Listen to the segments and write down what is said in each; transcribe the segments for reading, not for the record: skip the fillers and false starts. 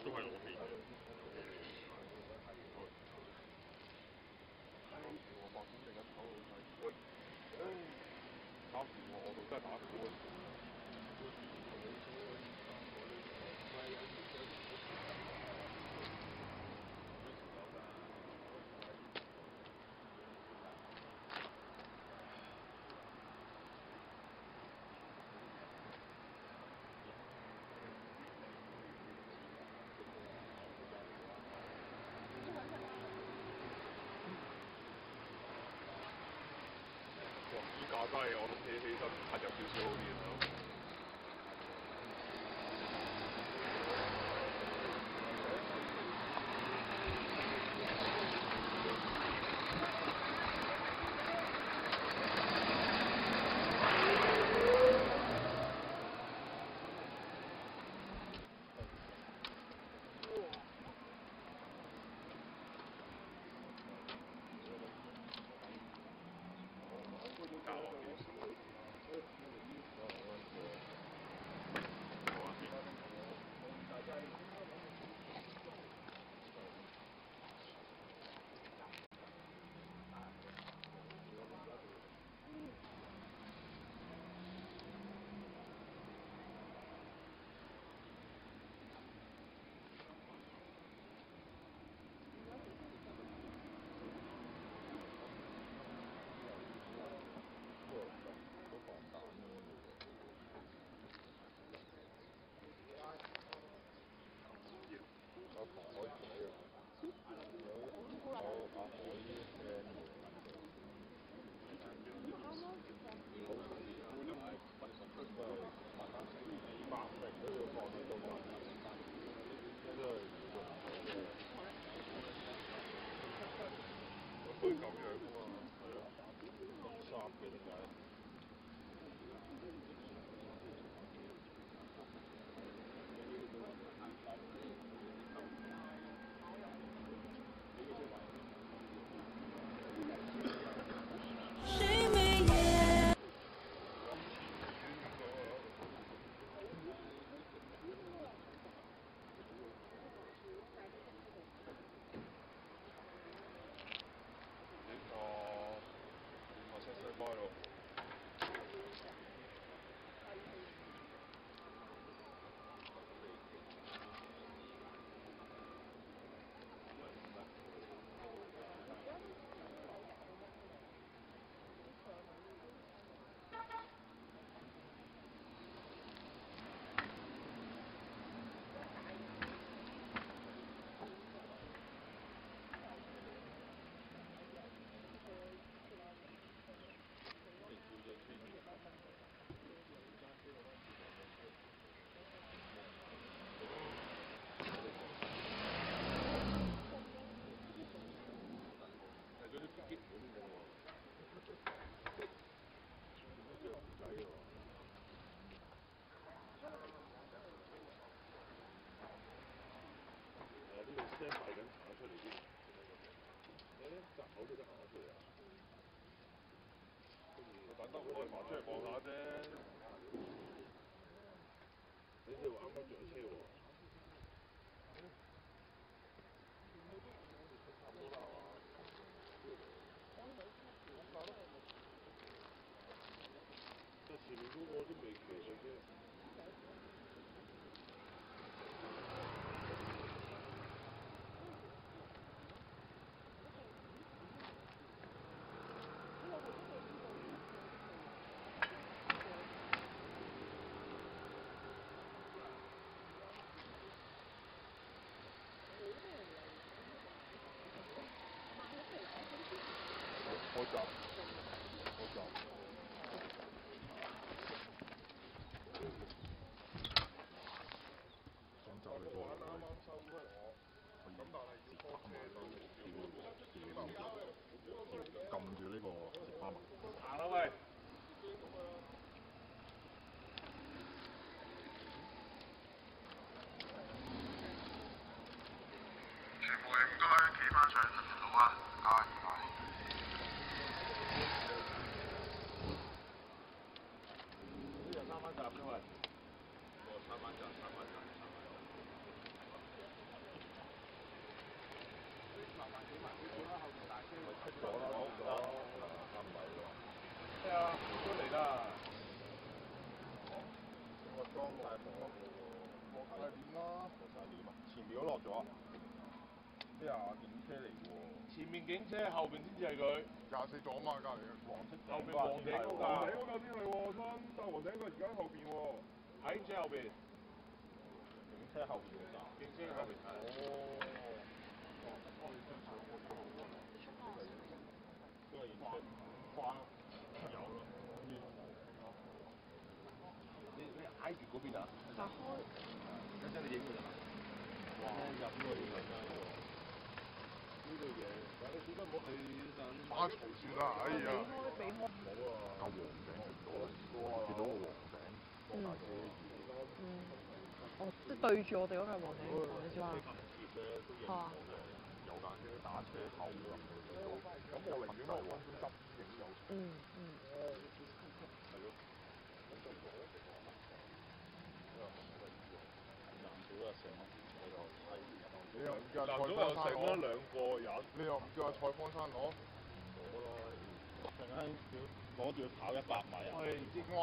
都係我哋。我發展另一頭老細，打住我度真係打唔到。依家真係我諗起身拍入少少好啲啊！咁樣啊嘛，係咯，咁霎嘅點解？車賣緊炒出嚟啲，你咧閘口都得行得出嚟啊！我等得我爬出嚟望下啫。你哋話啱啱上車喎？差唔多啦係嘛？但前面嗰個都未騎上啫。開閘，想就你過嚟。係啊，出嚟啦！我裝大房落晒點啦，落晒點啊！前面都落咗。咩啊？警車嚟喎！前面警車，後邊先至係佢。24座啊嘛，隔離黃色。後邊黃頂嗰架。黃頂嗰架先係喎，春，但黃頂嗰個而家喺後邊喎。喺警車後邊。警車後邊嗰架。警車後邊係。都係警車。關咯。有咯。你挨住嗰邊啊？打開。一陣你影㗎咋？哇！入咗去㗎。呢度嘢，但係你小心唔好去打嘈住啦！哎呀，避開，唔好啊！夠黃頂見到個黃頂，放大車哦，即係對住我哋嗰架黃頂，你知嘛？嚇！有架車打車後咁，咁我寧願我揾執影有。係咯。你又唔叫阿蔡方山攞2個人，你又唔叫阿蔡方山攞？攞咯，突然間攞住跑100米啊！唔知關。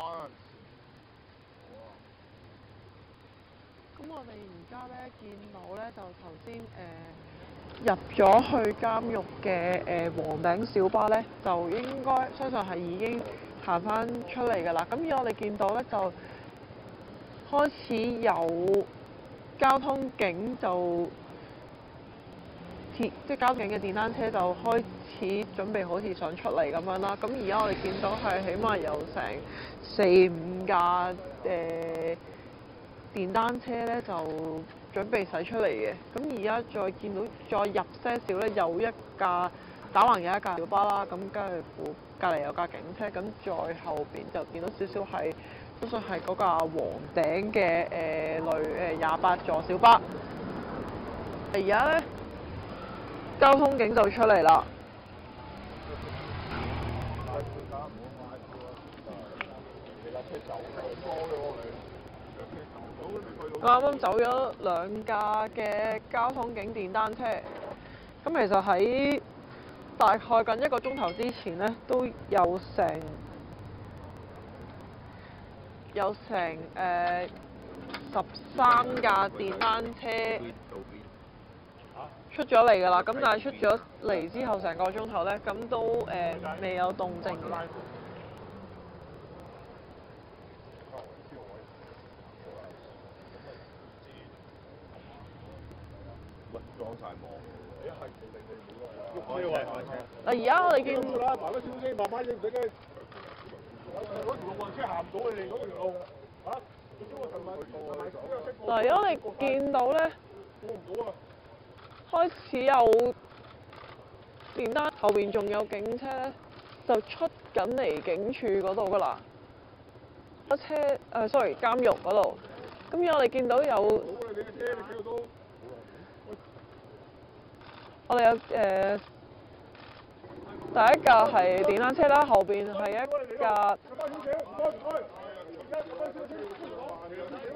咁我哋而家咧見到咧，就頭先入咗去監獄嘅黃頂小巴咧，就應該相信係已經行翻出嚟㗎啦。咁而我哋見到咧，就開始有交通警就即係交通警嘅電單車就開始準備好似想出嚟咁樣啦。咁而家我哋見到係起碼有成4-5架電單車咧就準備駛出嚟嘅。咁而家再見到再入些少咧，有一架打橫有一架小巴啦。咁跟住隔離有架警車，咁再後邊就見到少少係相信係嗰架黃頂嘅類28座小巴。而家咧交通警就出嚟啦。啱啱走咗2架嘅交通警電單車，咁其實喺大概近1個鐘頭之前咧，都有成13架電單車出咗嚟㗎啦。咁但係出咗嚟之後成個鐘頭咧，咁都未有動靜嘅。裝晒網，嗱，而家我哋見啦，慢慢小聲，慢慢影，唔使驚。嗰條路運車行唔到你哋嗰條路，嚇！嗱，而家我哋見到咧，過唔到啊！開始有電單後邊仲有警車咧，就出緊嚟警署嗰度㗎啦。sorry， 監獄嗰度。咁而我哋見到有。我哋有第一架係電單車啦，後邊係一架。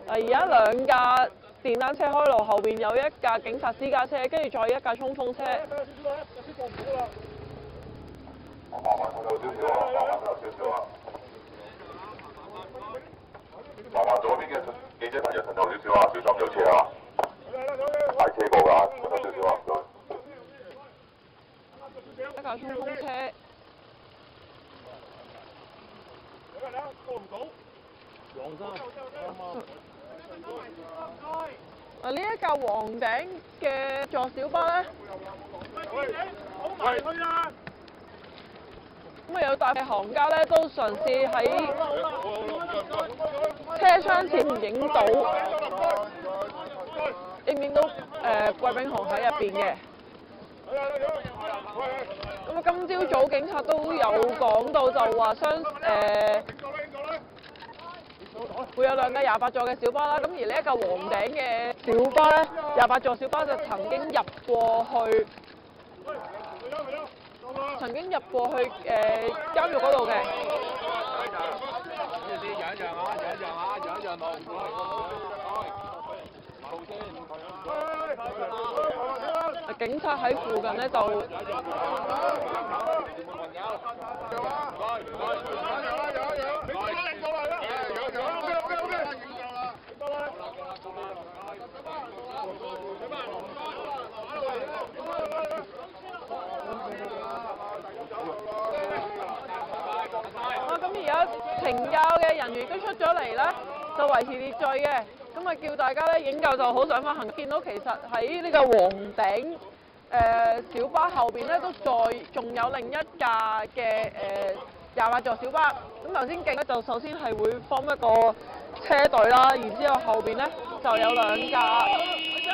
而家2架電單車開路，後邊有一架警察私家車，跟住再一架衝鋒車。麻煩左邊嘅記者朋友褪後少少啊，小心有車啊！大車過㗎，褪後少少啊，唔該。一架衝鋒車。過唔到。黃生，呢一架黃頂嘅座小巴咧，咁有大批行家咧都嘗試喺車窗前影到，影到貴賓雄喺入邊嘅。咁今朝早警察都有講到，就話會有2架28座嘅小巴啦。咁而呢一架黃頂嘅小巴咧，28座小巴就曾經入過去監獄嗰度嘅。忍一讓啊！警察喺附近咧就咁而家懲教嘅人員都出咗嚟咧，就維持秩序嘅。咁啊，叫大家咧影夠就好上返行。見到其實喺呢個黃頂小巴後邊咧，都仲有另一架嘅28座小巴。咁頭先警咧就首先係會form一個車隊啦，然之後後邊咧就有2架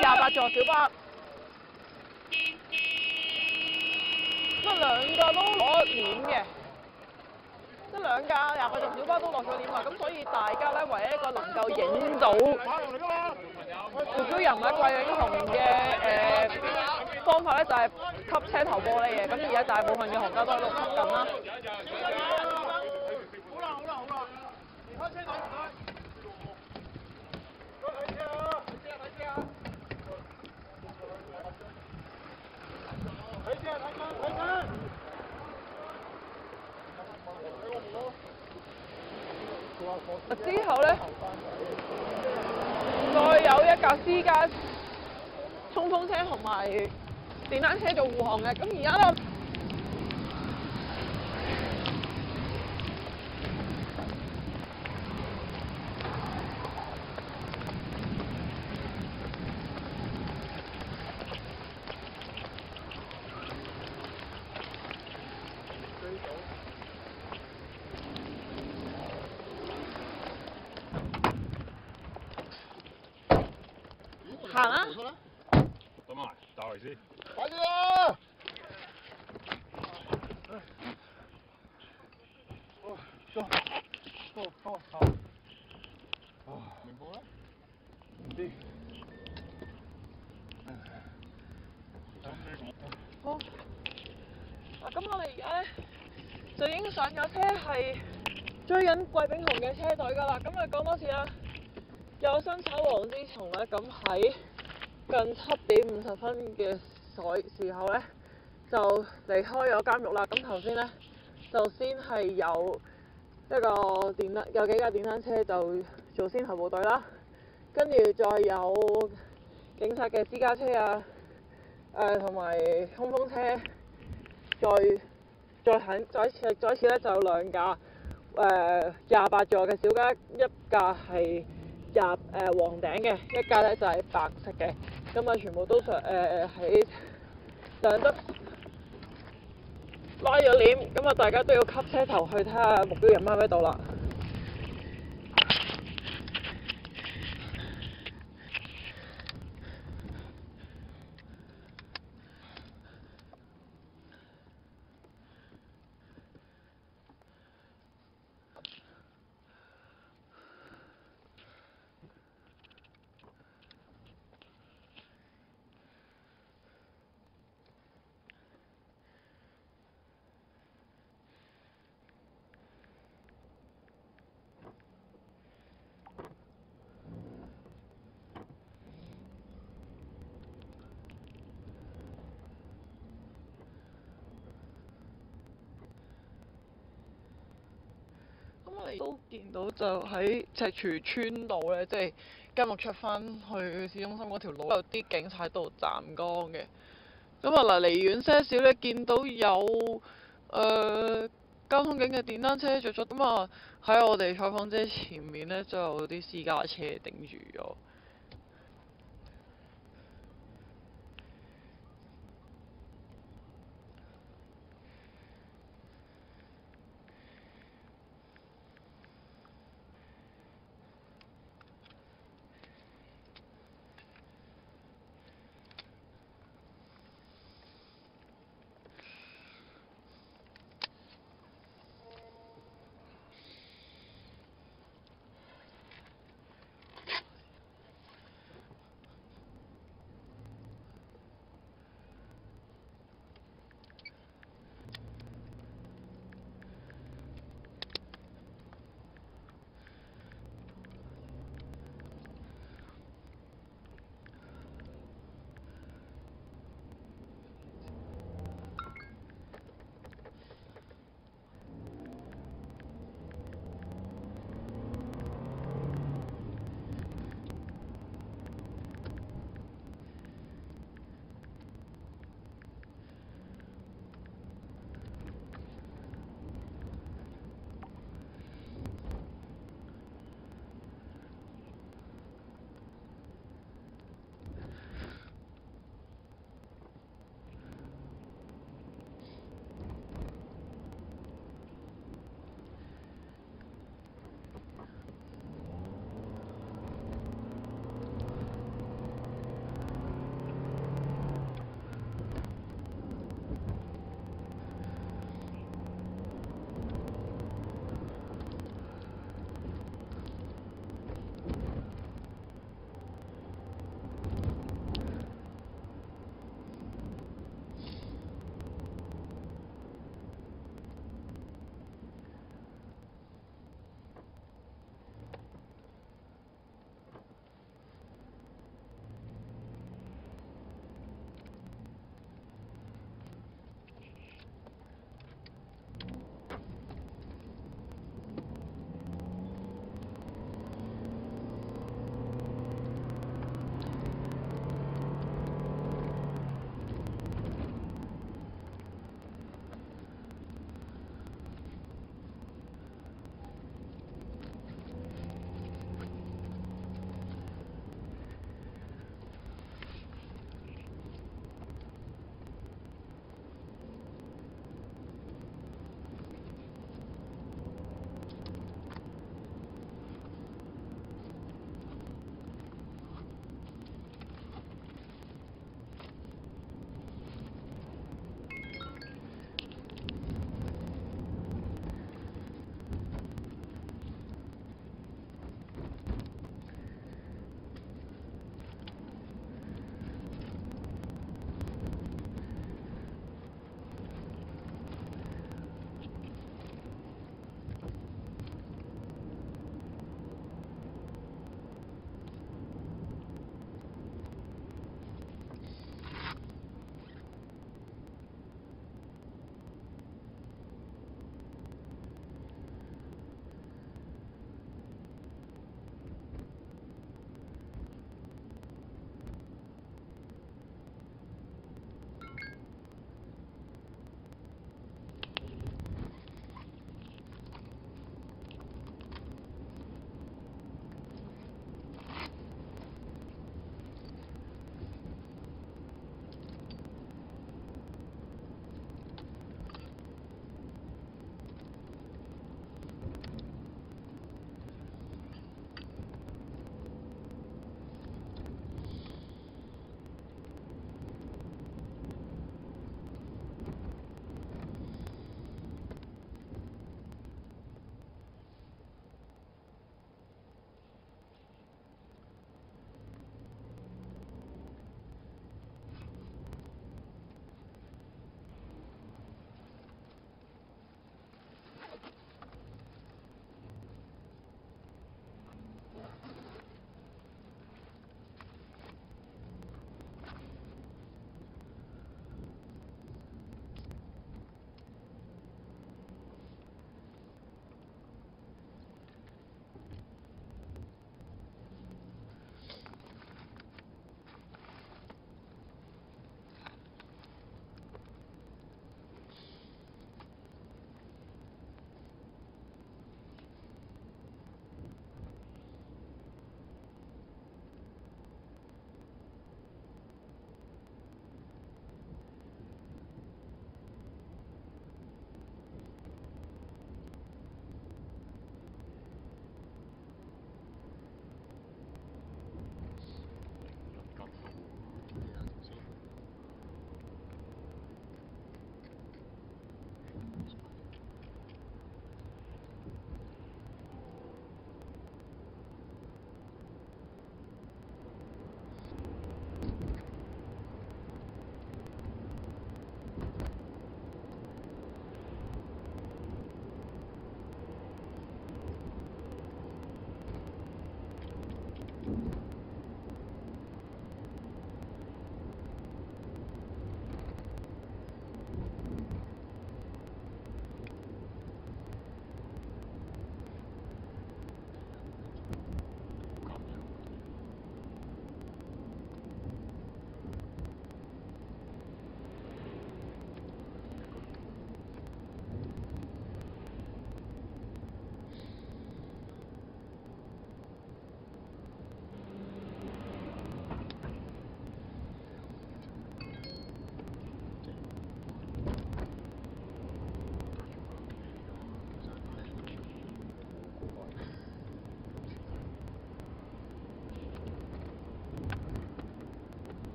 28座小巴。咁啊2架都攞鏈嘅。即2架28座小巴都落咗鏈啊！咁所以大家咧，唯一一個能夠影到目標人物貴英雄嘅方法咧，就係吸車頭玻璃嘅。咁而家大部分嘅行家都喺度吸緊啦。好啦，離開車隊唔該。睇車啊！睇車！之後咧，再有一架私家衝鋒車同埋電單車做護航嘅。咁而家咧，行啦！等埋，打嚟先。快啲啦！明報咧？唔知。好。咁我哋而家咧就已經上咗車，係追緊貴炳雄嘅車隊㗎啦。咁啊講多次啦。有生炒黃之蟲咧，咁喺近7點50分嘅時候咧，就離開咗監獄啦。咁頭先咧，就先係有有幾架電單車就做先頭部隊啦，跟住再有警察嘅私家車啊，同埋衝鋒車，再次咧就有2架28座嘅小巴，一架係黃頂嘅，一架咧就係白色嘅，咁啊全部都喺上得拉咗鏈，咁啊大家都要吸車頭去睇下目標人物喺度啦。我哋都見到就喺赤柱村道咧，即係監獄出翻去市中心嗰條路，有啲警察喺度站崗嘅。咁啊離遠些少咧，見到有交通警嘅電單車着咗，咁啊喺我哋採訪者前面咧，就有啲私家車頂住咗。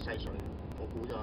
細水，我估就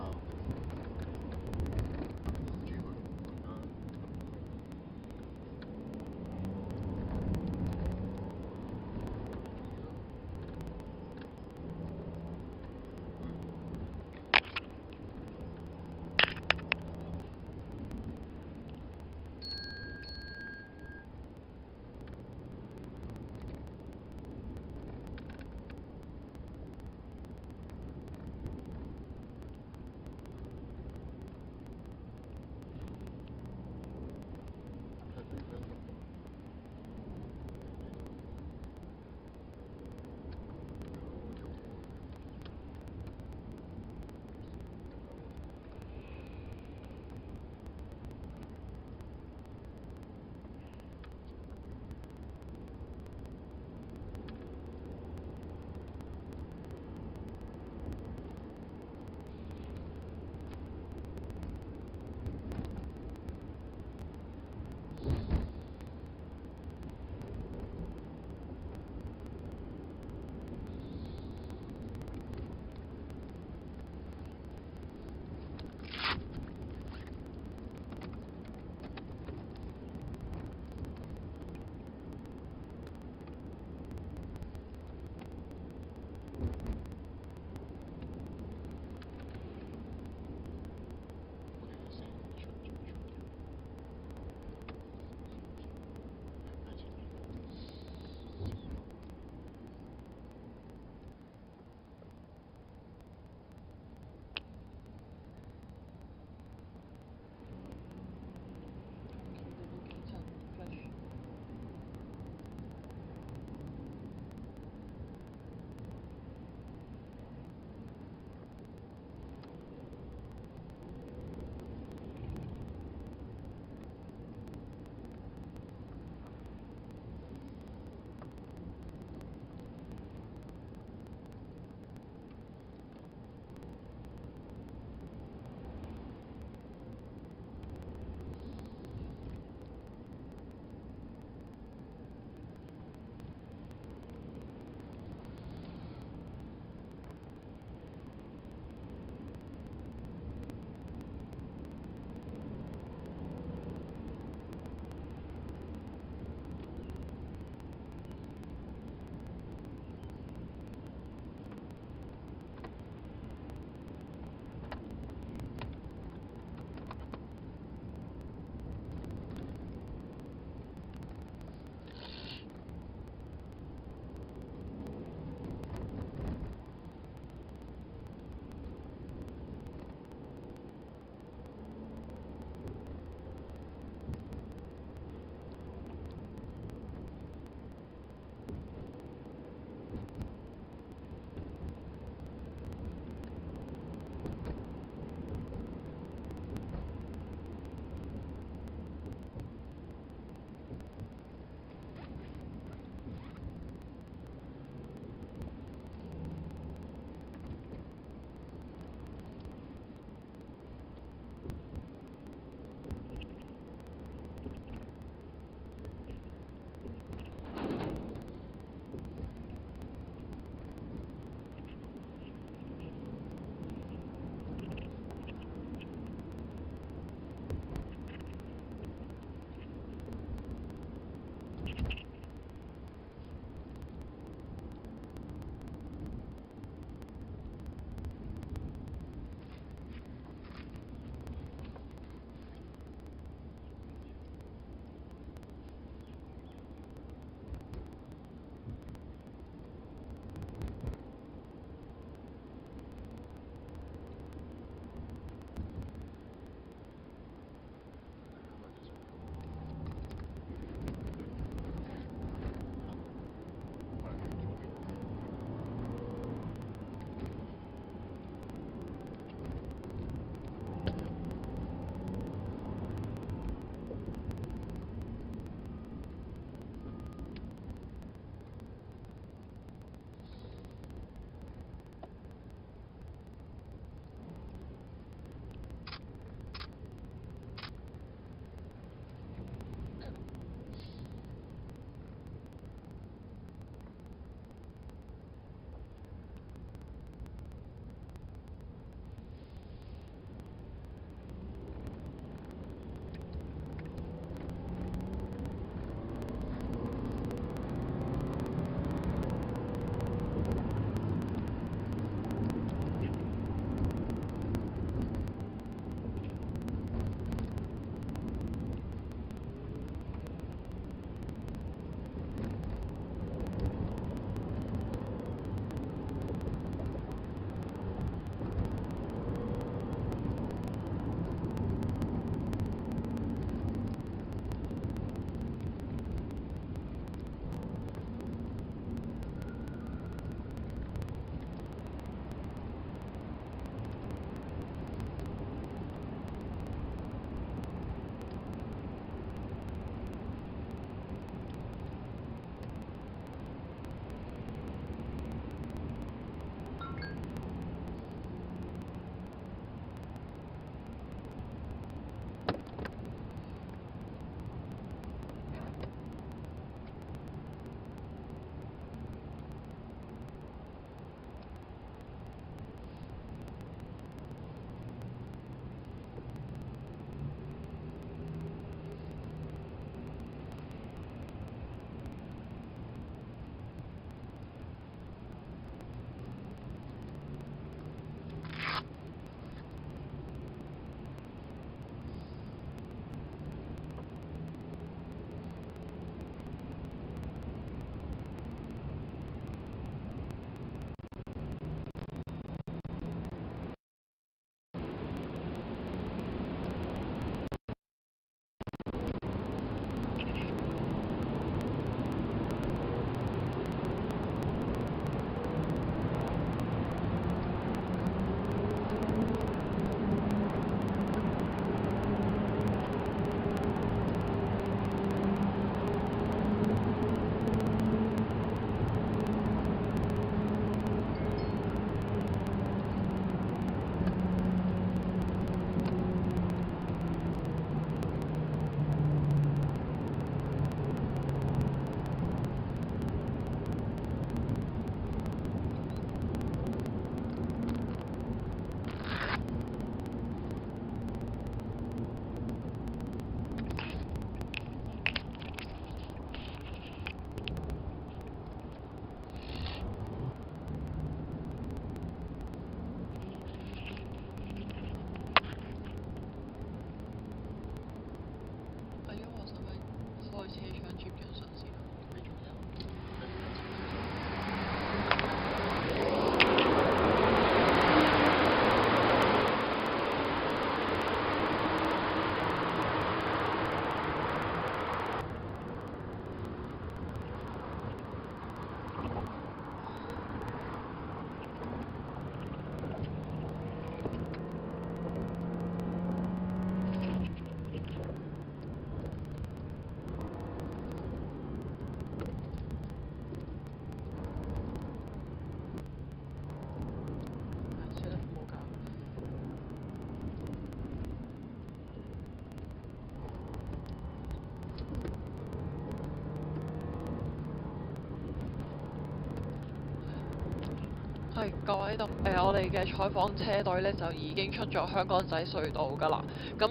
各位度，我哋嘅採訪車隊咧就已經出咗香港仔隧道㗎啦。咁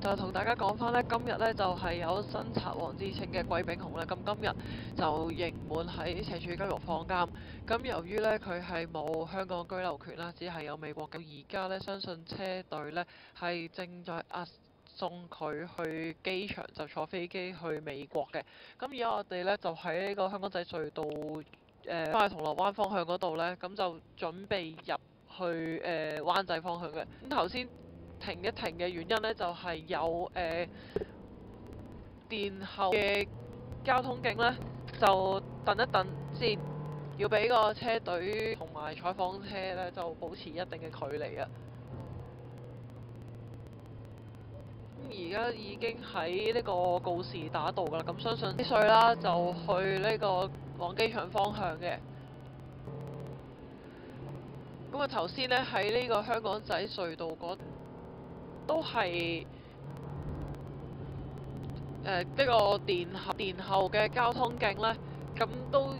就同大家講翻咧，今日咧就係有新賊王之稱嘅季炳雄咧，咁今日就刑滿喺赤柱監獄放監。咁由於咧佢係冇香港居留權啦，只係有美國嘅。而家咧相信車隊咧係正在送佢去機場，就坐飛機去美國嘅。咁而家我哋咧就喺呢個香港仔隧道翻去銅鑼灣方向嗰度咧，咁就準備入去灣仔方向嘅。咁頭先停一停嘅原因咧，就係有殿後嘅交通警咧，就等一等先，要俾個車隊同埋採訪車咧就保持一定嘅距離啊。而家已經喺呢個告士打道㗎啦，咁相信啲稅啦就去呢個往機場方向嘅。咁啊頭先咧喺呢個香港仔隧道嗰都係呢個殿後嘅交通警咧，咁都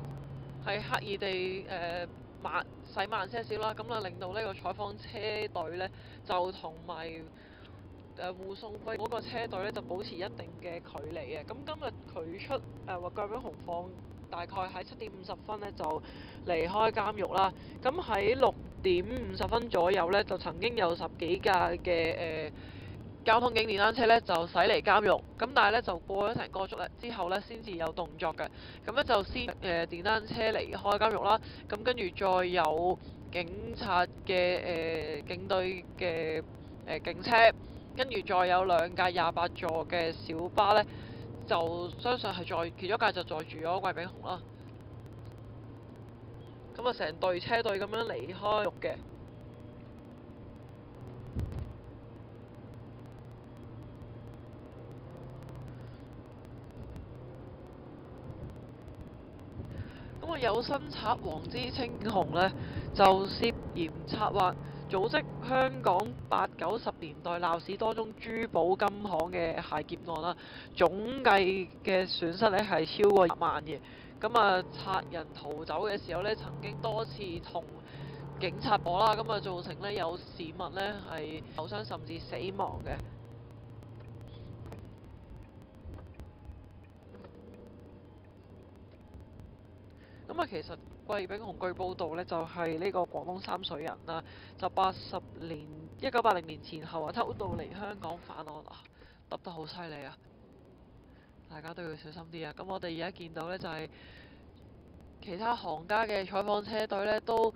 係刻意地駛慢些少啦，咁啊令到呢個採訪車隊咧就同埋護送費嗰個車隊咧就保持一定嘅距離嘅。咁今日佢出話季炳雄放大概喺7:50咧就離開監獄啦。咁喺6:50左右咧就曾經有10幾架嘅交通警電單車咧就駛離監獄，咁但係咧就過咗成個鐘之後咧先至有動作嘅。咁咧就先電單車離開監獄啦，咁跟住再有警察嘅警隊嘅警車。跟住再有2架28座嘅小巴咧，就相信係其中一架就載住咗季炳雄啦。咁啊，成隊車隊咁樣離開獄嘅。咁啊，有新賊王之稱雄咧，就涉嫌策劃組織香港8、90年代鬧市多宗珠寶金行嘅械劫案啦，總計嘅損失咧係超過100萬嘅。咁啊，賊人逃走嘅時候咧，曾經多次同警察搏啦，咁啊造成咧有市民咧係受傷甚至死亡嘅。咁啊，其實季炳雄據報道咧就係呢個廣東三水人啦，就1980年前後啊偷渡嚟香港犯案啊，揼得好犀利啊！大家都要小心啲啊！咁我哋而家見到咧就係其他行家嘅採訪車隊咧都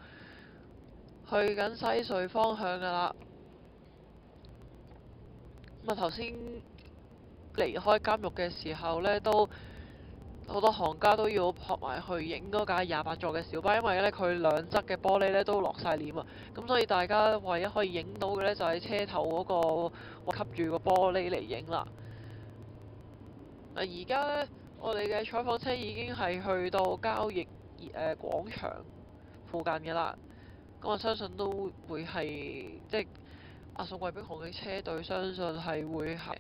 去緊西隧方向㗎啦。咁啊頭先離開監獄嘅時候咧都好多行家都要撲埋去影嗰架28座嘅小巴，因為咧佢兩側嘅玻璃咧都落晒簾啊，咁所以大家唯一可以影到嘅咧就係車頭嗰個吸住個玻璃嚟影啦。而家咧我哋嘅採訪車已經係去到交易廣場附近嘅啦，咁我相信都會係即係送季炳雄嘅車隊，相信係會係。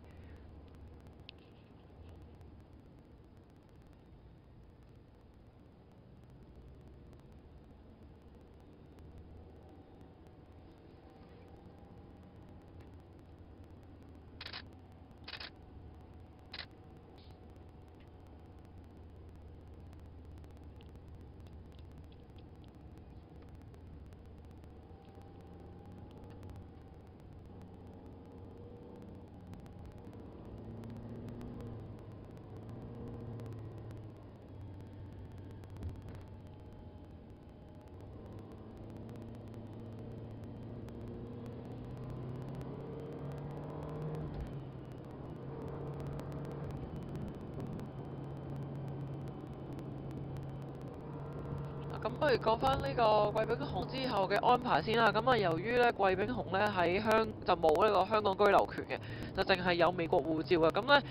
咁不如講翻呢個季炳雄之後嘅安排先啦。咁啊，由於咧季炳雄咧喺就冇呢個香港居留權嘅，就淨係有美國護照嘅。咁咧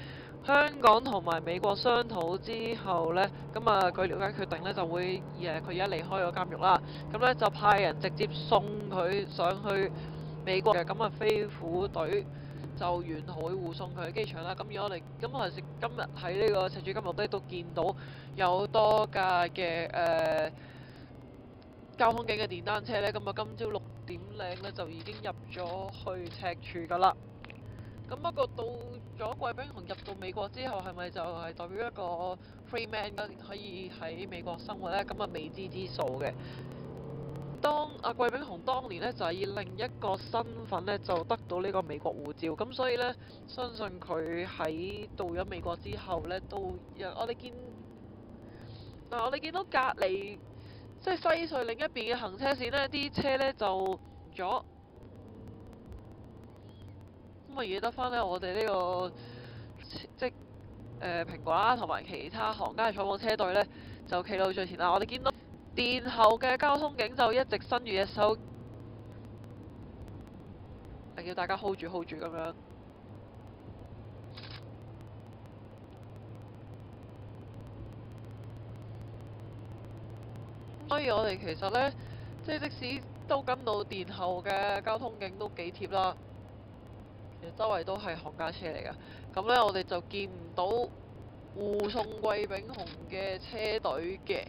香港同埋美國商討之後咧，咁啊據了解決定咧就會佢而家離開咗監獄啦。咁咧就派人直接送佢上去美國嘅。咁啊飛虎隊就沿途會護送佢去機場啦。咁如果我哋今日喺呢個赤柱監獄都見到有多架嘅交通警嘅電單車咧，咁啊今朝6點零咧就已經入咗去赤柱㗎啦。咁不過到咗貴賓雄入到美國之後，係咪就係代表一個 free man 可以喺美國生活咧？咁啊未知之數嘅。當貴賓雄當年咧就係以另一個身份咧就得到呢個美國護照，咁所以咧相信佢喺到咗美國之後咧都我哋見到隔離即係西隧另一邊嘅行車線咧，啲車咧就唔咗，咁啊而得翻咧我哋呢個即蘋果啦同埋其他行家嘅採訪車隊咧就企到最前啦。我哋見到殿後嘅交通警就一直伸住隻手，叫大家 hold 住咁樣。所以我哋其實咧，即使都跟到殿後嘅交通警都幾貼啦，其實周圍都係行家車嚟㗎。咁咧我哋就見唔到護送貴賓雄嘅車隊嘅。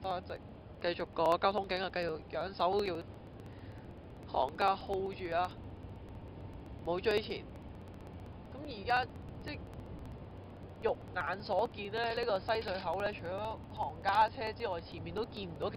當一直繼續個交通警啊，繼續仰手要行家 hold 住啊，冇追前。咁而家即肉眼所見咧，呢個西隧口咧，除咗行家車之外，前面都見唔到。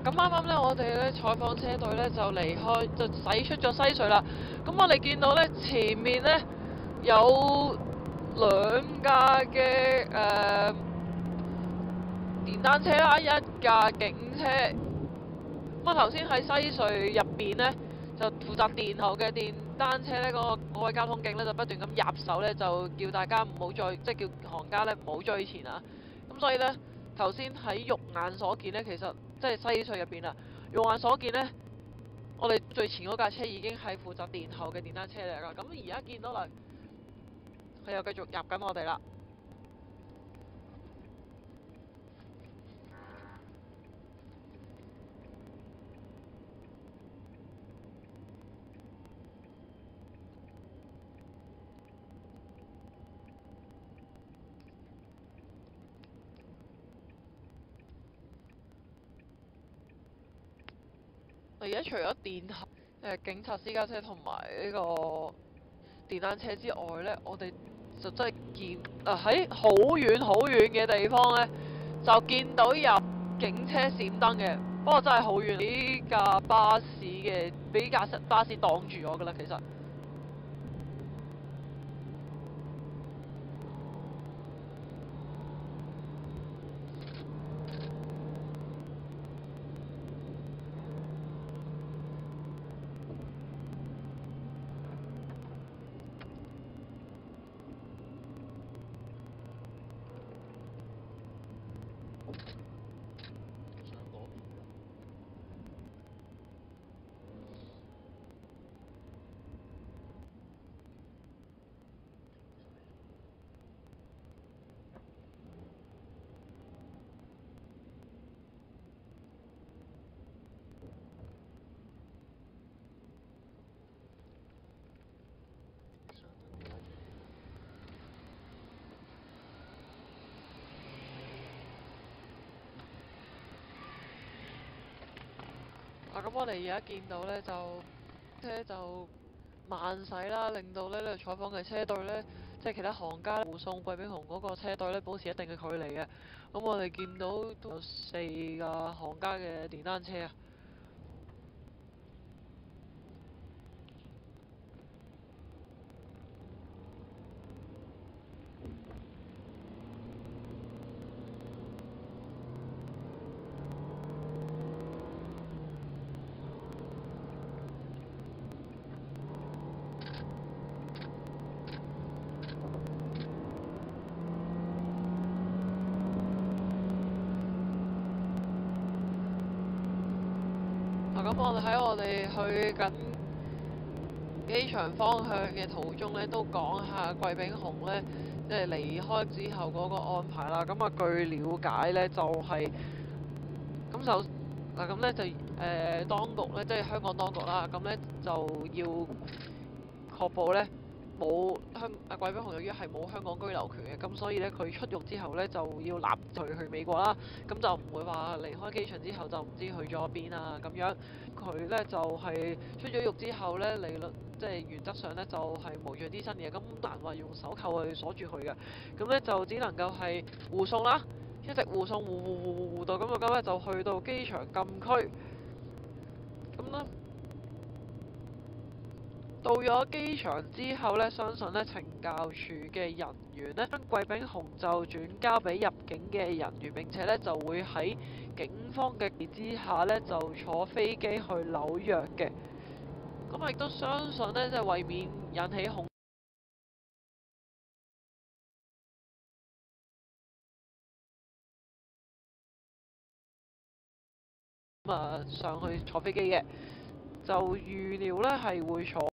咁啱啱咧，我哋咧採訪車隊咧就離開，就駛出咗西隧啦。咁我哋見到咧前面咧有2架嘅電單車啦，1架警車。咁啊頭先喺西隧入邊咧，就負責殿後嘅電單車咧，嗰位交通警咧就不斷咁入手咧，就叫大家唔好再即係叫行家咧唔好追前啊。咁所以咧頭先喺肉眼所見咧，其實即係西隧入邊啊，肉眼所見咧，我哋最前嗰架車已經係負責殿後嘅電單車嚟㗎。咁而家見到啦，佢又繼續入緊我哋啦。而家除咗警察私家車同埋呢個電單車之外咧，我哋就真係見喺好遠嘅地方咧，就見到有警車閃燈嘅。不過真係好遠，呢架巴士俾架巴士擋住咗㗎啦，其實。咁我哋而家見到咧，車就慢駛啦，令到咧呢度採訪嘅車隊咧，即係其他行家護送貴賓雄嗰個車隊咧，保持一定嘅距離嘅。咁我哋見到都有4架行家嘅電單車啊。咁我哋去緊機場方向嘅途中咧，都講下貴賓雄咧，即係離開之後嗰個安排啦。咁啊，據了解咧，就係咁咧就當局咧，即係香港當局啦，咁咧就要確保咧冇貴賓雄由於係冇香港居留權嘅，咁所以咧佢出獄之後咧就要立佢去美國啦，咁就唔會話離開機場之後就唔知去咗邊啊咁樣。佢咧就係出咗獄之後咧，理論即係原則上咧就係無罪啲身嘅，咁難話用手扣去鎖住佢嘅，咁咧就只能夠係護送啦，一直護送護到咁啊，今日就去到機場禁區，咁咧。到咗機場之後咧，相信咧懲教處嘅人員咧，將貴賓雄就轉交俾入境嘅人員，並且咧就會喺警方嘅之下咧就坐飛機去紐約嘅。咁亦都相信咧，即係為免引起恐上去坐飛機嘅，就預料咧係會坐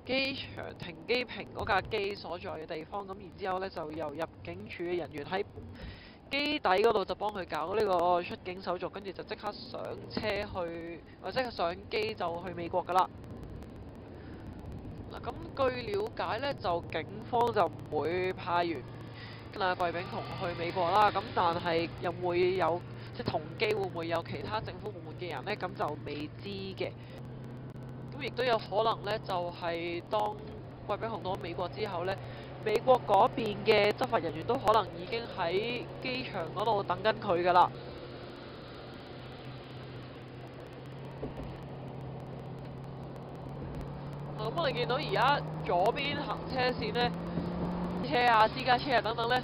機場停機坪嗰架機所在嘅地方，咁然之後咧就由入境處嘅人員喺機底嗰度就幫佢搞呢個出境手續，跟住就即刻上車去，或者上機就去美國噶啦。嗱，咁據了解咧，就警方就唔會派員貴賓雄去美國啦。咁但係又會有即係同機會唔會有其他政府部門嘅人咧？咁就未知嘅。咁亦都有可能咧，就係當貴賓雄到美國之後咧，美國嗰邊嘅執法人員都可能已經喺機場嗰度等緊佢㗎啦。咁我哋見到而家左邊行車線咧，車啊、私家車啊等等咧，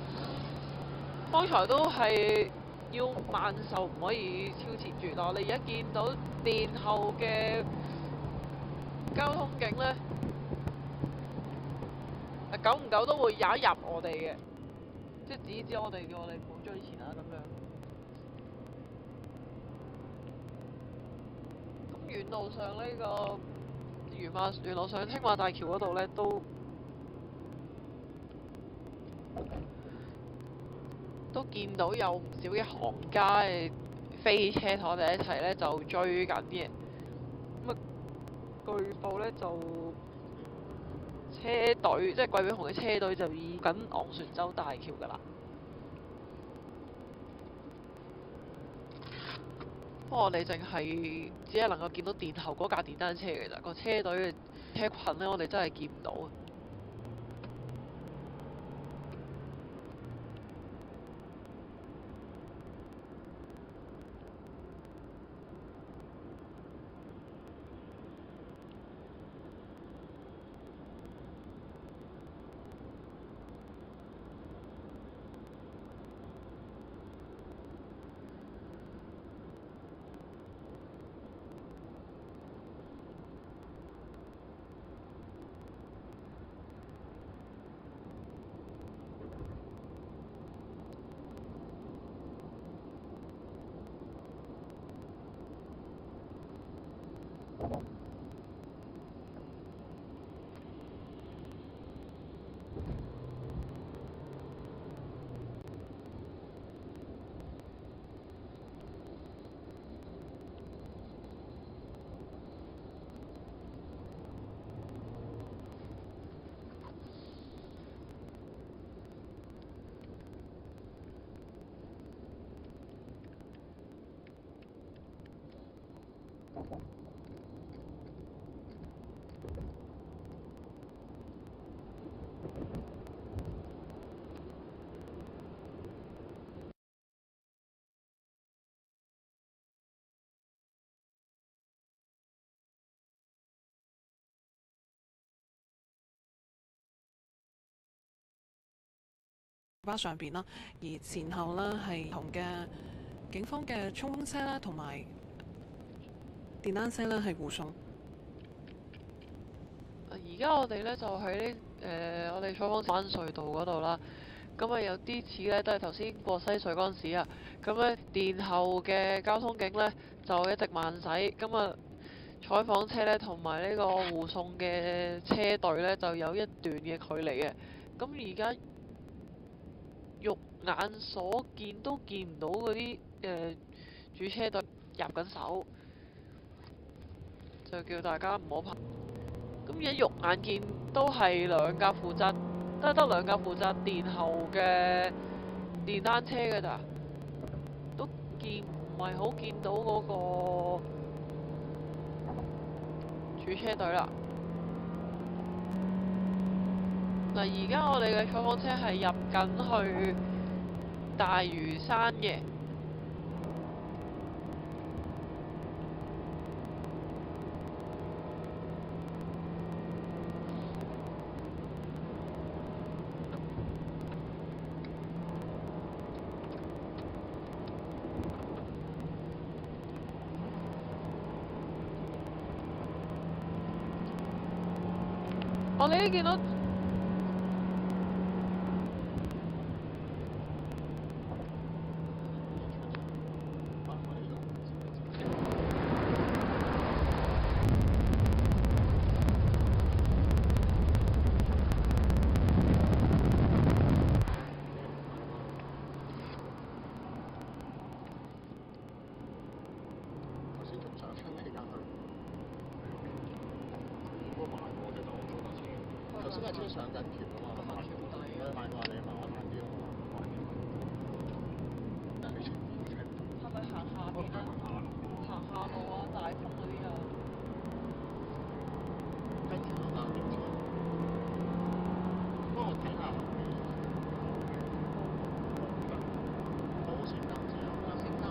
方才都係要慢受，唔可以超前住。但我哋而家見到殿後嘅交通警咧，久唔久都會入我哋嘅，即係指我哋叫我哋唔好追前啊咁樣。咁沿路上呢個沿路上青馬大橋嗰度咧，都見到有唔少嘅行家飛車同我哋一齊咧就追緊嘅。咁啊，據報咧就車隊即係貴賓雄嘅車隊就已緊昂船洲大橋㗎啦。不過我哋淨係只係能夠見到殿後嗰架電單車嘅咋，個車隊嘅車群咧，我哋真係見唔到。巴上邊啦，而前後啦係同嘅警方嘅衝鋒車啦，同埋電單車啦係護送。而家我哋咧就喺我哋採訪灣隧道嗰度啦，咁有啲似咧都係頭先過西隧嗰陣時啊，咁殿後嘅交通警咧就一直慢駛，採訪車咧同埋呢個護送嘅車隊咧就有一段嘅距離嘅，咁而家肉眼所見都見唔到嗰啲主車隊入緊手，就叫大家唔好怕。咁而家肉眼見都係兩架負責，得兩架負責殿後嘅電單車㗎咋，都唔係好見到嗰個主車隊啦。嗱，而家我哋嘅採訪車係入緊去大嶼山嘅。我哋都見到。頭先架車上緊橋啊嘛，慢過你慢啲咯。係咪行下邊啊？行下路啊，大風嗰啲啊？跟住啊嘛，點知？幫我睇下後面。冇閃燈之後，有閃燈。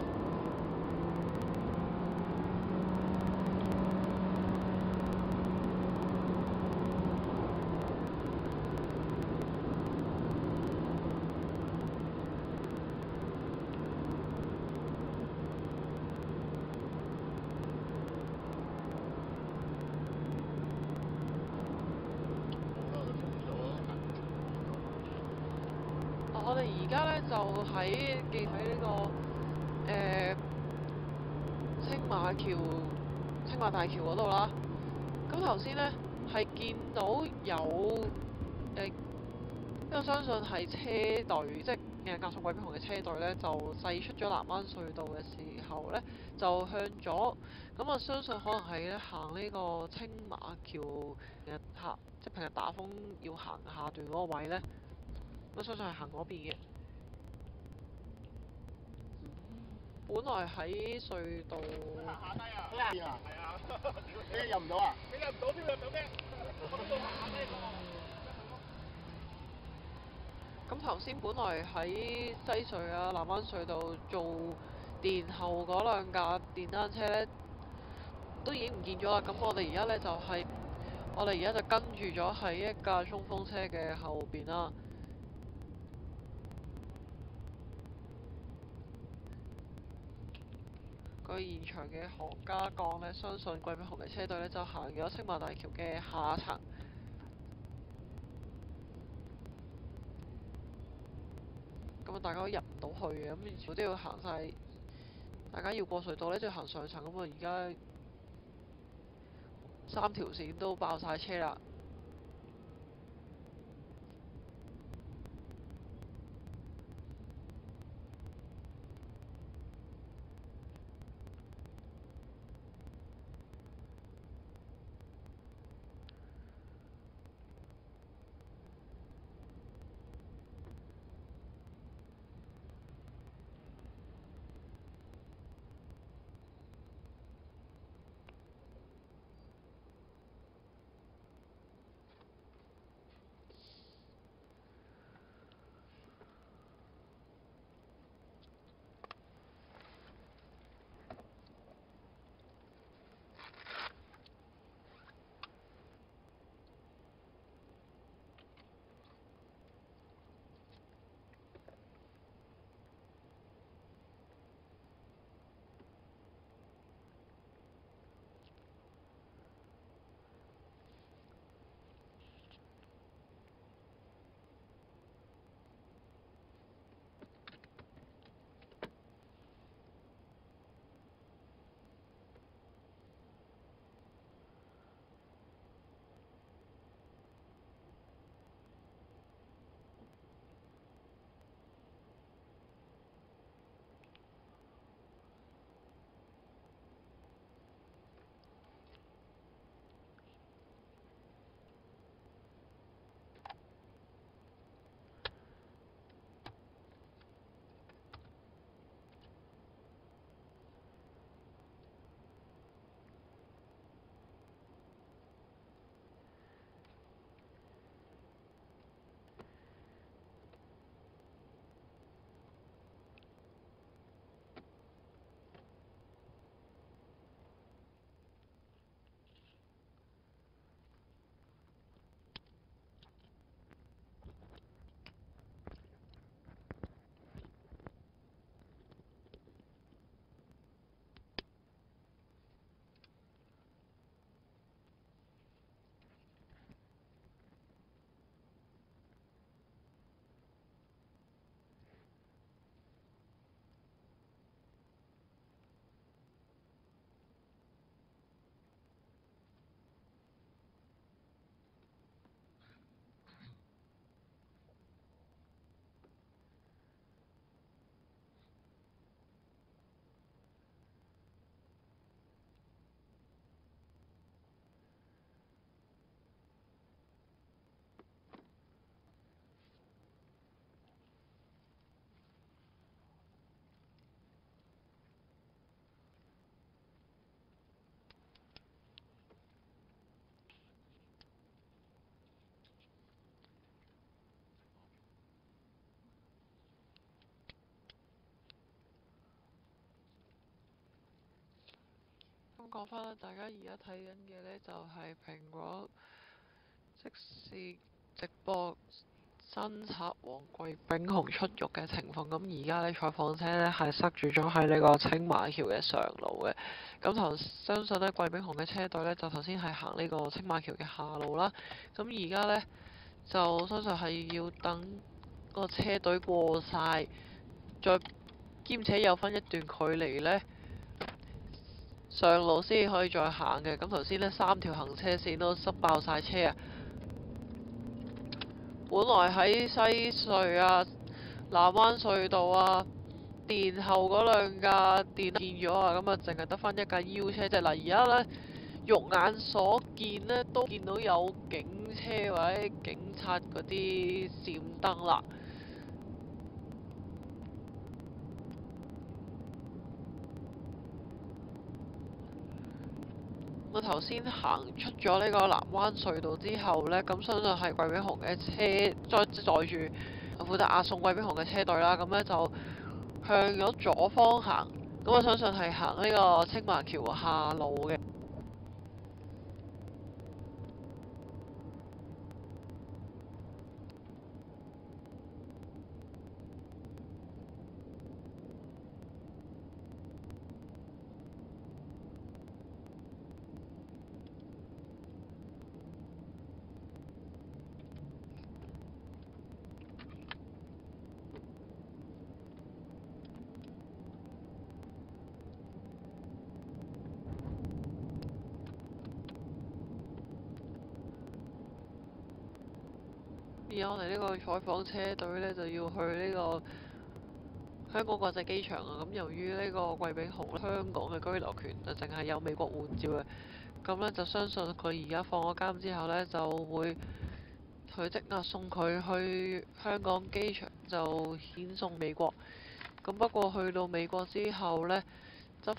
我哋而家咧就喺呢個青馬大橋嗰度啦。咁頭先咧係見到有我相信係車隊，即係押送貴賓號嘅車隊咧，就駛出咗南灣隧道嘅時候咧，就向左。咁我相信可能係咧行呢個青馬橋即係平日打風要行下段嗰個位咧。我相信係行嗰邊嘅。本來喺隧道。下低啊！下低啊！係啊！你入唔到啊？你入唔到邊入到咩？我到下低咁頭先本來喺西隧啊、南灣隧道做殿後嗰兩架電單車咧，都已經唔見咗啦。咁我哋而家咧就我哋而家就跟住咗喺一架衝鋒車嘅後邊啦。據現場嘅行家講咧，相信貴賓號嘅車隊咧就行咗青馬大橋嘅下層。咁大家都入唔到去嘅，咁全部都要行晒。大家要過隧道咧，就要行上層。咁而家3條線都爆晒車啦。講翻啦，大家而家睇緊嘅呢就係蘋果即時直播新插王貴炳雄出獄嘅情況。咁而家呢採訪車呢係塞住咗喺呢個青馬橋嘅上路嘅。咁相信呢貴炳雄嘅車隊呢，就頭先係行呢個青馬橋嘅下路啦。咁而家呢，就相信係要等個車隊過晒，再兼且有分一段距離呢，上路先可以再行嘅。咁頭先呢3條行車線都塞爆晒車啊！本來喺西隧啊、南灣隧道啊、殿後嗰兩架電見咗啊，咁啊淨係得返一架 U 車啫。嗱，而家呢，肉眼所見呢，都見到有警車或者警察嗰啲閃燈啦。我頭先行出咗呢個南灣隧道之後呢，咁相信係貴炳雄嘅車載住負責押送貴炳雄嘅車隊啦，咁呢就向咗左方行，咁我相信係行呢個青馬橋下路嘅。而家我哋呢個採訪車隊呢，就要去呢個香港國際機場啊。咁由於呢個貴炳雄香港嘅居留權就淨係有美國護照嘅，咁呢就相信佢而家放咗監之後呢，就會即刻送佢去香港機場就遣送美國。咁不過去到美國之後呢，即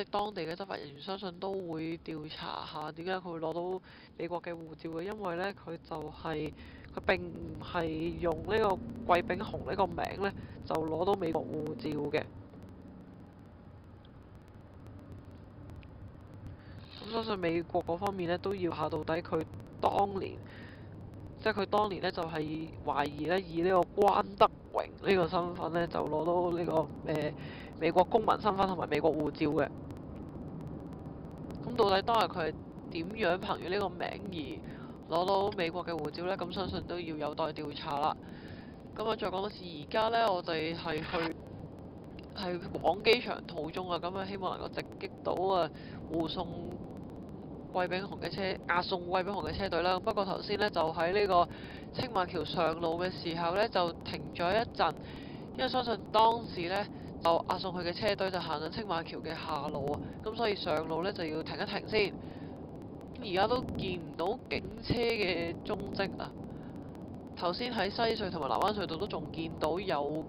係當地嘅執法人員相信都會調查下點解佢會攞到美國嘅護照嘅，因為呢，佢佢並唔係用呢個貴炳雄呢個名呢，就攞到美國護照嘅。咁相信美國嗰方面呢，都要下到底佢當年呢，就係懷疑呢，以呢個關德榮呢個身份呢，就攞到呢個美國公民身份同埋美國護照嘅。咁到底當日佢係點樣憑住呢個名而攞到美國嘅護照呢？咁相信都要有待調查啦。咁啊，再講多次，而家呢，我哋係往機場途中啊，咁啊希望能夠直擊到護送貴炳雄嘅車，押送貴炳雄嘅車隊啦。不過頭先呢，就喺呢個青馬橋上路嘅時候呢，就停咗一陣，因為相信當時呢，就押送佢嘅車隊就行緊青馬橋嘅下路啊，咁所以上路呢，就要停一停先。而家都見唔到警車嘅蹤跡啊！頭先喺西隧同埋南灣隧道都仲見到有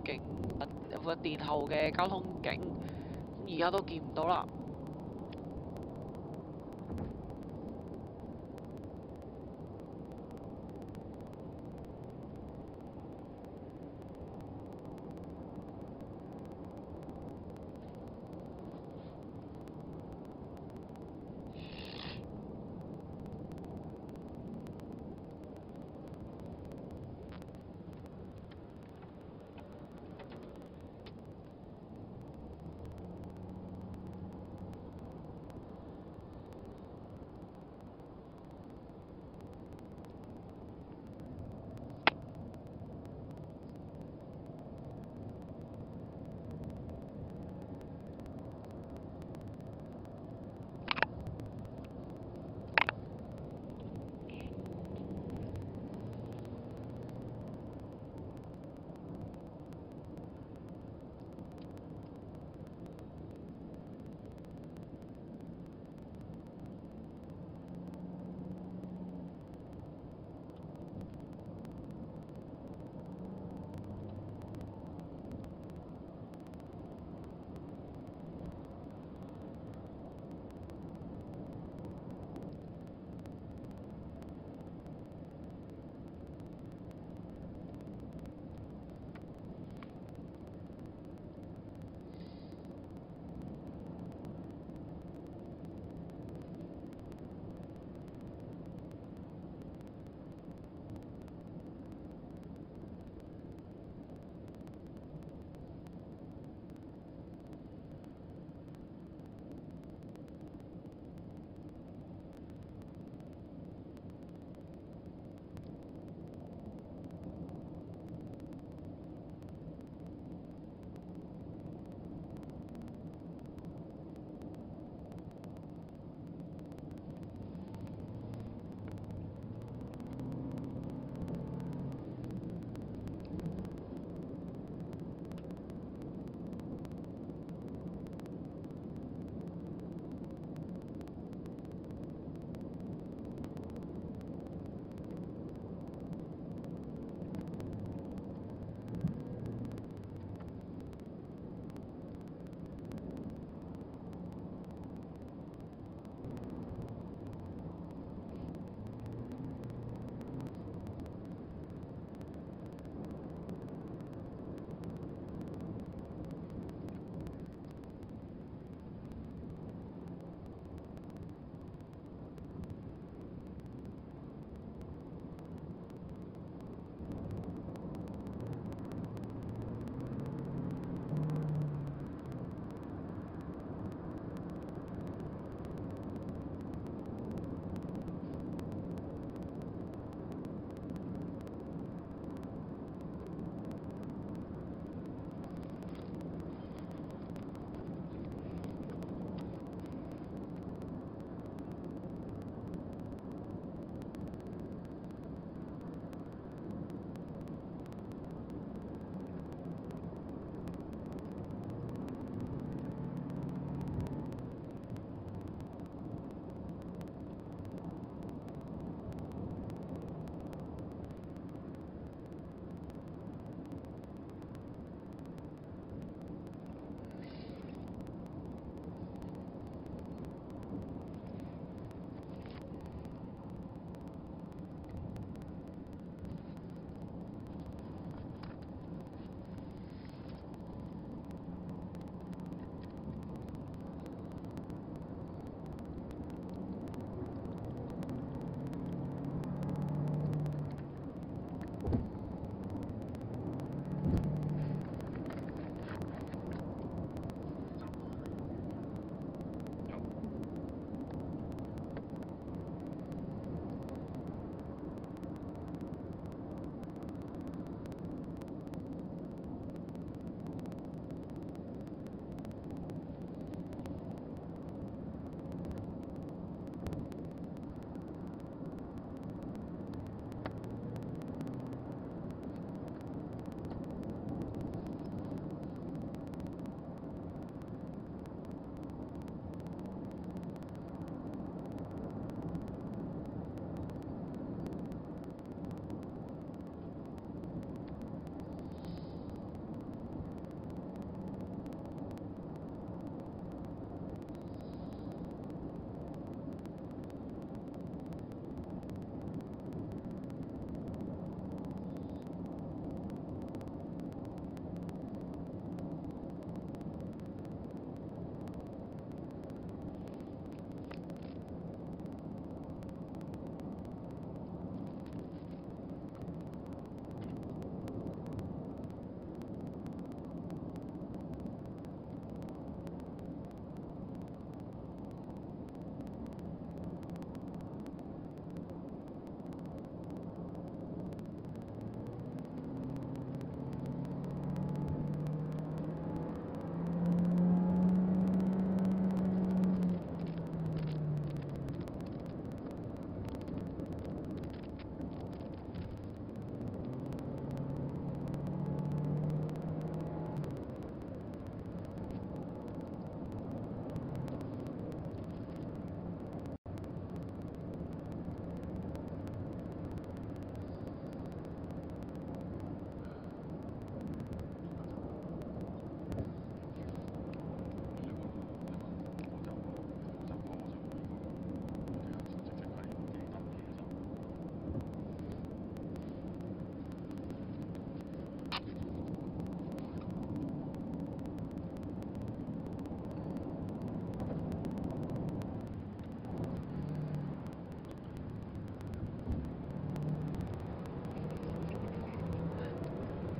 個殿後嘅交通警，而家都見唔到啦。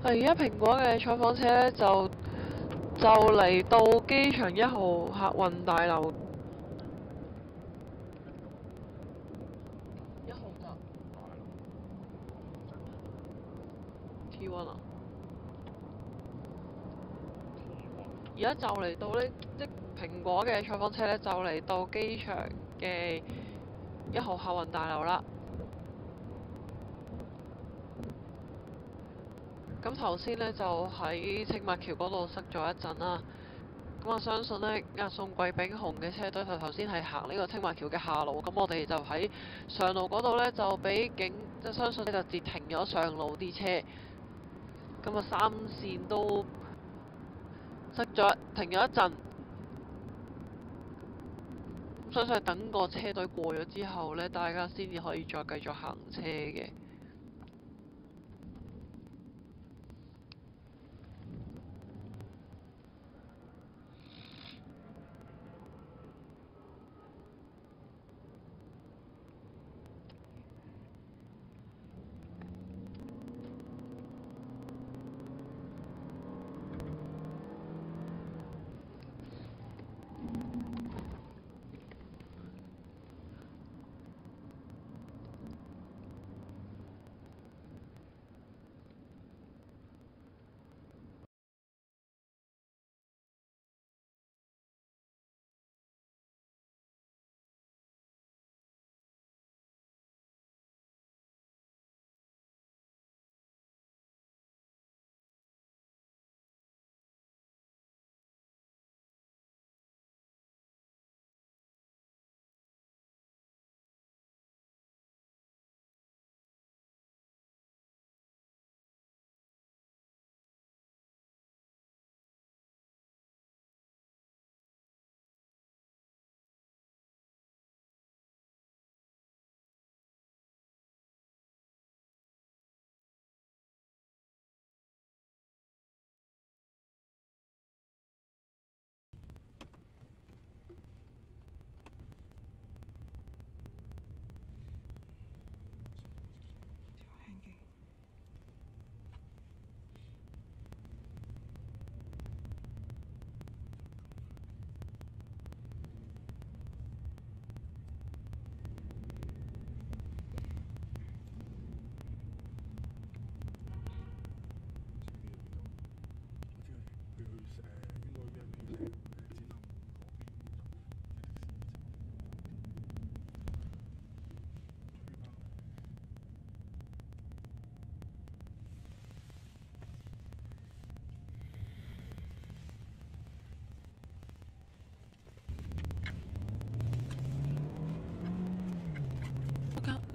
而家蘋果嘅採訪車咧就嚟到機場1號客運大樓。1號站。T1 啊！而家就嚟到呢，即蘋果嘅採訪車咧就嚟到機場嘅1號客運大樓啦。咁頭先咧就喺青馬橋嗰度塞咗一陣啦。咁我相信咧押送貴炳雄嘅車隊頭先係行呢個青馬橋嘅下路，咁我哋就喺上路嗰度咧就俾即相信呢就截停咗上路啲車。咁啊3線都塞咗停咗一陣，相信等個車隊過咗之後咧，大家先至可以再繼續行車嘅。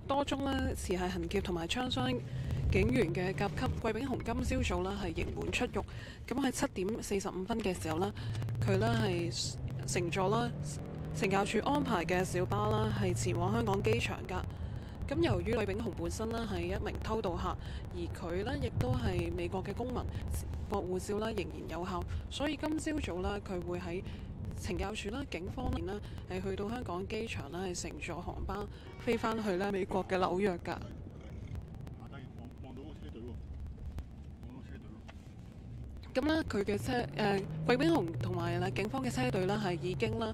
多宗呢持械行劫同埋槍傷警員嘅甲級貴炳雄今朝早呢係刑滿出獄。咁喺7點45分嘅時候呢，佢呢係乘坐啦懲教署安排嘅小巴啦，係前往香港機場㗎。咁由於貴炳雄本身呢係一名偷渡客，而佢呢亦都係美國嘅公民，國護照呢仍然有效，所以今朝早呢，佢會喺懲教署啦、警方呢係去到香港機場啦，係乘坐航班飛返去咧美國嘅紐約㗎。咁呢，佢嘅車貴炳雄同埋警方嘅車隊呢係已經啦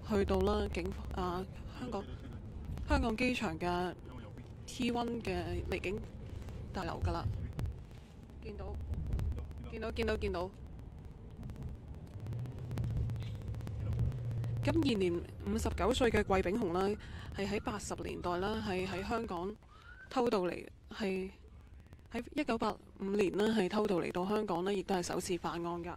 去到啦香港機場嘅 T1 嘅離境大樓㗎啦。見到。咁現年59歲嘅貴炳雄呢，係喺80年代啦，係喺香港偷渡嚟，係喺1985年呢，係偷渡嚟到香港呢，亦都係首次犯案㗎。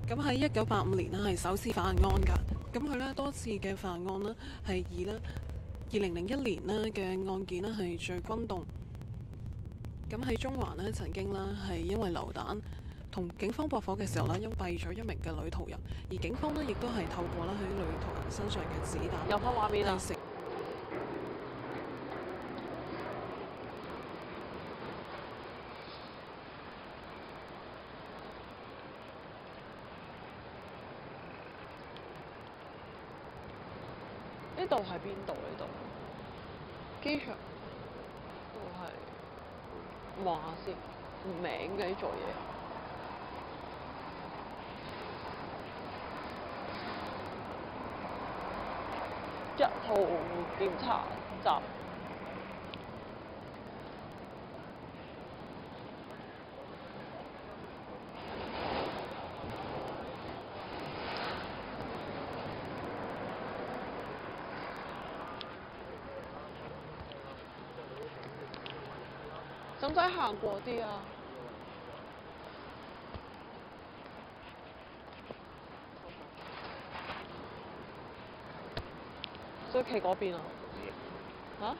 咁喺1985年呢係首次犯案㗎。咁佢呢多次嘅犯案呢係以呢2001年呢嘅案件呢係最轟動。咁喺中環呢曾經呢係因為流彈同警方駁火嘅時候呢，因斃咗一名嘅女途人，而警方呢亦都係透過啦喺女途人身上嘅子彈，有翻畫面啊！呢度係邊度？呢度機場都係望下先，名嘅呢座嘢。1號檢查站。使唔使行過啲啊？所以企嗰邊啊？嚇？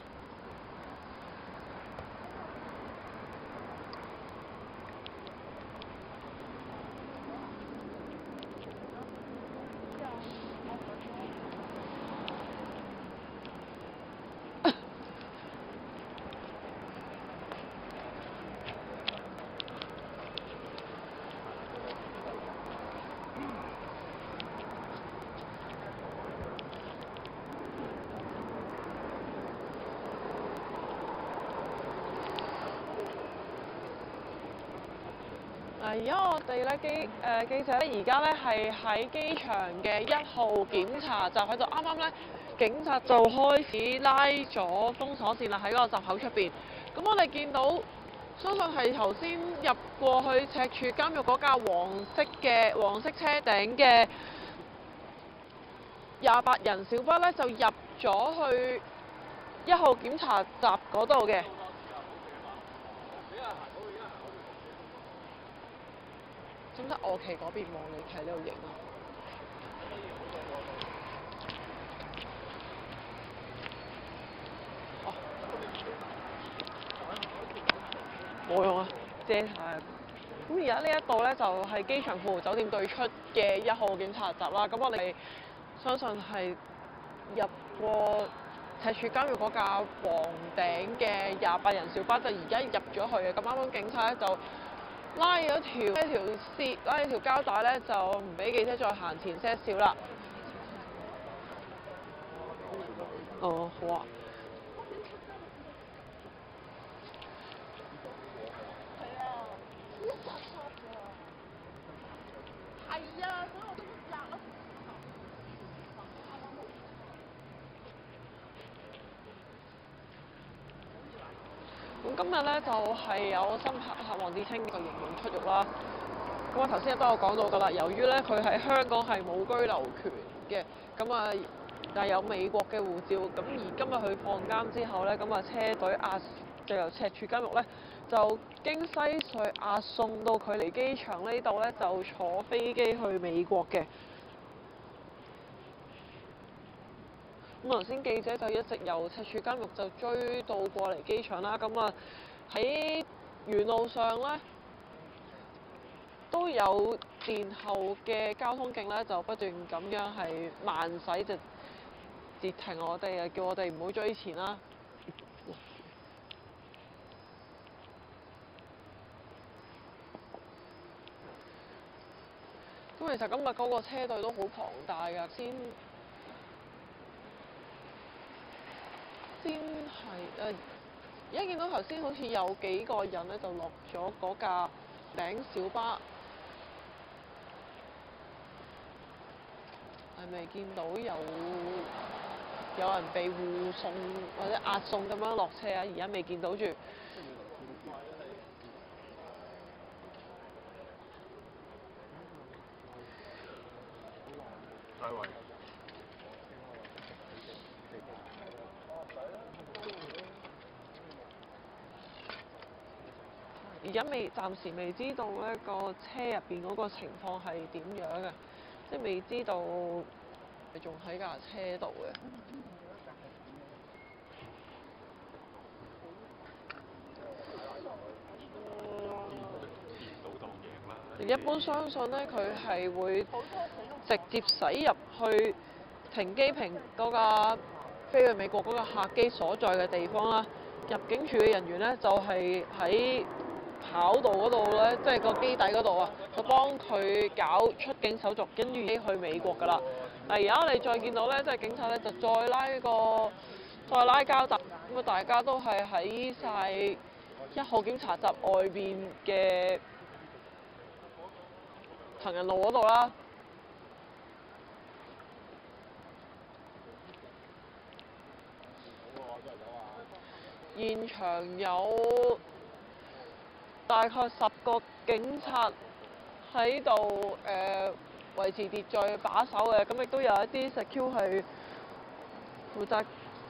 而家我哋咧記者咧，而家咧係喺機場嘅1號檢查站喺度，啱啱咧警察就開始拉咗封鎖線啦，喺嗰個閘口出邊。咁我哋見到，相信係頭先入過去赤柱監獄嗰架黃色車頂嘅28人小巴咧，就入咗去1號檢查站嗰度嘅。咁得我企嗰邊望，你企喺呢度影啊！哦，冇用啊，遮晒。咁而家呢一度咧就係機場富豪酒店對出嘅1號檢查站啦。咁我哋相信係入過赤柱監獄嗰架黃頂嘅28人小巴，就而家入咗去嘅。咁啱啱警察咧就拉咗條膠帶咧，就唔俾記者再行前些少啦。哦，好啊。係啊，所以我都入咯。咁今日咧就係有新客黃志清就刑滿出獄啦。咁我頭先都有講到㗎啦，由於咧佢喺香港係冇居留權嘅，咁啊但係有美國嘅護照，咁而今日佢放監之後咧，咁啊車隊就由赤柱監獄咧就經西隧押送到佢嚟機場呢度咧，就坐飛機去美國嘅。咁頭先記者就一直由赤柱監獄就追到過嚟機場啦，咁啊喺沿路上咧都有殿後嘅交通警咧就不斷咁樣係慢駛，就截停我哋，叫我哋唔好追前啦。咁其實今日嗰個車隊都好龐大㗎，先係而家見到頭先好似有幾個人咧就落咗嗰架頂小巴，係咪見到有人被護送或者押送咁樣落車啊？而家未見到住。而家暫時未知道咧個車入邊嗰個情況係點樣嘅，即係未知道佢仲喺架車度嘅。見到當贏啦，一般相信咧，佢係會直接駛入去停機坪嗰架飛去美國嗰架客機所在嘅地方啦。入境處嘅人員咧就係喺跑道嗰度咧，即係個機底嗰度啊，就幫佢搞出境手續，跟住機去美國㗎啦。而家我哋再見到咧，即係警察咧就再拉交集，咁啊大家都係喺晒1號檢查站外邊嘅行人路嗰度啦。現場有大概10個警察喺度維持秩序把守嘅，咁亦都有一啲 secure 係負責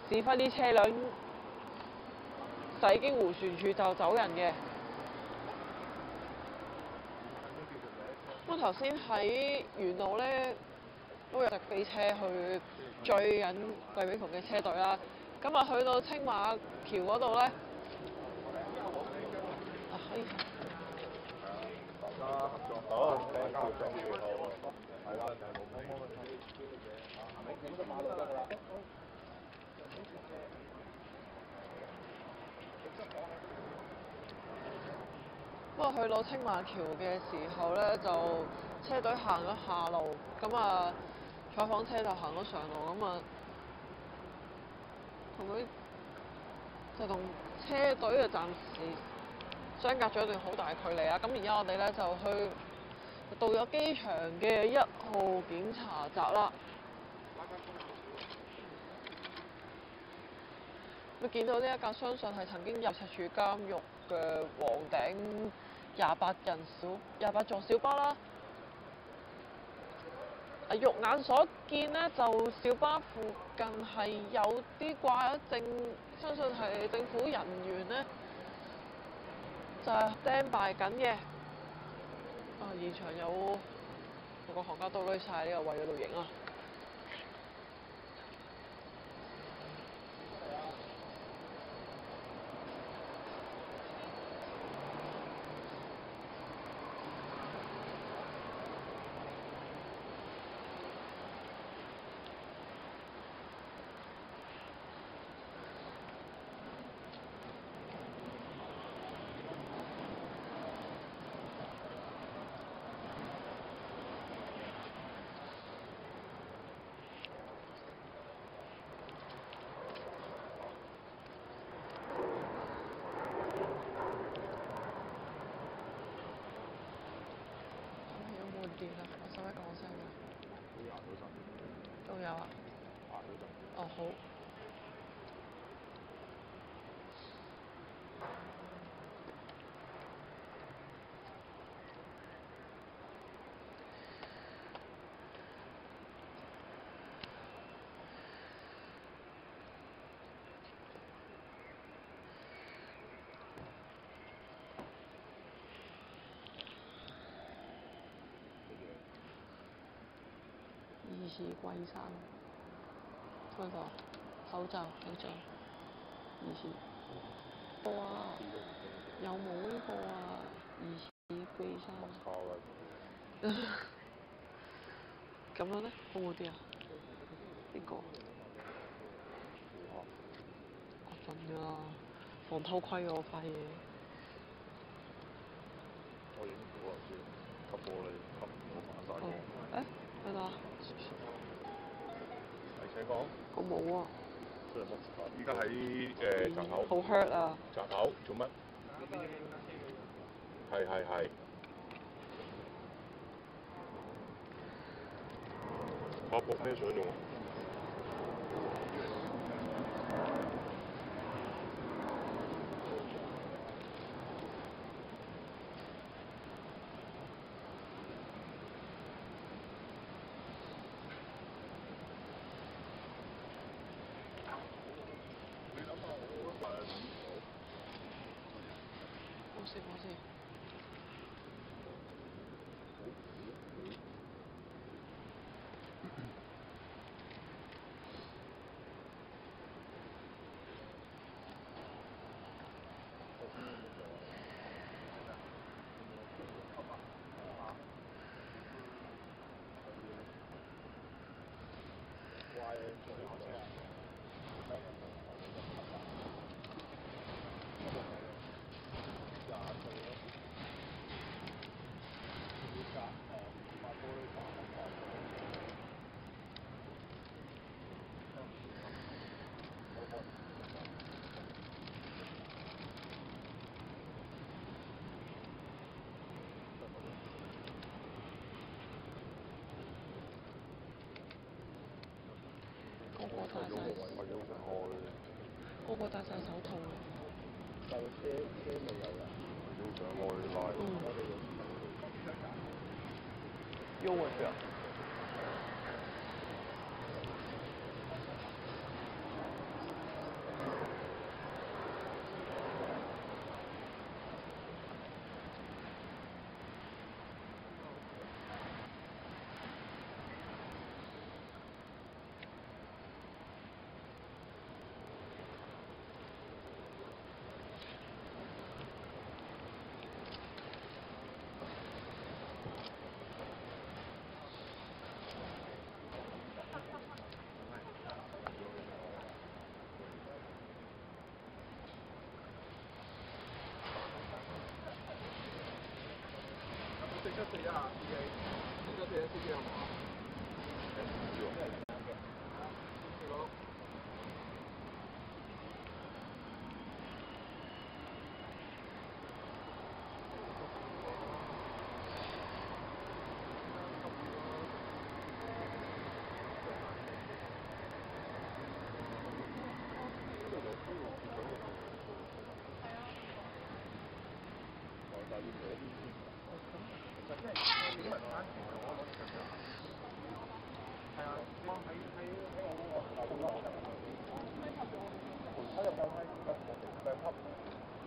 指揮啲車輛駛經迴旋處就走人嘅。咁頭先喺沿路咧都有直飛車去追緊貴賓同嘅車隊啦。咁啊去到青馬橋嗰度咧，不過去到青馬橋嘅時候咧，就車隊行咗下路，咁啊採訪車就行咗上路，咁啊同車隊就暫時相隔咗一段好大距離啊！咁而家我哋咧就到咗機場嘅1號檢查站啦。咁見到呢一架相信係曾經入赤柱監獄嘅黃頂28座小巴啦。肉眼所見咧，就小巴附近係有啲掛咗證，相信係政府人員咧，就係 standby 緊嘅。現場有個行家都攞晒呢個位嗰度影啊！我使唔使講聲㗎？仲有啊？哦，好。疑似貴山，嗰個口罩，疑似。哇！有冇呢個啊？疑似貴山。咁樣咧，好唔好啲啊？呢個。我盡㗎啦，防偷窺喎塊嘢。我影唔到啊，先吸過你，吸唔到反晒光。喺度啊！請講。我冇啊。依家喺閘口。好 hurt 啊！閘口做乜？係。我搏咩相用啊？冇事。戴晒，個個戴晒手套。但係車未有人，要上去拉。又回去啊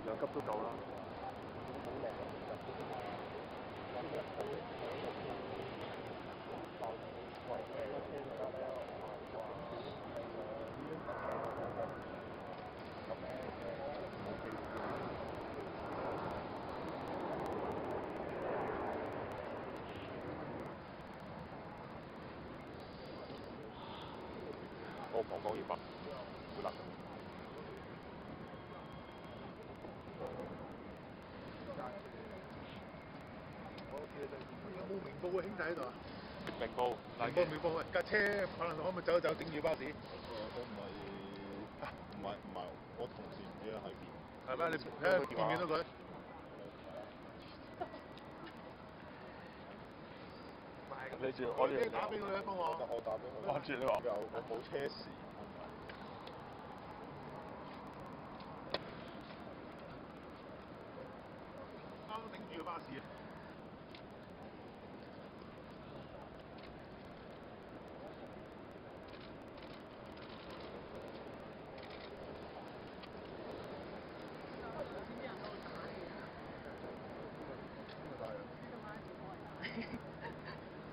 ？2級都夠啦。我講講要北，會甩。有冇明報嘅兄弟喺度啊？明報，明報喂，架車可能可唔可以走一走，頂住巴士？我唔係，我同事唔知喺邊。係咩？你見唔見到佢？你住我呢？打俾佢啊，幫我。我打俾佢。關住你話。我冇車匙。啱頂住個巴士。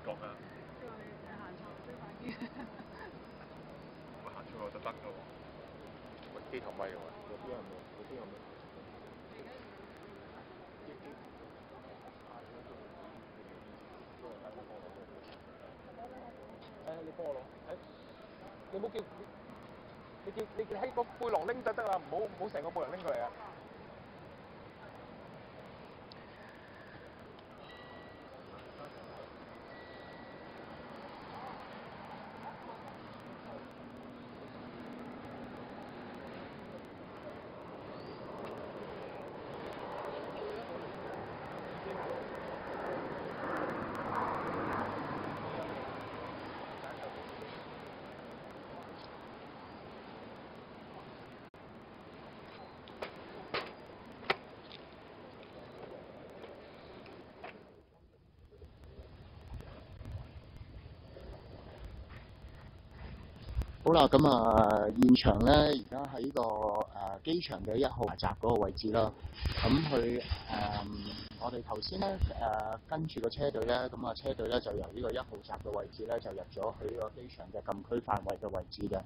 講咩啊？即係我哋行錯先快啲。我行錯我就得㗎喎。喂，機頭咪喎。嗰邊有冇？嗰邊有冇？你幫我攞。你唔好叫，你喺個背囊拎就得啦，唔好成個背囊拎過嚟啊！好啦，咁現場咧，而家喺呢個機場嘅1號閘嗰個位置啦。咁我哋頭先咧跟住個車隊咧，咁車隊咧就由呢個1號閘嘅位置咧，就入咗去呢個機場嘅禁區範圍嘅位置嘅。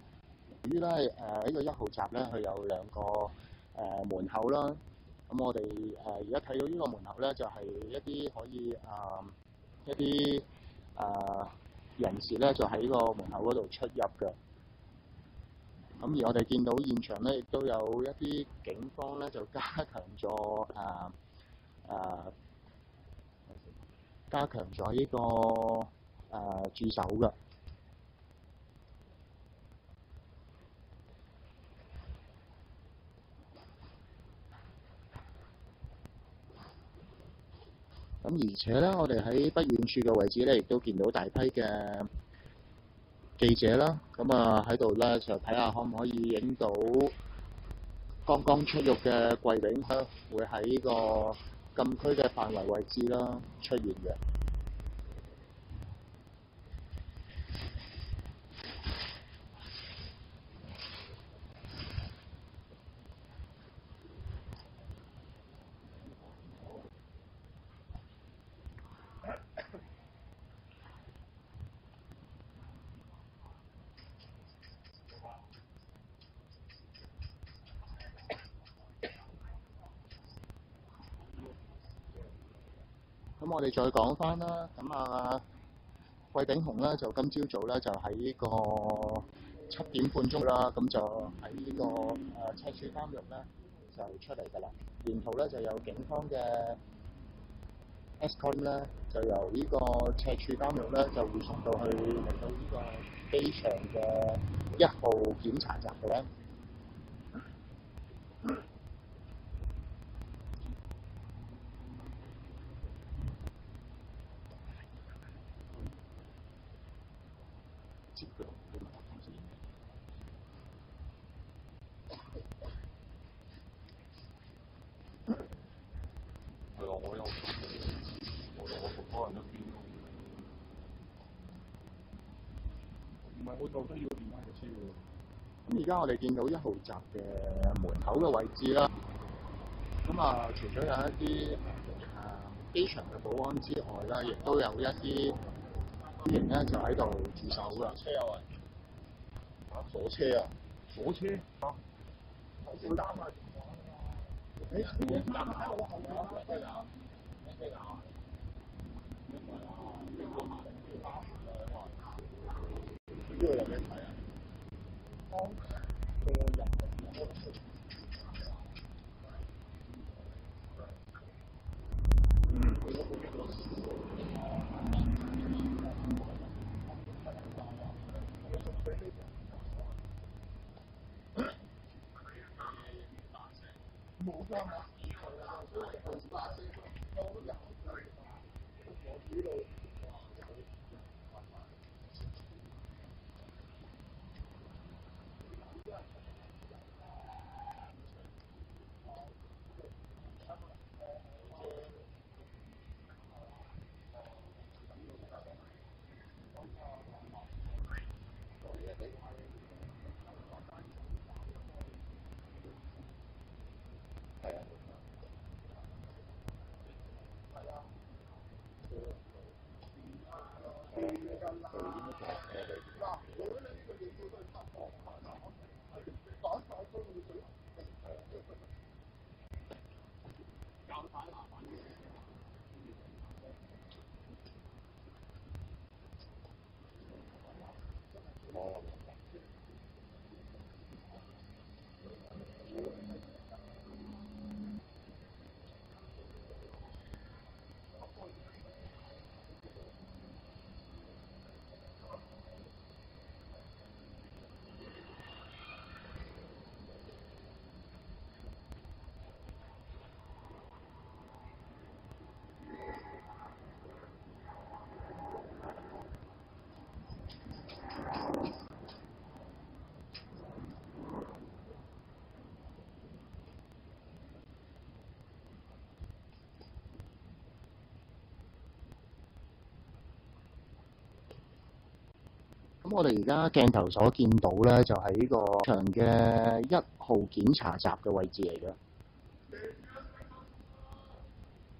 由於咧呢個1號閘咧，佢有2個門口啦。咁我哋而家睇到呢個門口咧，就係一啲可以一啲人士咧，就喺呢個門口嗰度出入嘅。咁而我哋見到現場咧，亦都有一啲警方咧，就加強咗呢個駐守嘅。咁而且咧，我哋喺不遠處嘅位置咧，亦都見到大批嘅記者啦，咁啊喺度咧就睇下可唔可以影到剛剛出獄嘅貴炳咧，會喺呢個禁區嘅範圍位置啦出現嘅。咁我哋再講翻啦，咁啊，貴炳雄咧就今朝早咧就喺呢個7點半鐘啦，咁就喺呢個赤柱監獄咧就出嚟㗎啦。沿途咧就有警方嘅 escort 咧，就由呢個赤柱監獄咧就護送到去嚟到呢個機場嘅1號檢查站嘅咧。咁而家我哋見到1號閘嘅門口嘅位置啦，咁啊除咗有一啲機場嘅保安之外啦，亦都有一啲人咧就喺度駐守㗎。車有啊？鎖車啊？鎖車啊？小膽啊！誒，喺我後面啊！呢個有咩睇啊？咁我哋而家鏡頭所見到咧，就係呢個場嘅1號檢查閘嘅位置嚟嘅。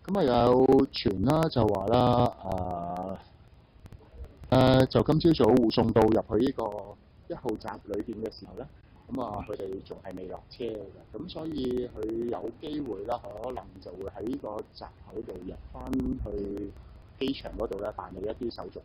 咁啊有傳啦，就話啦，就今朝早護送到入去呢個1號閘裏邊嘅時候咧，咁啊佢哋仲係未落車嘅，咁所以佢有機會啦，可能就會喺呢個閘口度入翻去機場嗰度咧辦理一啲手續。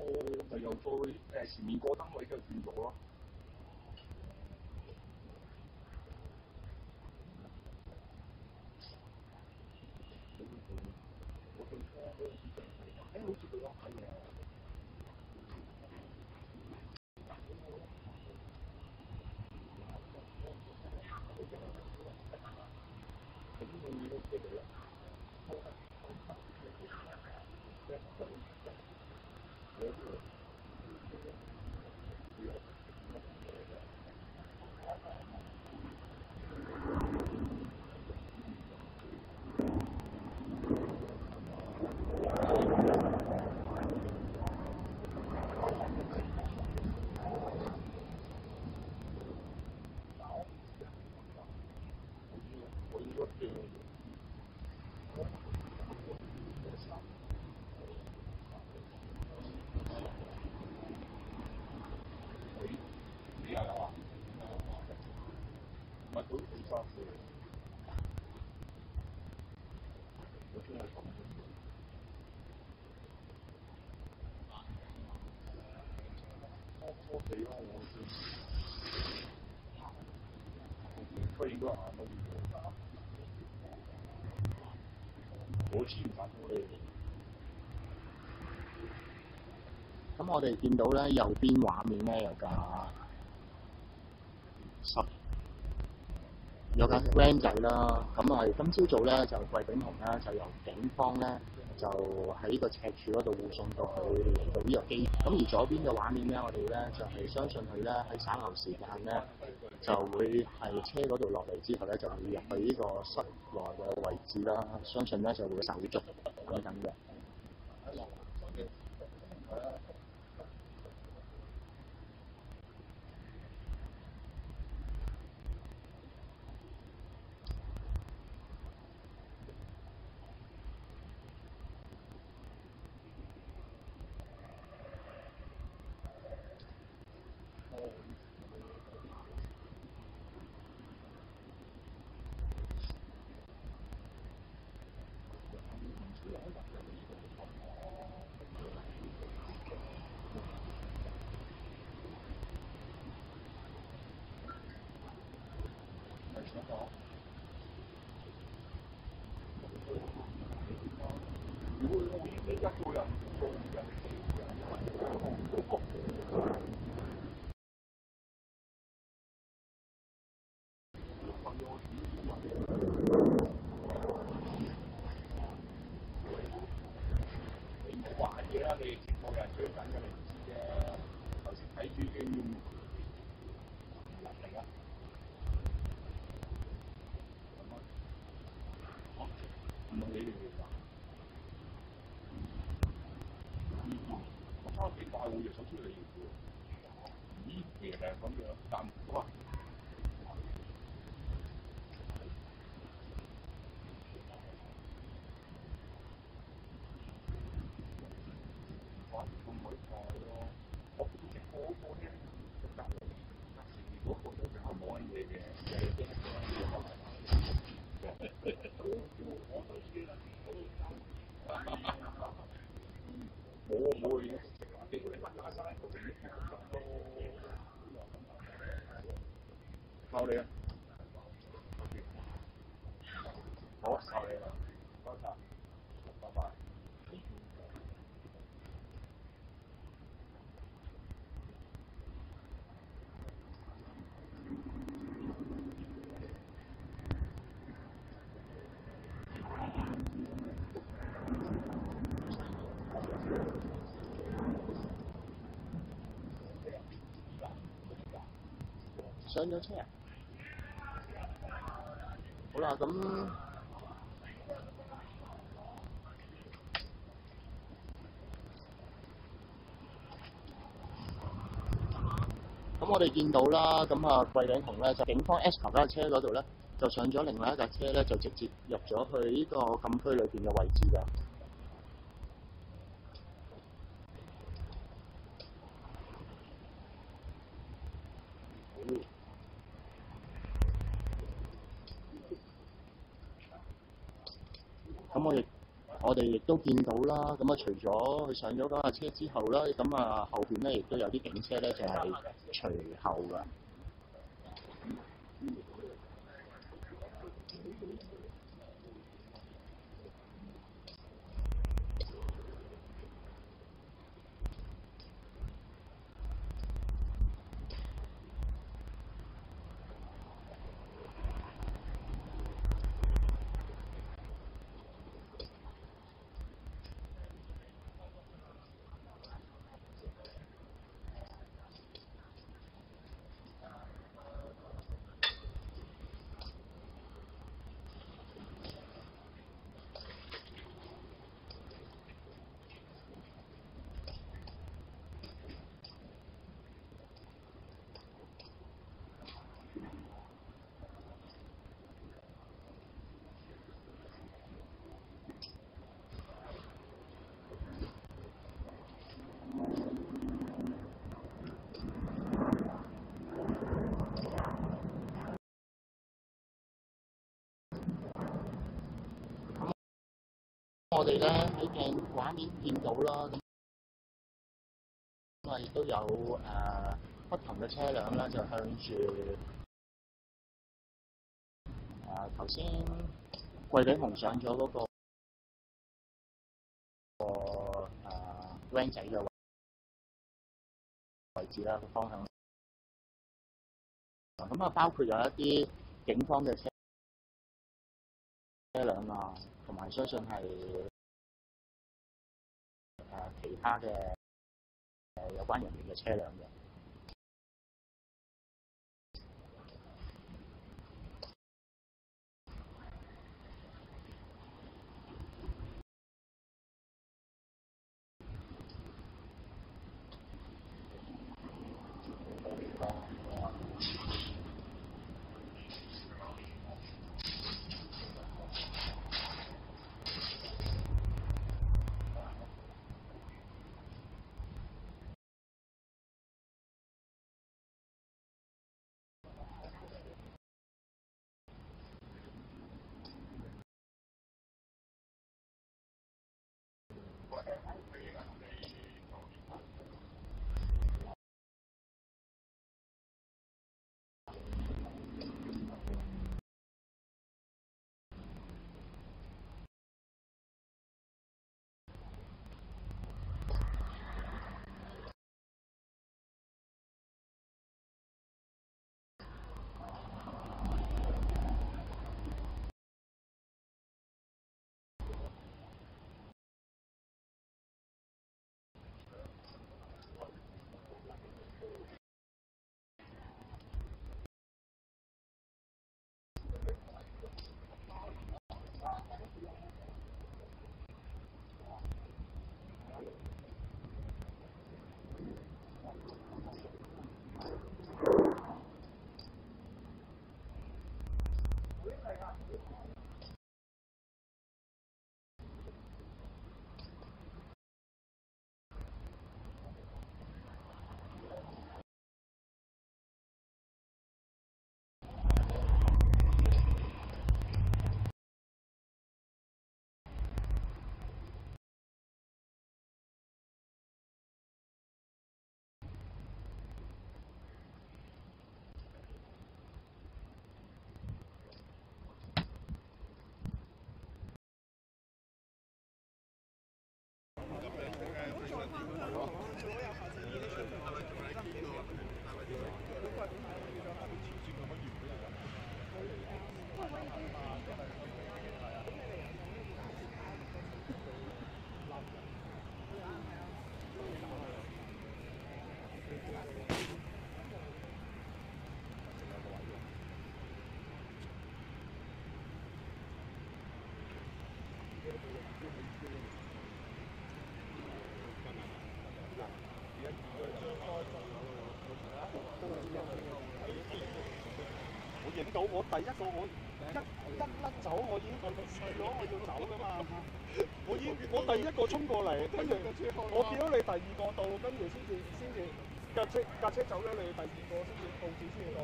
我就由到前面過燈位就轉咗咯。好似佢咯，係啊。咁我哋見到咧右邊畫面咧有架 van 仔啦，咁係今朝早咧就貴炳雄咧就由警方咧就喺個赤柱嗰度護送到去嚟到呢個機。咁而左邊嘅畫面咧，我哋咧就係相信佢咧喺稍後時間咧就會係車嗰度落嚟之後咧就會入去呢個室內嘅位置啦。相信咧就會手續等等嘅。靠你啊！好，靠你啦，多謝，拜拜。上咗車啊！好啦，咁我哋見到啦，咁啊貴炳雄咧就警方 S 球架車嗰度咧，就上咗另外一架車咧，就直接入咗去呢個禁區裏邊嘅位置㗎。咁我我哋亦都見到啦，咁啊除咗佢上咗嗰架車之後啦，咁啊後邊咧亦都有啲警車咧就係隨後㗎。我哋咧喺鏡畫面見到啦，咁啊亦都有不同嘅車輛啦，就向住頭先貴景紅上咗嗰個van 仔嘅位置啦，個方向。咁啊，包括有一啲警方嘅車輛啊，同埋相信係其他嘅有關人員嘅車輛嘅。影到我第一個我一甩走，我已經輸咗，我要走㗎嘛。我第一個衝過嚟，跟住我見到你第二個到，跟住先至架車走咗，你第二個先至報紙先至到。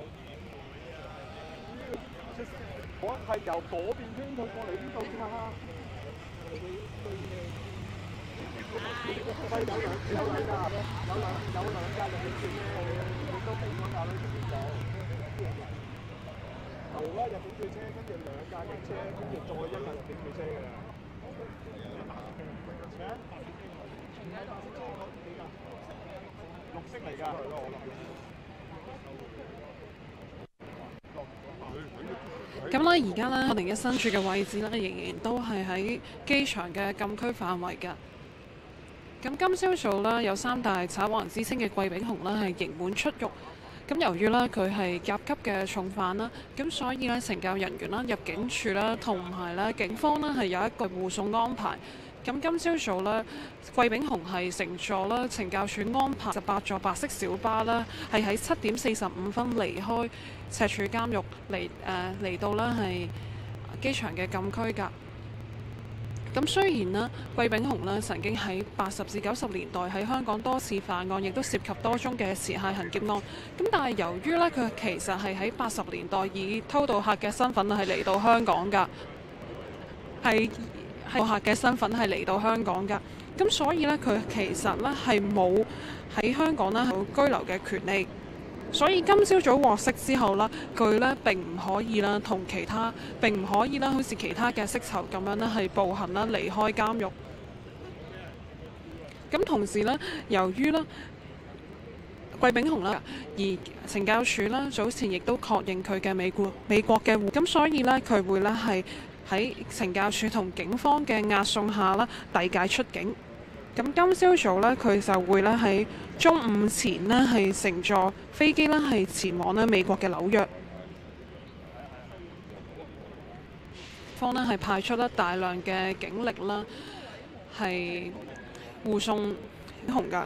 我係由嗰邊圈套過嚟呢度㗎。頭啦入境處車，跟住2架警車，跟住再1架入境處車㗎啦。咩啊？綠色嚟㗎。咁咧，而家咧，我哋嘅身處嘅位置咧，仍然都係喺機場嘅禁區範圍㗎。咁今朝早咧，有3大賊王之稱嘅貴炳雄咧係刑滿出獄。咁由於咧佢係甲級嘅重犯啦，咁所以咧懲教人員啦、入境處啦同埋咧警方咧係有一個護送安排。咁今朝早咧，貴炳雄係乘坐啦懲教署安排18座白色小巴啦，係喺7點45分離開赤柱監獄嚟到啦係機場嘅禁區㗎。咁雖然呢，貴炳雄呢曾經喺80至90年代喺香港多次犯案，亦都涉及多宗嘅持械行劫案。咁但係由於呢，佢其實係喺80年代以偷渡客嘅身份係嚟到香港㗎，係客嘅身份係嚟到香港㗎。咁所以呢，佢其實呢係冇喺香港呢有居留嘅權利。所以今朝早獲釋之後啦，佢呢並唔可以啦，並唔可以啦，好似其他嘅釋囚咁樣呢，係步行啦離開監獄。咁同時呢，由於呢貴炳雄啦，而懲教署啦早前亦都確認佢嘅美國嘅戶，咁所以呢，佢會呢係喺懲教署同警方嘅押送下啦遞解出境。咁今朝早呢，佢就會咧喺中午前呢，係乘坐飛機呢，係前往咧美國嘅紐約。方呢係派出大量嘅警力啦，係護送紅㗎。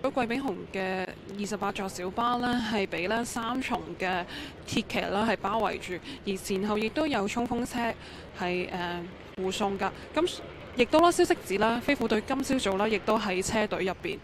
貴炳雄嘅28座小巴呢，係俾咧3重嘅鐵騎啦係包圍住，而前後亦都有衝鋒車係護送㗎。咁亦都啦，消息指啦，飛虎隊今朝早啦，亦都喺車隊入邊。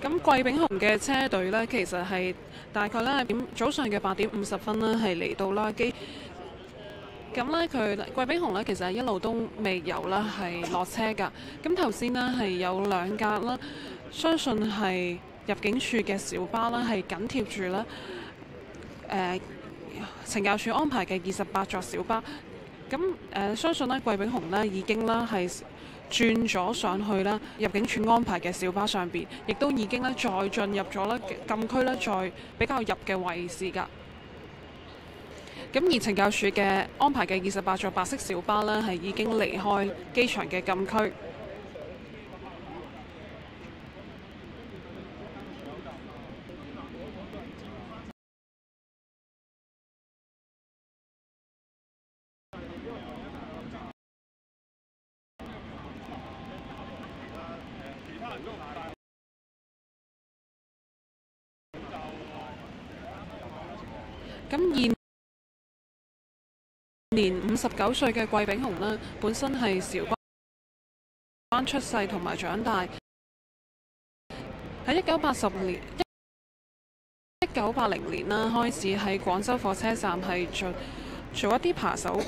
咁貴炳雄嘅車隊呢，其實係大概呢早上嘅8點50分呢，係嚟到啦機。咁呢，貴炳雄呢，其實一路都未有啦係落車㗎。咁頭先呢，係有2架啦，相信係入境處嘅小巴啦，係緊貼住啦懲教署安排嘅28座小巴。咁相信呢，貴炳雄呢已經啦係轉咗上去啦，入境處安排嘅小巴上邊，亦都已經咧再進入咗咧禁區咧，再比較入嘅位置㗎。咁而懲教署嘅安排嘅28座白色小巴呢，係已經離開機場嘅禁區。咁現年59歲嘅貴炳雄呢，本身係韶關出世同埋長大，喺1980年啦開始喺廣州火車站係做一啲扒手。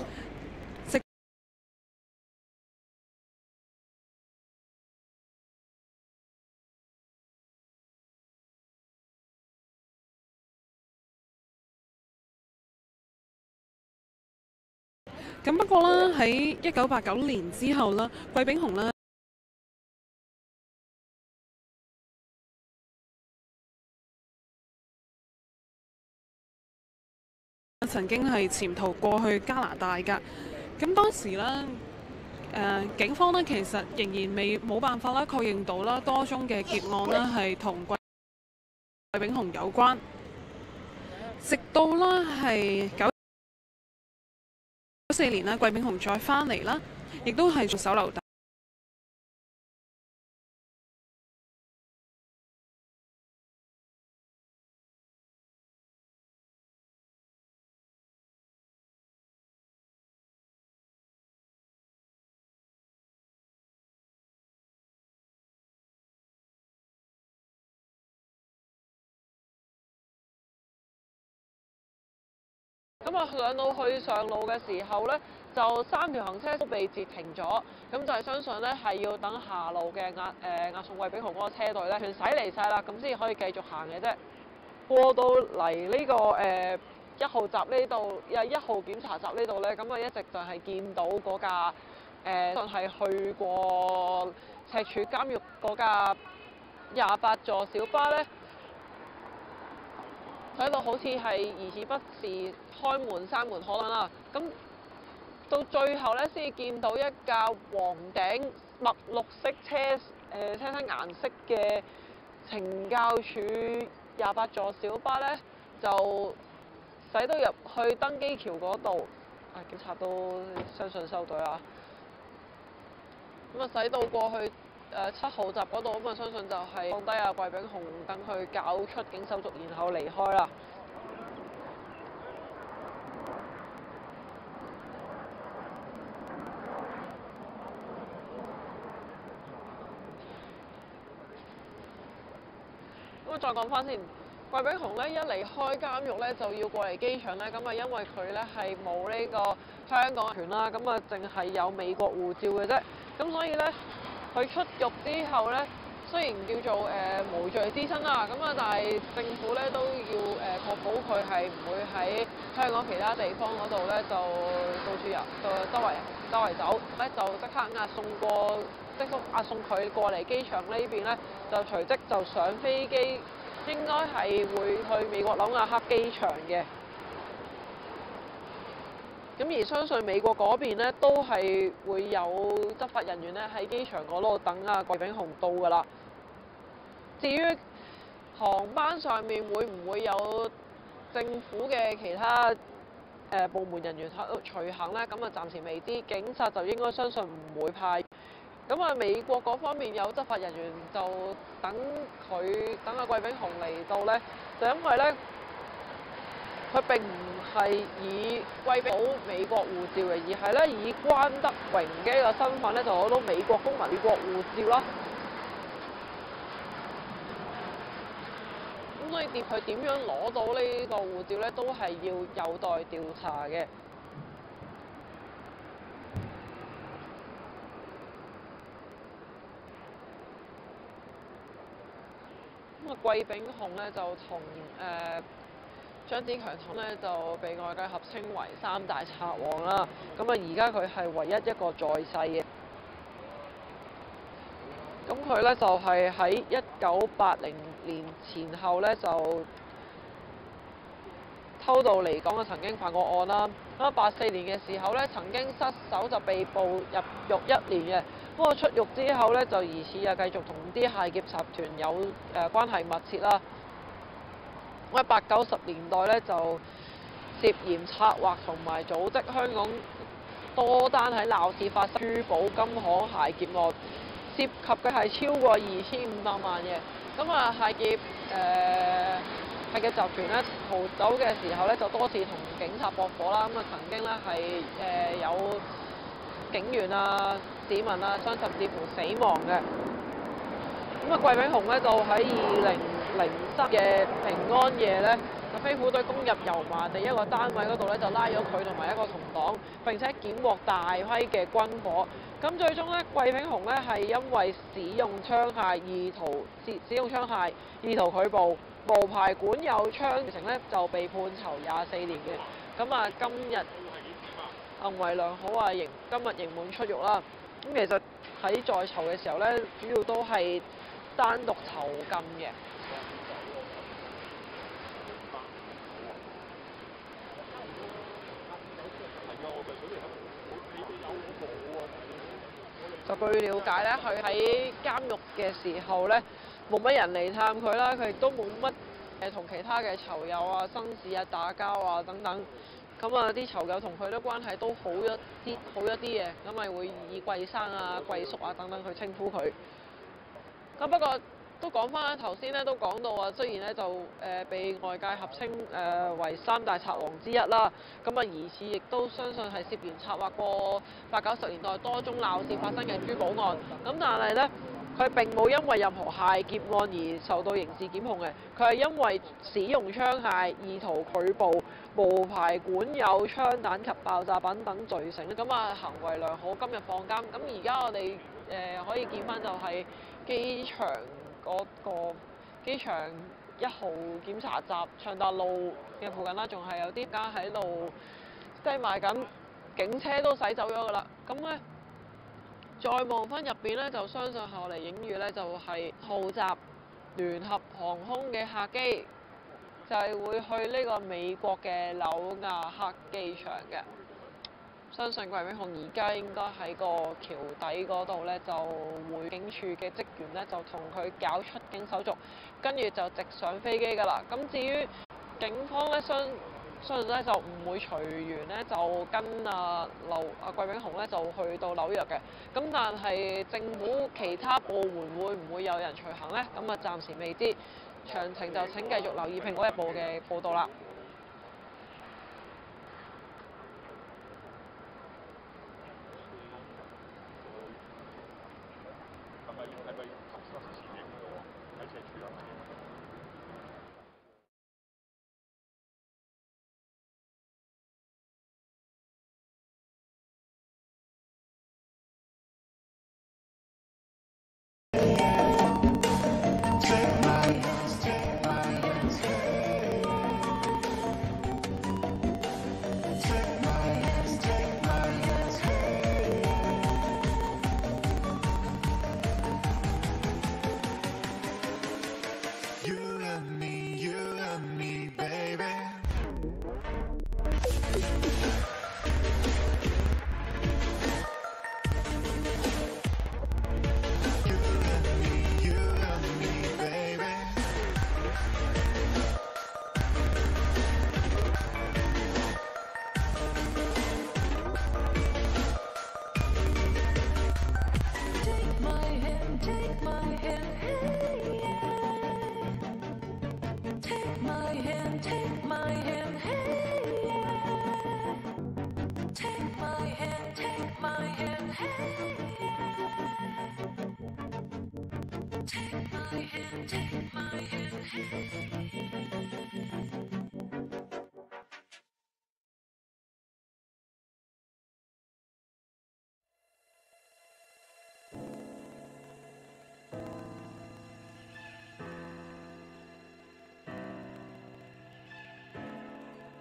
咁不過啦，喺1989年之後啦，貴炳雄呢曾經係潛逃過去加拿大㗎。咁當時呢，警方呢其實仍然冇辦法啦確認到啦多宗嘅劫案啦係同貴炳雄有關，直到啦係94年啦，貴炳雄再返嚟啦，亦都係做手榴彈。咁啊上到去上路嘅時候咧，就3條行車都被截停咗，咁就係相信咧係要等下路嘅押送貴炳雄嗰個車隊咧全駛離晒啦，咁先可以繼續行嘅啫。過到嚟呢個1號閘呢度，1號檢查閘呢度咧，咁啊一直就係見到嗰架係去過赤柱監獄嗰架28座小巴咧。睇到好似係疑似不是開門閂門可能啦，咁到最後咧先見到一架黃頂墨綠色車身顏色嘅懲教署28座小巴咧，就駛到入去登機橋嗰度，警察都相信收隊啦。咁啊駛到過去7號閘嗰度，咁啊相信就係放低阿貴炳雄，等佢搞出境手續，然後離開啦。咁啊再講翻先，貴炳雄咧一離開監獄咧就要過嚟機場咧，咁啊因為佢咧係冇呢個香港權啦，咁啊淨係有美國護照嘅啫，咁所以咧。佢出獄之後咧，雖然叫做無罪之身啦，咁啊，但係政府咧都要確保佢係唔會喺香港其他地方嗰度咧就到處遊，周圍走，咧就即刻押送佢過嚟機場呢邊咧，就隨即就上飛機，應該係會去美國紐亞克機場嘅。咁而相信美國嗰邊咧都係會有執法人員咧喺機場嗰度等阿貴炳雄到㗎啦。至於航班上面會唔會有政府嘅其他部門人員隨行咧？咁啊暫時未知，警察就應該相信唔會派。咁啊美國嗰方面有執法人員就等阿貴炳雄嚟到咧，就因為咧。佢並唔係以貴炳雄美國護照嘅，而係咧以關德榮嘅一個身份咧就攞到美國公民美國護照啦。咁所以佢點樣攞到呢個護照咧，都係要有待調查嘅。咁啊，貴炳雄咧就同張子強同咧就被外界合稱為3大賊王啦，咁啊而家佢係唯一一個在世嘅。咁佢咧就係喺1980年前後咧就偷渡離港嘅曾經犯過案啦。咁啊84年嘅時候咧曾經失手就被捕入獄1年嘅，不過出獄之後咧就疑似繼續同啲械劫集團有關係密切啦。喺80-90年代咧就涉嫌策劃同埋組織香港多單喺鬧市發生珠寶金行械劫案，涉及嘅係超過2500萬嘅。咁啊械劫集團咧逃走嘅時候咧就多次同警察駁火啦。咁啊曾經咧係有警員啊、市民啊傷甚至乎死亡嘅。咁啊貴炳雄咧就喺2003嘅平安夜咧，就飛虎隊攻入油麻地一個單位嗰度咧，就拉咗佢同埋一個同黨，並且檢獲大批嘅軍火。咁最終咧，貴炳雄咧係因為使用槍械意圖拒捕，無牌管有槍成咧就被判囚24年嘅。咁啊，今日行為良好啊，今日刑滿出獄啦。咁其實喺在囚嘅時候咧，主要都係單獨囚禁嘅。就據了解咧，佢喺監獄嘅時候咧，冇乜人嚟探佢啦，佢亦都冇乜同其他嘅囚友啊、紳士啊打交啊等等。咁啊，啲囚友同佢咧關係都好一啲嘅，咁咪會以貴生啊、貴叔啊等等去稱呼佢。咁不過都講翻頭先咧，都講到啊，雖然咧就被外界合稱為3大賊王之一啦，咁啊疑似亦都相信係涉嫌策劃過80-90年代多宗鬧市發生嘅珠寶案，咁但係咧佢並冇因為任何械劫案而受到刑事檢控嘅，佢係因為使用槍械意圖拒捕，無牌管有槍彈及爆炸品等罪成，咁啊行為良好，今日放監。咁而家我哋可以見翻就係機場嗰個機場1號檢查站長達路嘅附近啦，仲係有啲家喺度低賣緊，警車都駛走咗㗎啦。咁咧再望翻入邊咧，就相信係我哋影住咧，就係號集聯合航空嘅客機。就係會去呢個美國嘅紐亞克機場嘅，相信桂永雄而家應該喺個橋底嗰度咧，就會警署嘅職員咧就同佢搞出境手續，跟住就直上飛機㗎啦。咁至於警方咧，相信咧就唔會隨緣咧就跟桂永雄咧就去到紐約嘅。咁但係政府其他部門會唔會有人隨行咧？咁啊暫時未知。詳情就請繼續留意《蘋果日報》嘅報導啦。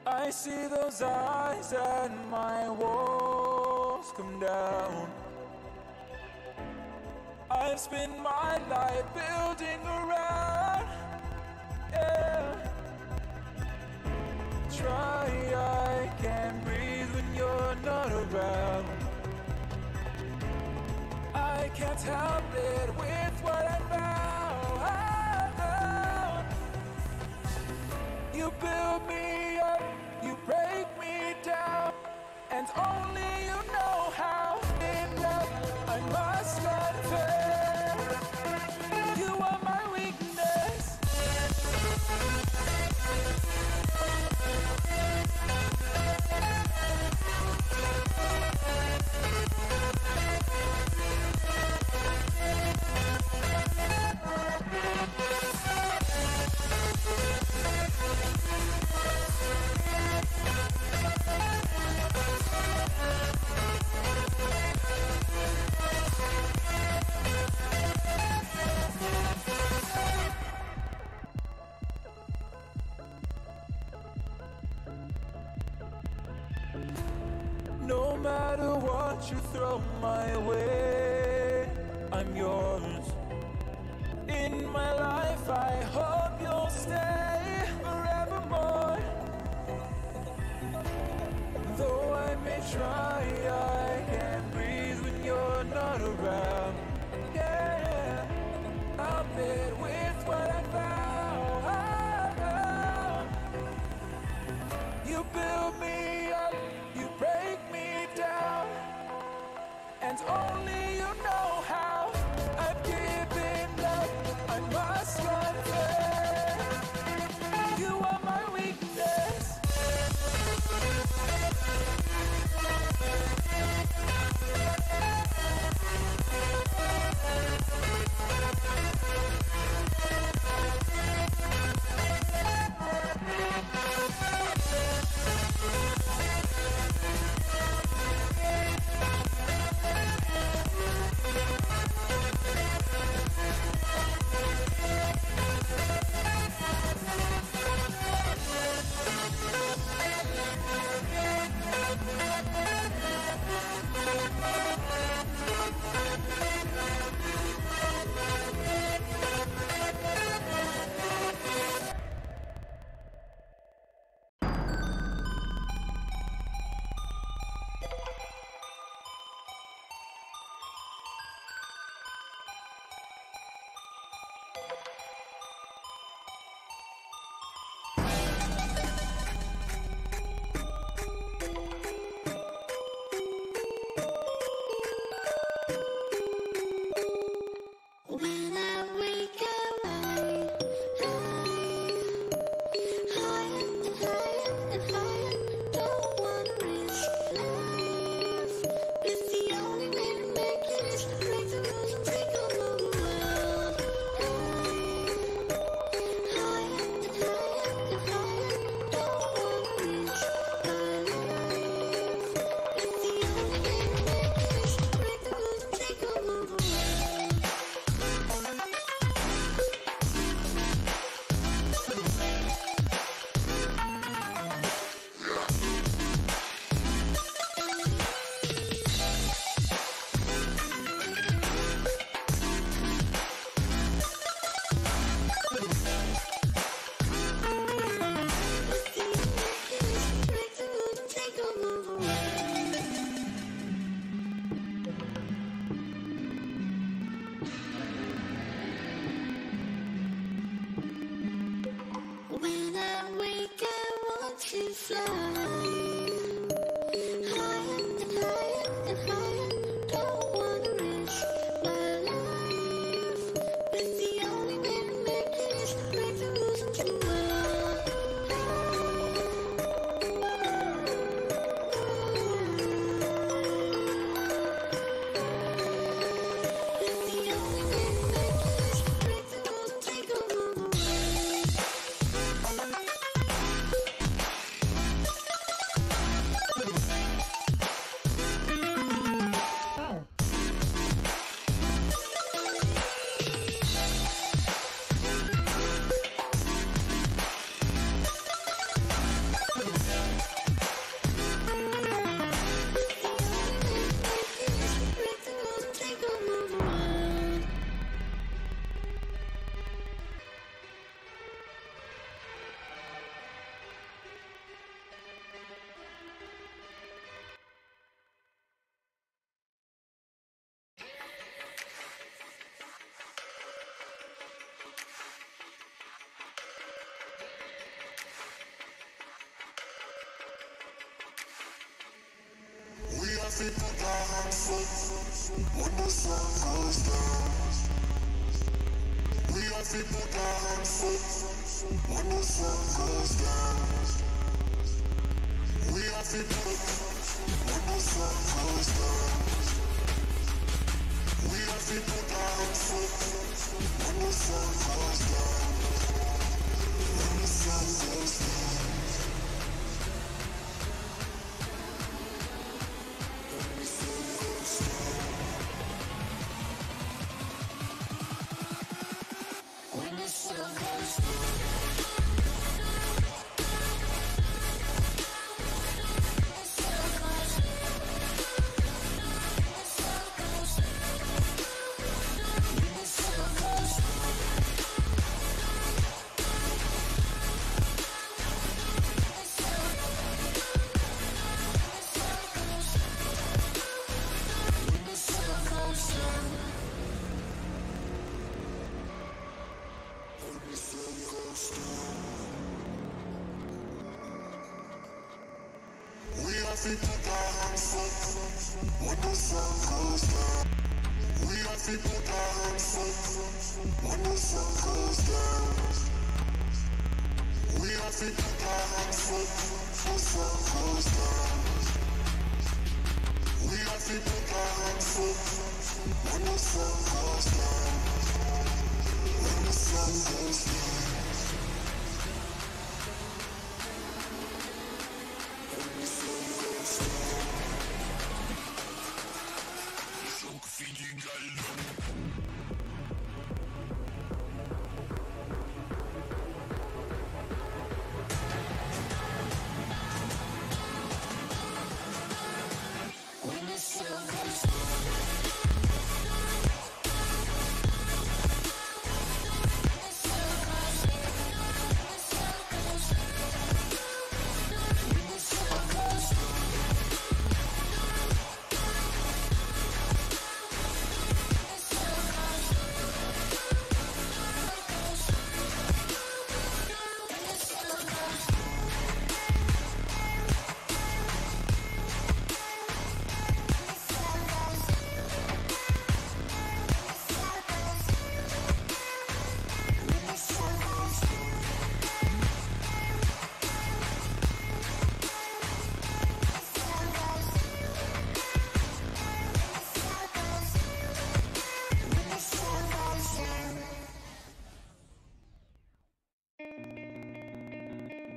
I see those eyes and my walls come down. I've spent my life building around, yeah. Try, I can't breathe when you're not around. I can't help it with what I found. You build me up, you break me down, and only you know how. In love, I must confess, you are my weakness. No matter what you throw my way, I'm yours. In my life, I hope you'll stay forevermore. Though I may try, I can't breathe when you're not around. Yeah, I'll bet with what I found. You build me up, you break me down, and only you know how. I've given up, I must confess, you are my weakness. move away. When I wake, I want to fly higher and higher and higher. Don't wanna risk my life, but the only way to make it is to break the rules and to people die on foot when the sun goes down. We are people die on foot when the sun goes down. We are people when the sun goes down. We are people die on foot when the sun goes down. When the sun goes down. People die on foot when the sun goes down. We are people die on foot when the sun goes down. We are people die on foot when the sun goes down. We are people die on foot when the sun goes down. When the sun goes down.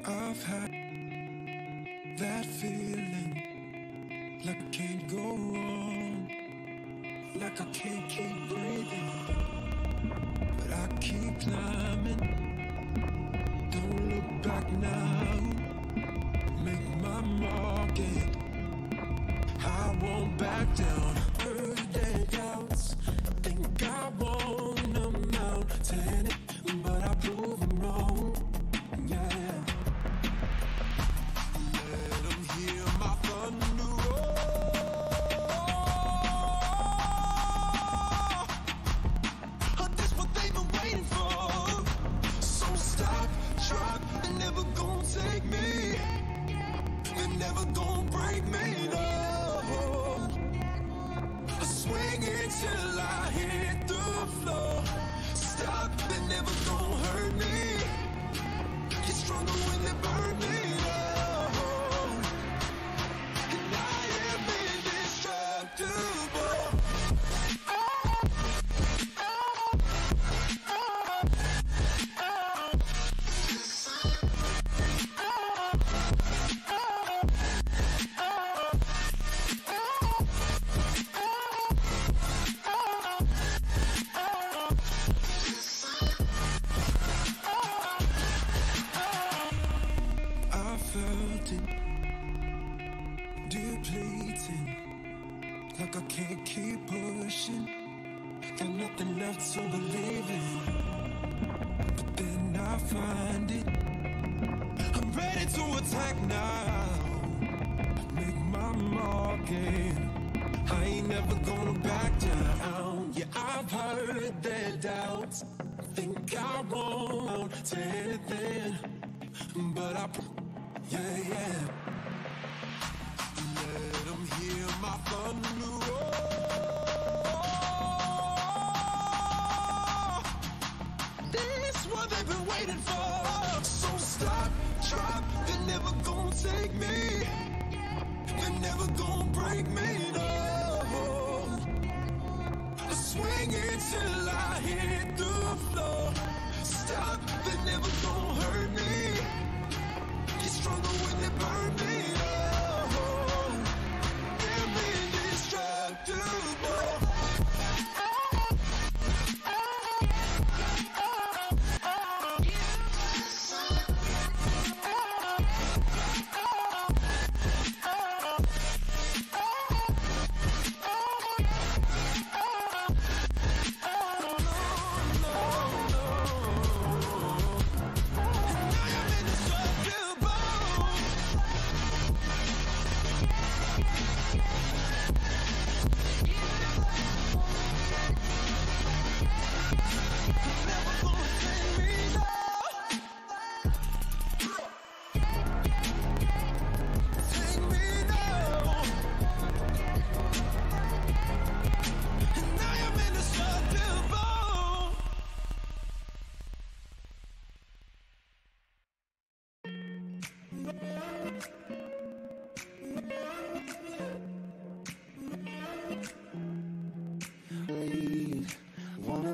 I've had that feeling, like I can't go on, like I can't keep breathing, but I keep climbing. Don't look back now, make my mark and I won't back down. Birthday doubts, think I wanna mountain it, but I prove them wrong. Yeah. Let them hear my never gonna break me, no. I swing it till I hit the floor. Stop, they're never gonna hurt me. Get stronger when they burn me, oh. And I am indestructible. Like I can't keep pushing, got nothing left to believe in. But then I find it, I'm ready to attack now. Make my mark in, I ain't never gonna back down. Yeah, I've heard their doubts, think I won't say anything, but yeah, yeah. Let them hear my thunder roll. This what they've been waiting for. So stop, drop, they're never gonna take me. They're never gonna break me, no. I swing it till I hit the floor. Stop, they're never gonna hurt me. Get stronger when they burn me, no.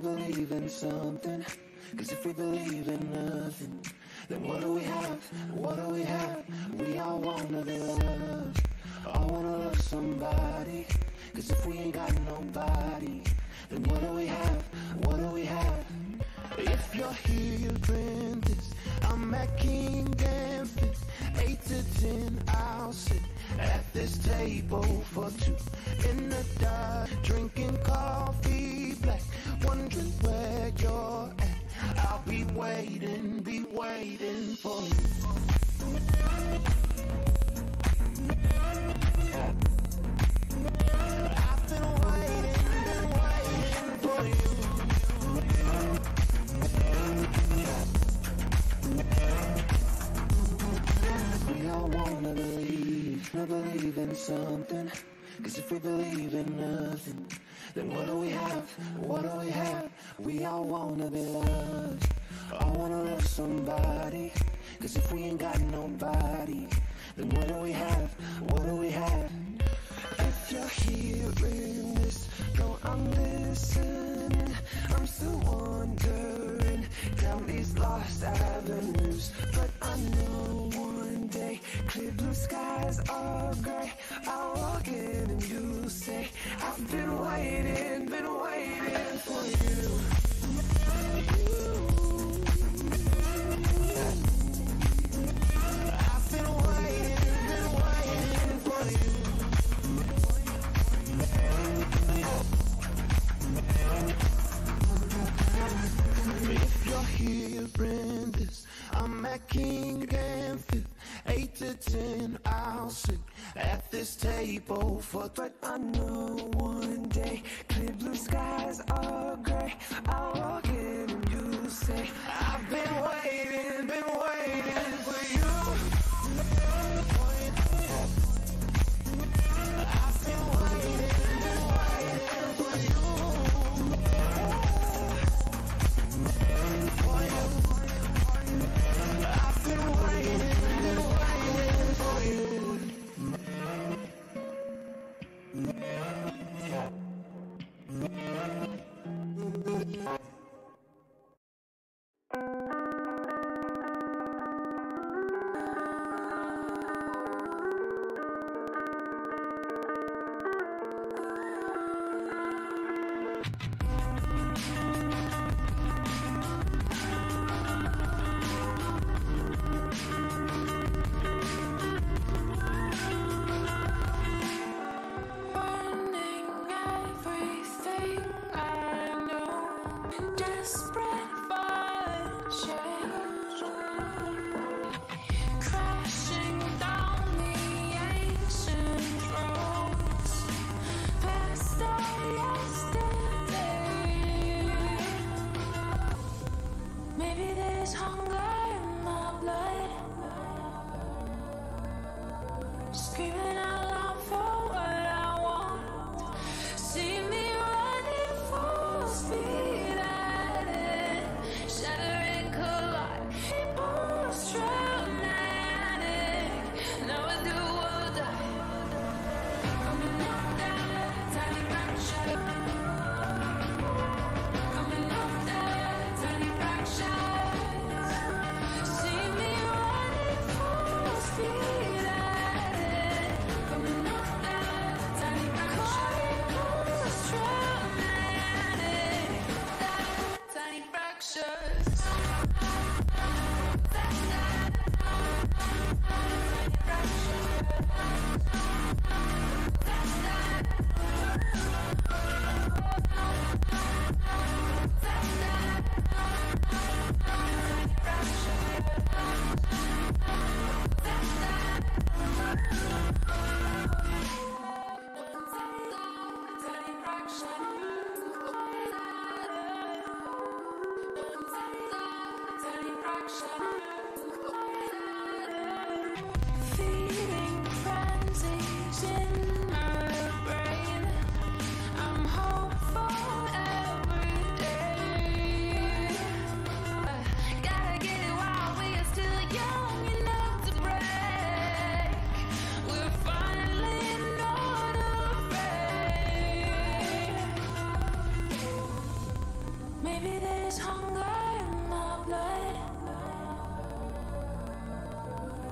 Believe in something, cause if we believe in nothing, then what do we have? What do we have? We all wanna be loved, all wanna love somebody, cause if we ain't got nobody, then what do we have? What do we have? If you're hearing this, I'm at King and Fifth, 8 to 10, I'll sit at this table for two, in the dark, drinking coffee black, wondering where you're at. I'll be waiting for you. I've been waiting for you. We all wanna believe in something, cause if we believe in nothing, then what do we have? What do we have? We all wanna be loved, all wanna love somebody, cause if we ain't got nobody, then what do we have? What do we have? If you're hearing this, no, I'm listening, I'm still wondering down these lost avenues, but I know one day clear blue skies are gray. I'll walk in and you say, I've been waiting for you. I've been waiting for you. If you're hearing this, I'm at King and Fifth, 8 to 10, I'll sit at this table for threat. I know one day clear blue skies are gray. I'll walk in and you say, I've been waiting for you.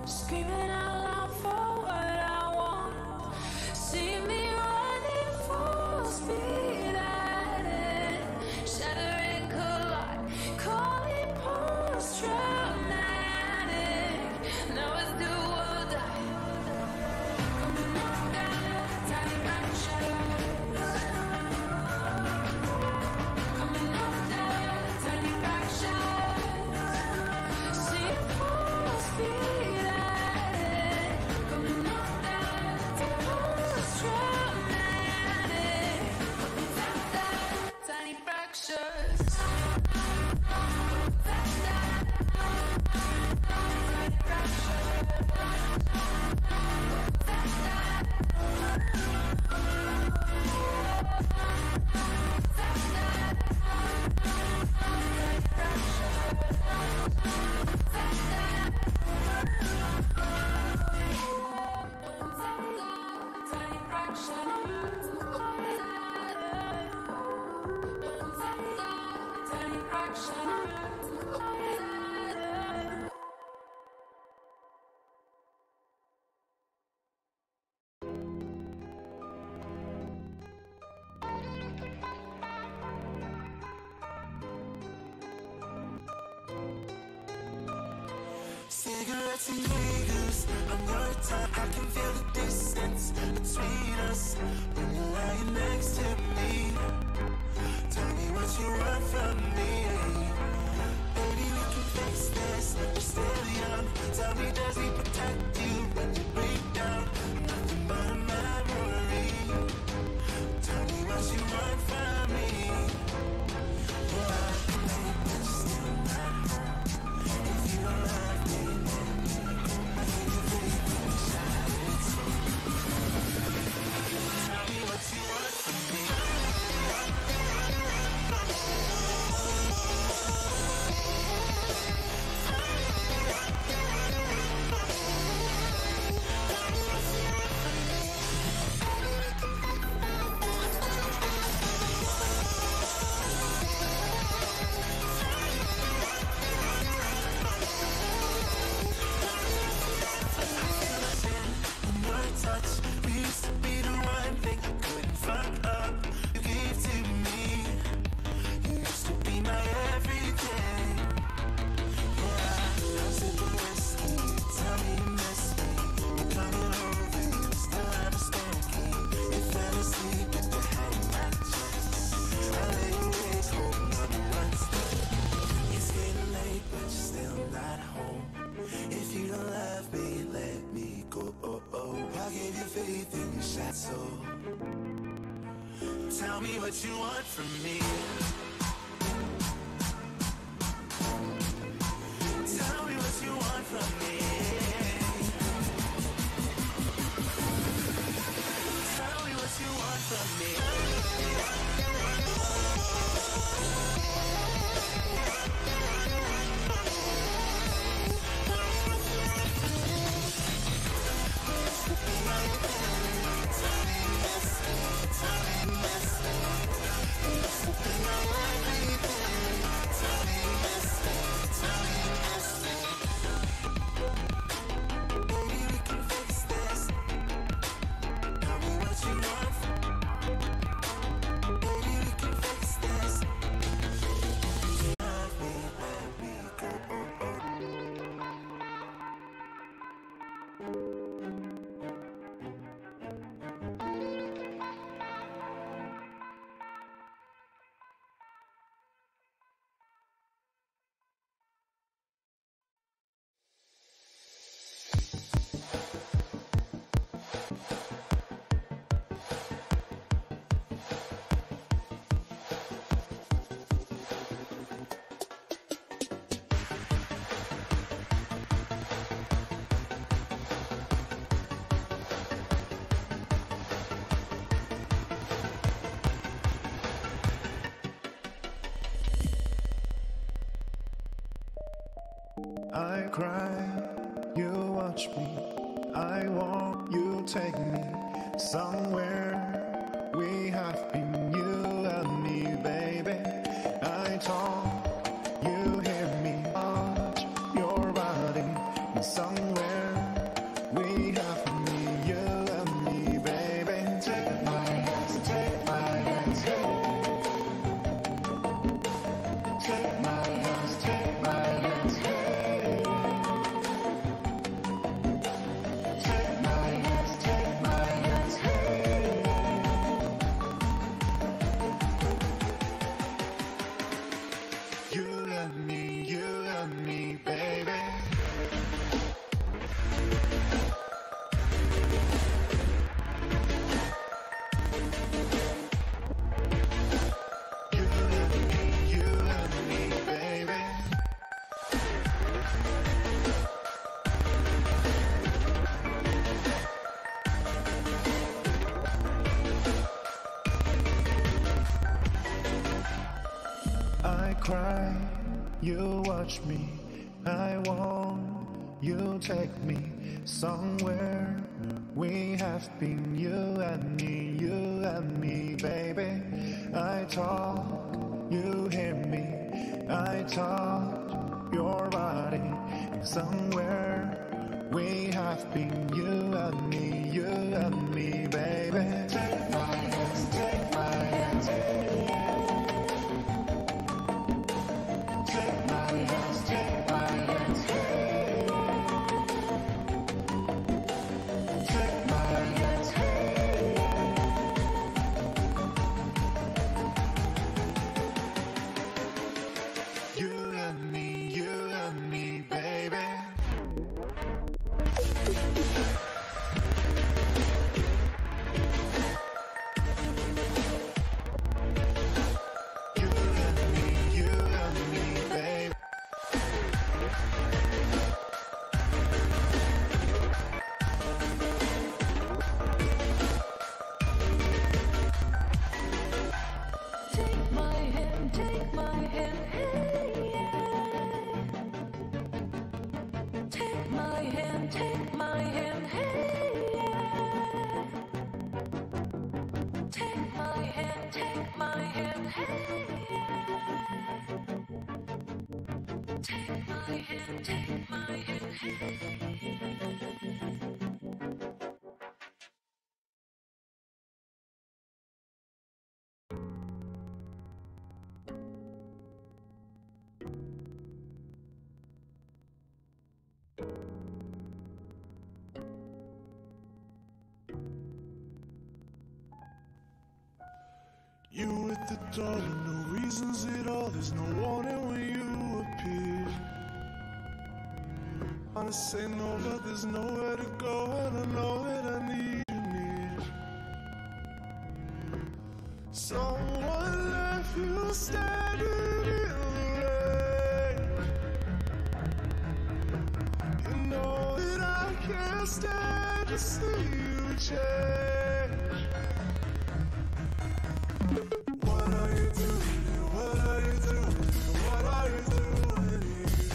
Screaming out loud for what I want. See me running full speed at it. Shattering collide, call it post-traumatic. Now it's do or die. Coming up down, tiny fracture. Coming up down, tiny fracture. See it full speed at it. Coming up down to post-traumatic. Tiny fractures. Cigarettes in Vegas, on your tongue, I can feel the distance between us when you're lying next to me. Tell me what you want from me. Baby, we can fix this, we're still young. Tell me, does he protect you when you break down? Nothing but a memory. Tell me what you want from me. Yeah, but you're still not home. If you don't love me, I give you faith in shadows. Tell me what you want from me. Touch, we used to be the one thing I couldn't fuck up. You gave to me. You used to be my everything. Yeah, I'm sipping whiskey. Tell me you miss me. I'm coming over you. Still have a spare key. You fell asleep at the hang mattress. I lay awake holding on to what's there. It's getting late, but you're still not home. If you don't love me, let me go. I gave you faith in your sad soul. Tell me what you want from me. Tell me what you want from me. Tell me what you want from me. Tell me cry, you watch me. I want you take me somewhere. We have been you and me, baby. I talk, you hear me. Touch your body somewhere. We have been you and me, baby. Take my hands, take my hands, take my hands, take my hands, take my hands, take my hands, you and me, baby. I cry, you watch me. I want you take me somewhere. We have been you and me, baby. I talk, you hear me. I touch your body somewhere. We have been you and me, baby. Take my hands, take my hands. Take my hands, take my hands. Take my hands. You and me, baby. Take my hand, take my hand, hey, yeah. Take my hand, take my hand, hey, yeah. Take my hand, take my hand, hey, yeah. Take my hand, take my hand, hey, yeah. You at the door with no reasons at all. There's no warning when you appear. I wanna say no, but there's nowhere to go, and I know that I need you near. Someone left you standing in the rain. You know that I can't stand to see you change. What are you doing? What are you doing? What are you doing here?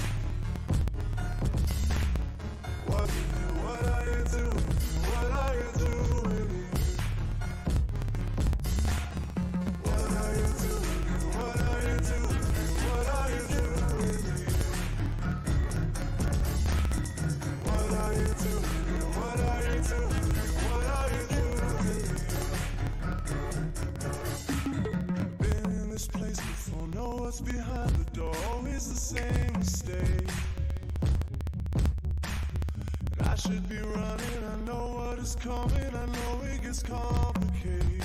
What are you doing? What are you doing here? What are you doing? What are you doing? What are you doing here? What are you doing? What are you doing? What are you doing here? Been in this place before, know what's behind the door, always the same mistake. And I should be running, I know what is coming, I know it gets complicated.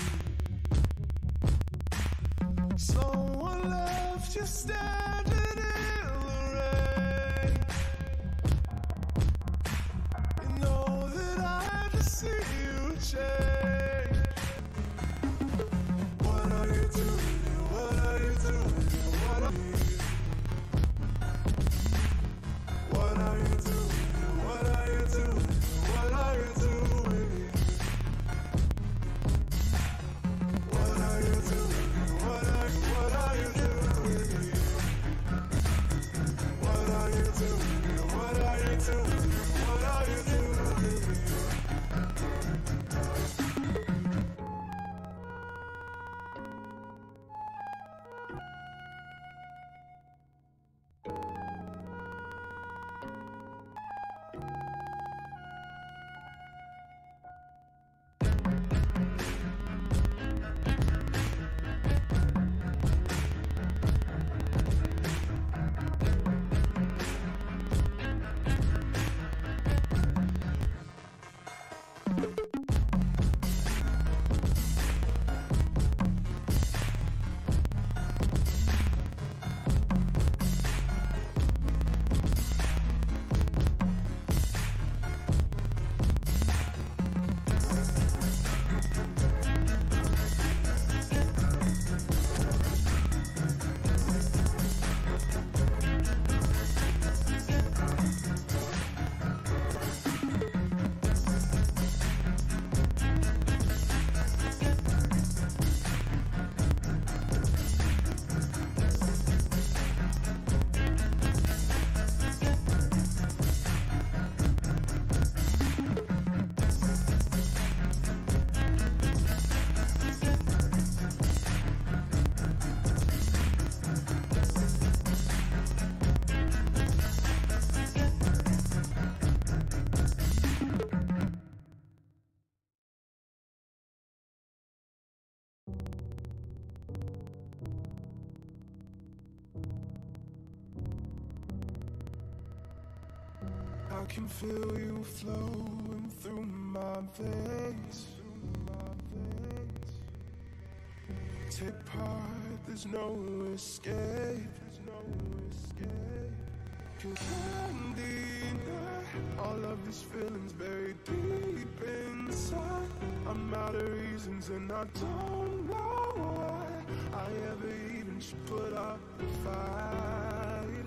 Someone left you standing in the rain. You know that I had to see you change. What are you doing? What are you doing? What are you? What are you doing? What are you doing? What are you doing? What are you doing? What are you doing? What are you doing? What are you I can feel you flowing through my veins. Take part, there's no escape. 'Cause I'm denying all of these feelings buried deep inside. I'm out of reasons and I don't know why I ever even should put up a fight.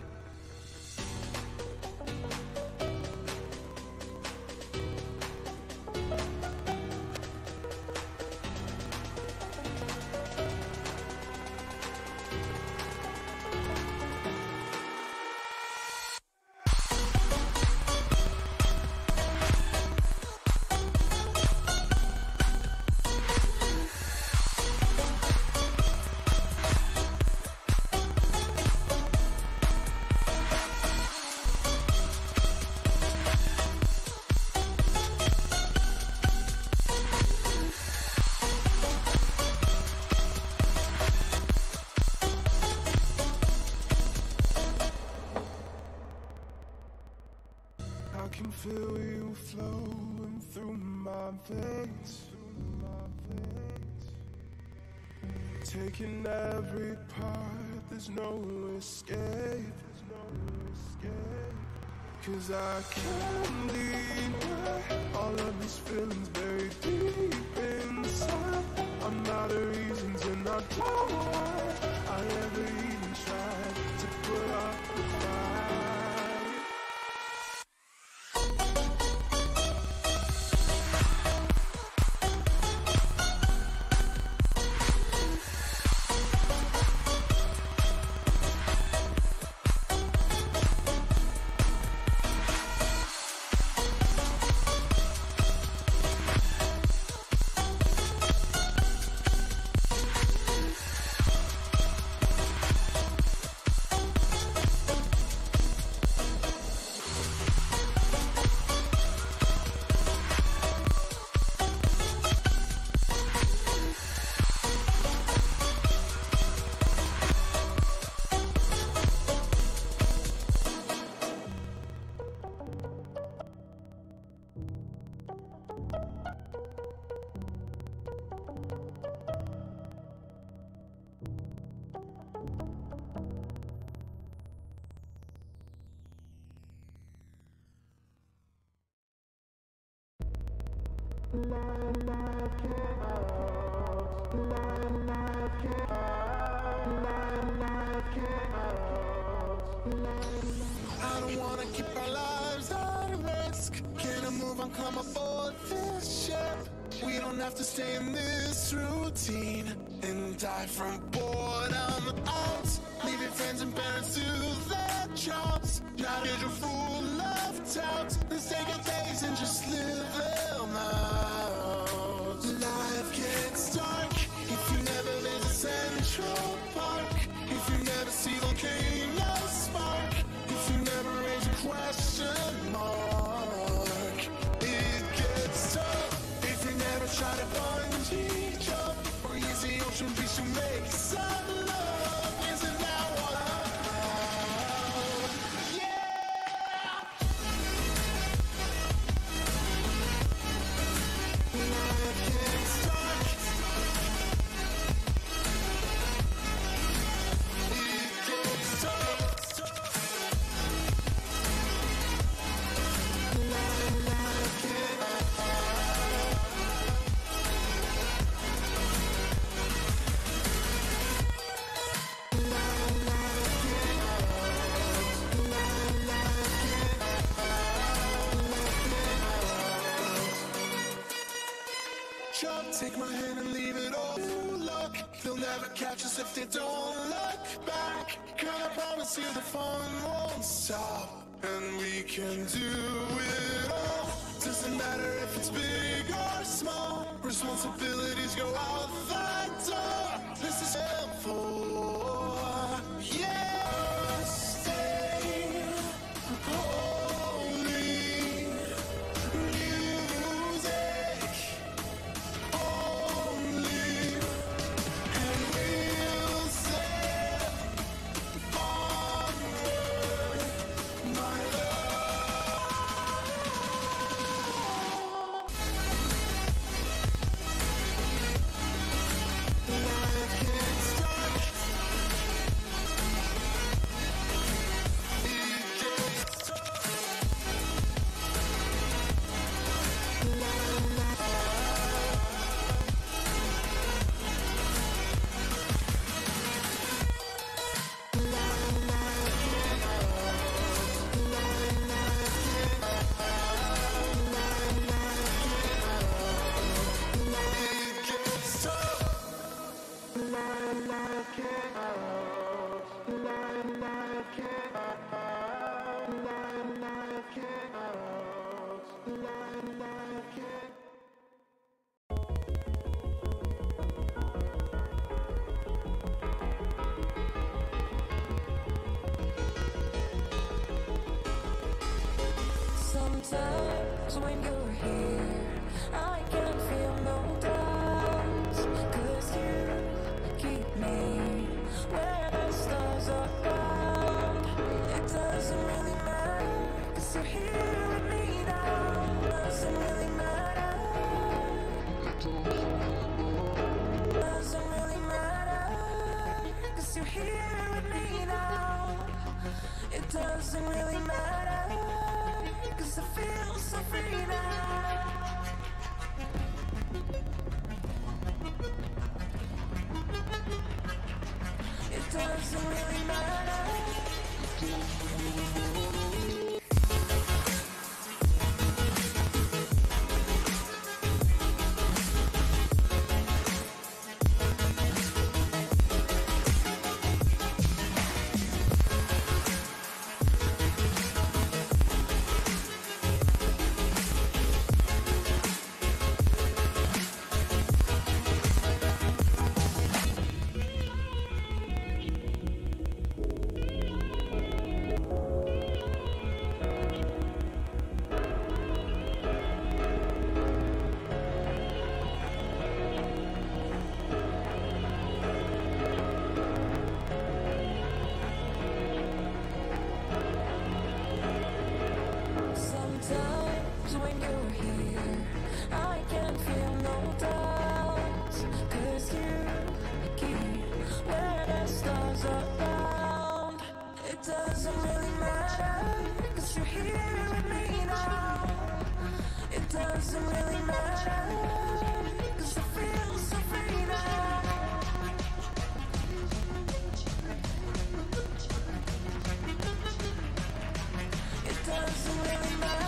I can feel you flowing through my veins. Taking every part, there's no escape. 'Cause I can't deny all of these feelings buried deep inside. I'm out of reasons and I don't know why I ever even tried to put up a fight. I don't wanna keep our lives at risk. Can I move on, come aboard this ship? We don't have to stay in this routine and die from boredom out. Leaving friends and parents to their jobs. Not a full of doubt. Let's take our days and just live them out. Life gets dark if you never visit Central Park. If you never see volcano spark. If you never raise a question mark. It gets tough if you never try to bungee jump or use the ocean breeze to make some love. Isn't that what I'm about? Yeah! Life gets dark. It gets tough. Jump, take my hand and leave it all. Look, they'll never catch us if they don't look back. Can I promise you the fun won't stop? And we can do it all. Doesn't matter if it's big or small. Responsibilities go out the door. This is helpful. Yeah, stay holy. Music only. And we'll Sometimes when you're here, I can feel no doubts, 'cause you keep me where the stars are found. It doesn't really matter, 'cause you're here with me now. Doesn't really matter. Doesn't really matter, 'cause you're here with me now. It doesn't really matter, 'cause I feel so free now. It doesn't really matter. Sometimes when you're here, I can feel no doubts, 'cause you keep where the stars are found. It doesn't really matter, 'cause you're here with me now. It doesn't really matter, 'cause I feel so free now. It doesn't really matter.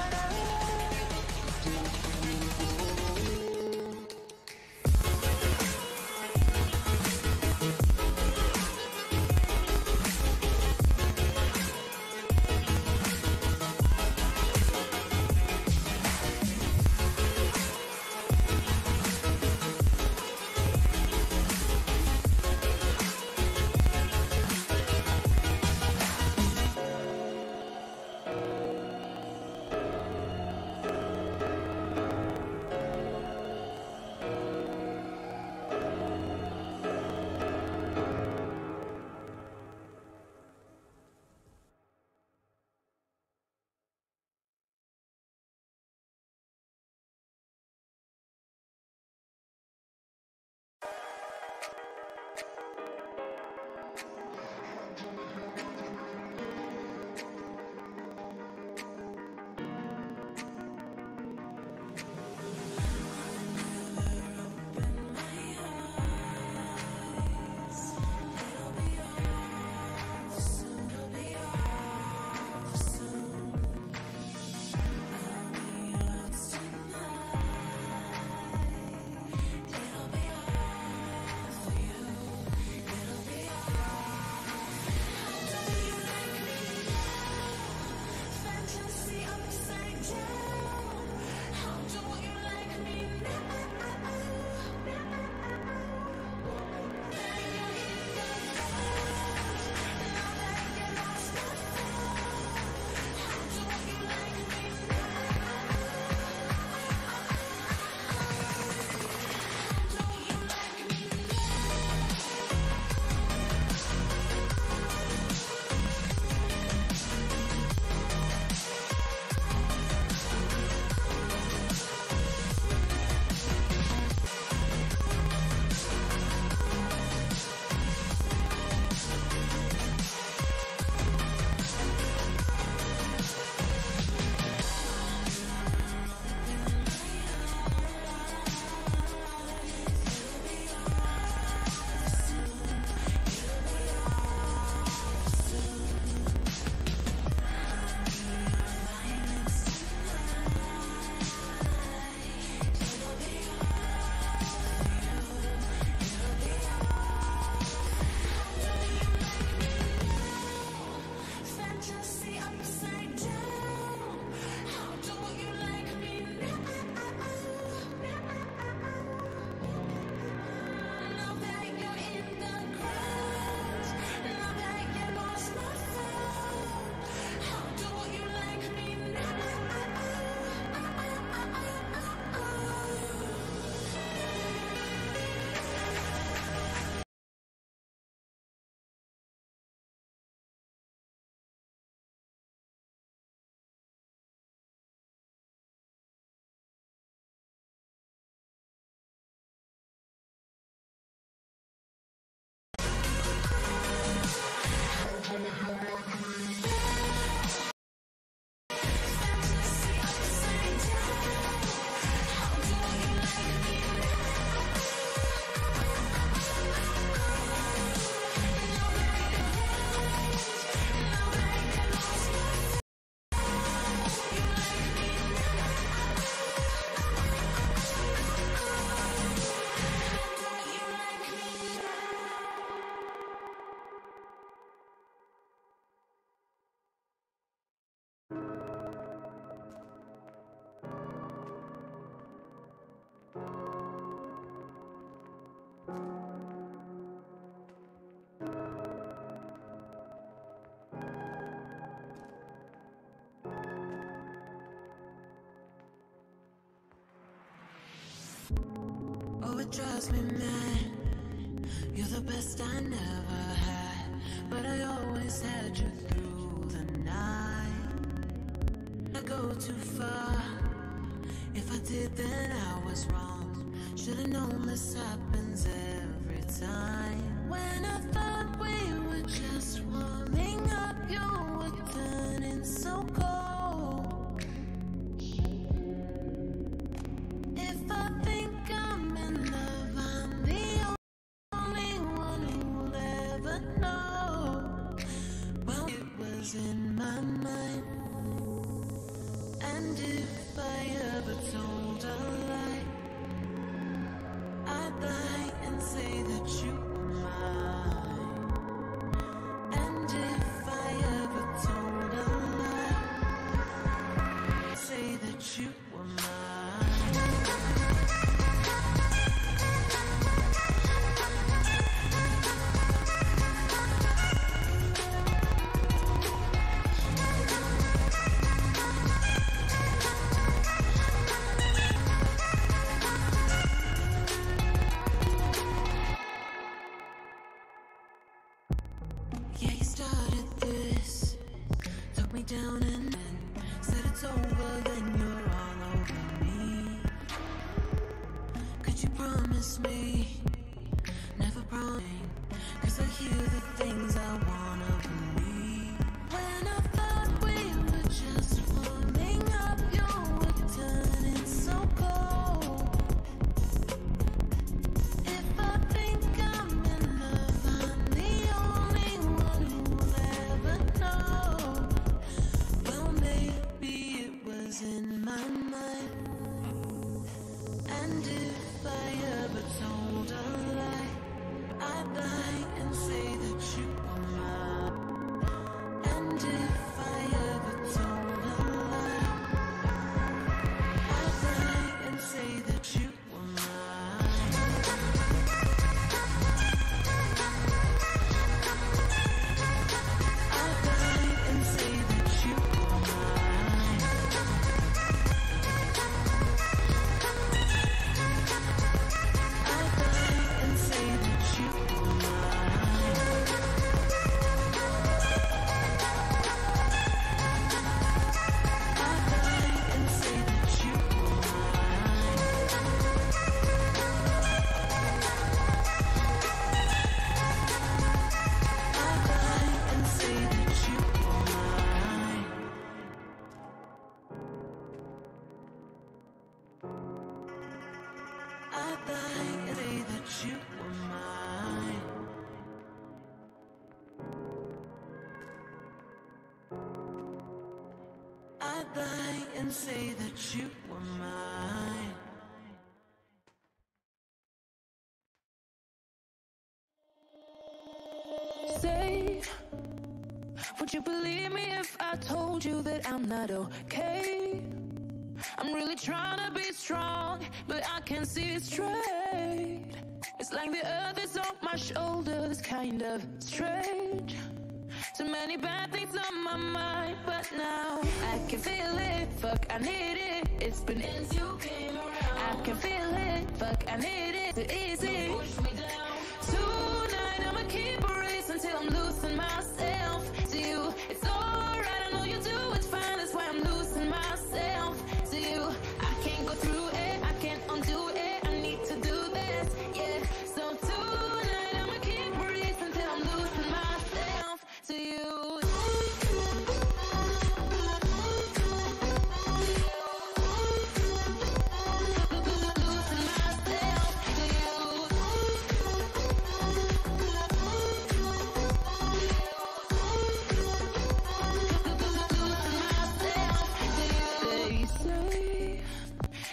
drives me mad. You're the best I never had, but I always had you through the night. I go too far. If I did, then I was wrong. Should've known this happens every time. When I thought we were just warming up, you were turning so cold. If I think I'm in love, I'm the only one who'll ever know. Well, it was in my mind. And if I ever told a lie, I'd lie and say that you were mine. And if I ever told a lie, I'd say that you were mine. Yeah, you started this, took me down and then said it's over, then you're all over me. Could you promise me, never promise, 'cause I hear the things I wanna believe. When I thought we were just warming up, you were turning so cold. If I think I'm in love, I'm the only one who'll ever know. Well, maybe it was in my mind. And if I ever told a lie, I'd lie and say that you were mine. And if I ever told a lie, I'd lie and say that you were mine. I'd lie and say that you were mine. I'd lie and say that you were mine. I'd lie and say that you were mine. I'd lie and say that you were mine. I'd lie and say that you were mine. I'd lie and say that you were mine. Say, would you believe me if I told you that I'm not okay? I'm really trying to be strong, but I can't see it straight. It's like the earth is on my shoulders, kind of strange. Too many bad things on my mind, but now I can feel it. Fuck, I need it. It's been since you came around. I can feel it. Fuck, I need it. Too easy. Push me down. Tonight I'ma keep a race until I'm losing myself to you. It's alright, I know you do. It's fine. That's why I'm losing myself to you. I can't go through it. I can't undo it. I need to do this. Yeah. So tonight I'ma keep a race until I'm losing myself to you. They say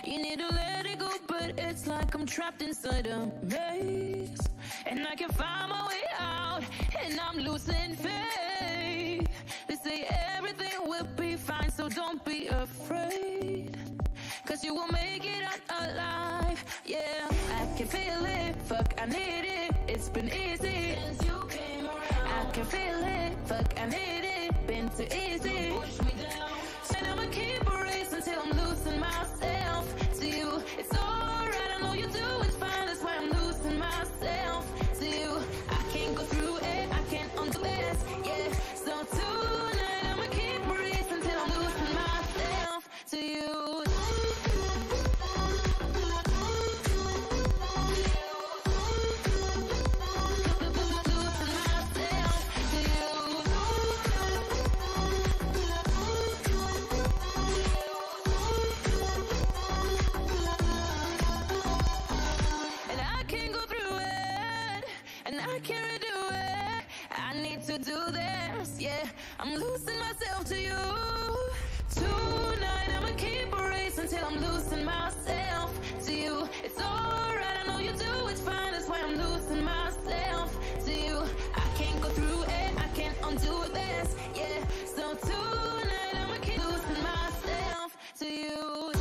you need to let it go, but it's like I'm trapped inside a maze, and I can't find my way out, and I'm losing faith. They say everything will be fine, so don't be afraid, 'cause you will make it out alive. Yeah, I can feel it. Fuck, I need it. It's been easy since you came around. I can feel it. Fuck, I need it. Been too easy. Push me down. And I'ma keep a race until I'm losing myself to you. It's alright, I know you do. It's fine. That's why I can't redo it. I need to do this, yeah. I'm losing myself to you. Tonight I'ma keep a race until I'm losing myself to you. It's alright, I know you do, it's fine. That's why I'm losing myself to you. I can't go through it, I can't undo this, yeah. So tonight I'ma keep losing myself to you.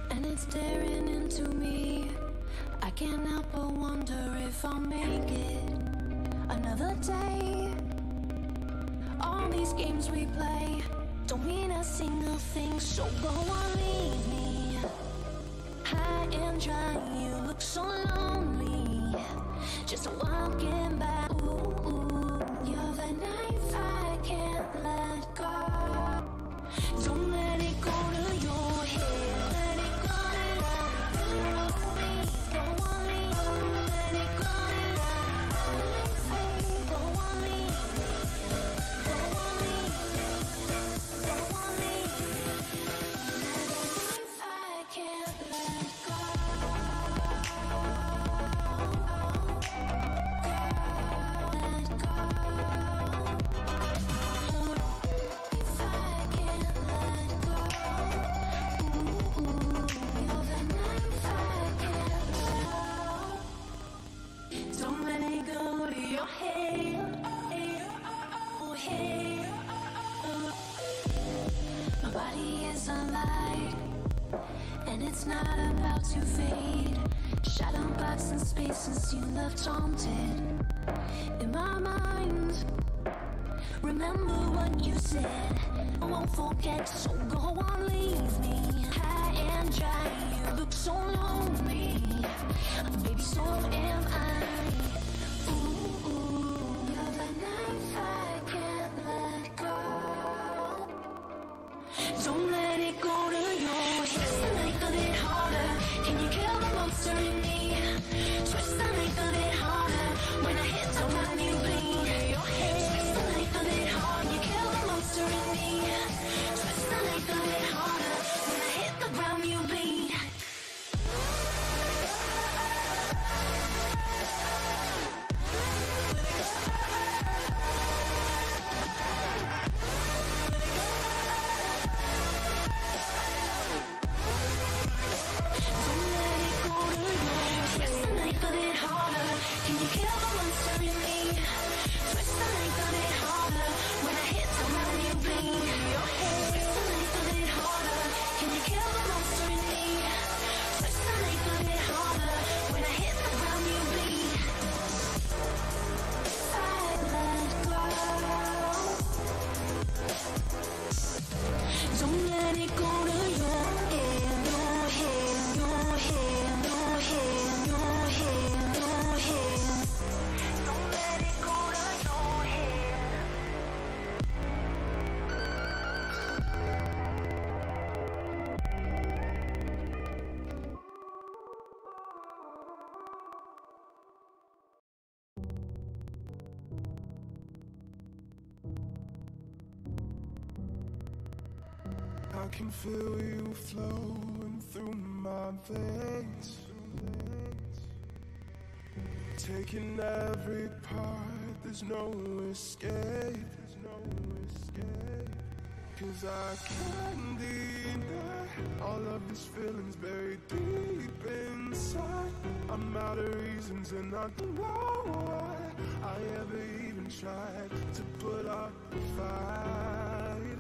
And it's staring into me. I can't help but wonder if I'll make it another day. All these games we play don't mean a single thing, so go on, leave me high and dry. You look so lonely, just walking by. Ooh, you're the knife I can't let go. Don't let it go to your head. Let it go to me. Go on me. Let it go to go on me. Go on me. Go on me. I can't let go. Let go. If I can't let go. Ooh, you're the knife I can't let go. Don't let it go to your head. Oh, head. My body is alive, and it's not about to fade. Shadow box and spaces you left haunted in my mind. Remember what you said, I won't forget, so go on, leave me high and dry. You look so lonely, baby, so am I. Ooh, you're the knife I can't let go. Don't let it go to your head. Twist the knife a bit harder. Can you kill the monster in me? Twist the knife a bit harder. When I hit the ground, you bleed. Your head. Twist the knife a bit harder. You kill the monster in me. Twist the knife a bit harder. When I hit the ground, you bleed. Don't let it go to your head, your head, your head, your head, your head, your head. Don't let it go to your head. I can feel you flowing through my veins, taking every part, there's no escape. 'Cause I can't deny all of these feelings buried deep inside. I'm out of reasons and I don't know why I ever even tried to put up a fight.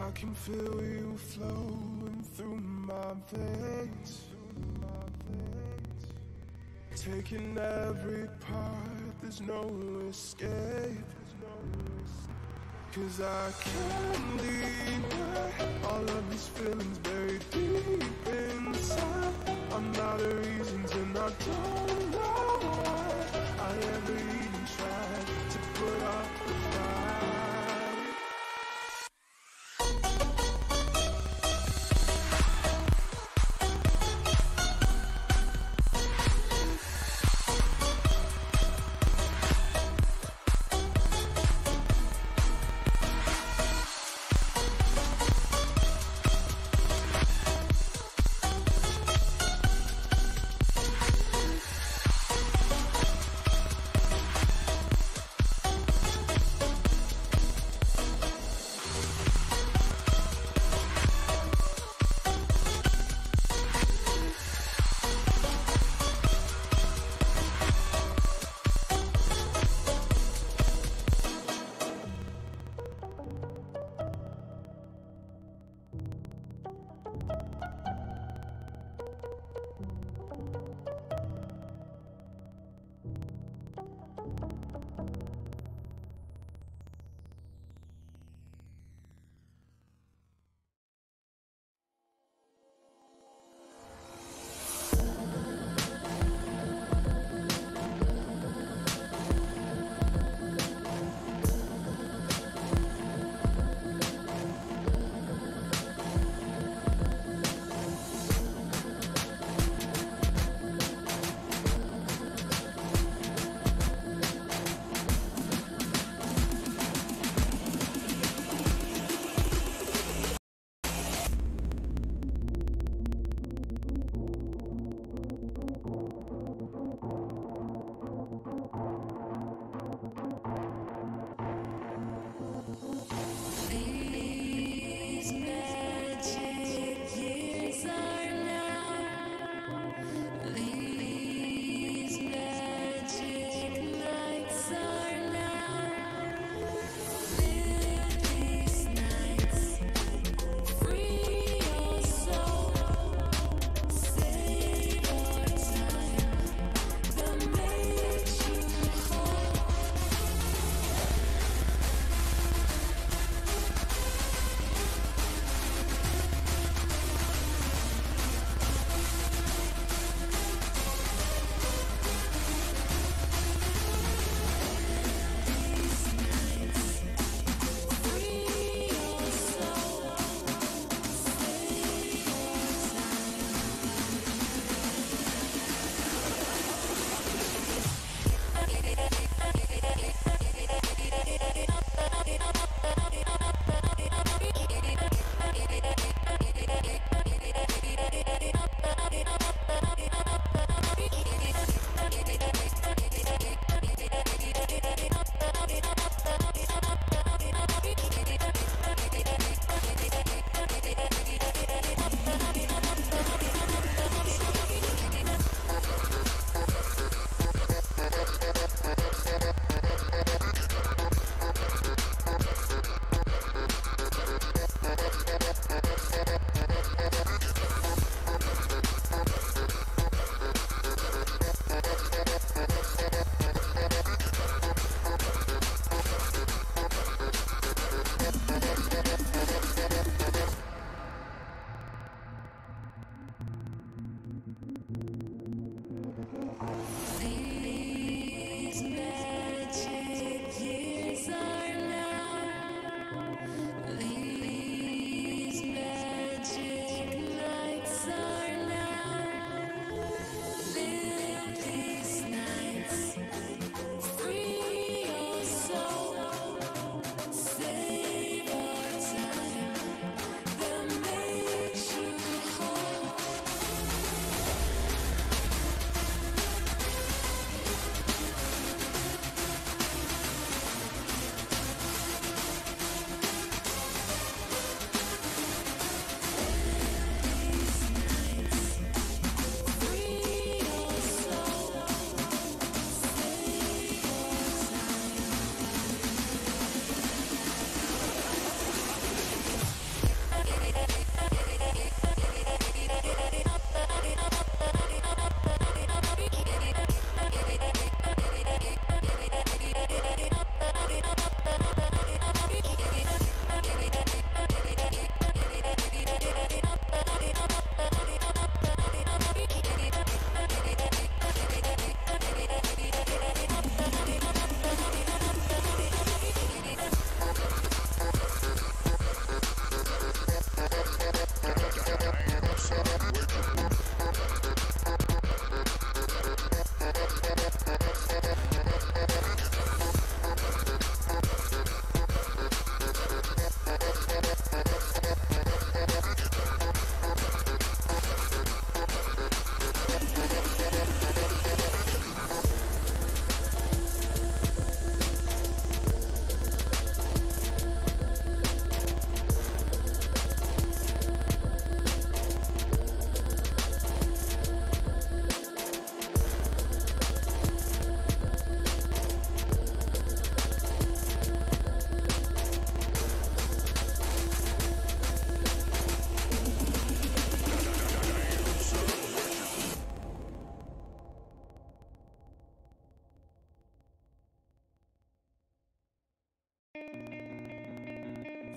I can feel you flowing through my veins, taking every part, there's no escape. Cause I can't deny all of these feelings buried deep inside. I'm not a reason to not don't know why I ever even tried to put up the fight.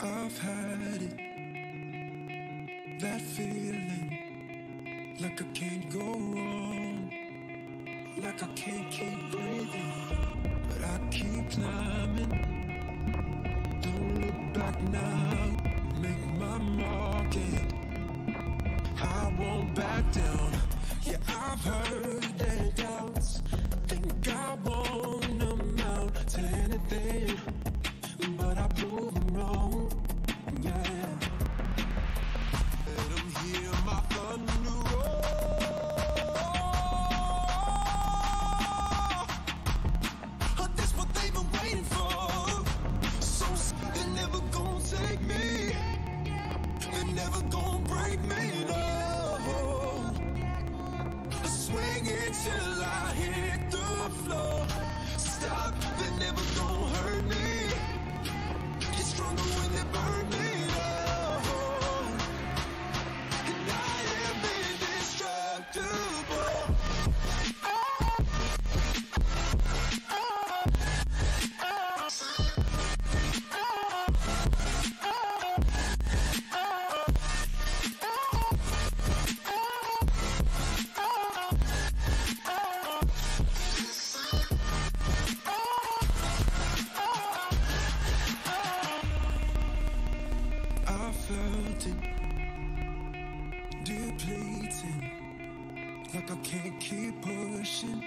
I've had it, that feeling, like I can't go on, like I can't keep breathing, but I keep climbing. Don't look back now, make my mark and I won't back down. Yeah, I've heard their doubts, think I won't amount to anything, but I prove them wrong. Yeah, let them hear my thunder roll. Oh, that's what they've been waiting for. So they're never gonna take me, they're never gonna break me, no. I swing it till I hit the floor. Stop, they're never gonna hurt me. Get stronger when they burn me, no. And I am indestructible. I felt it depleting, like I can't keep pushing.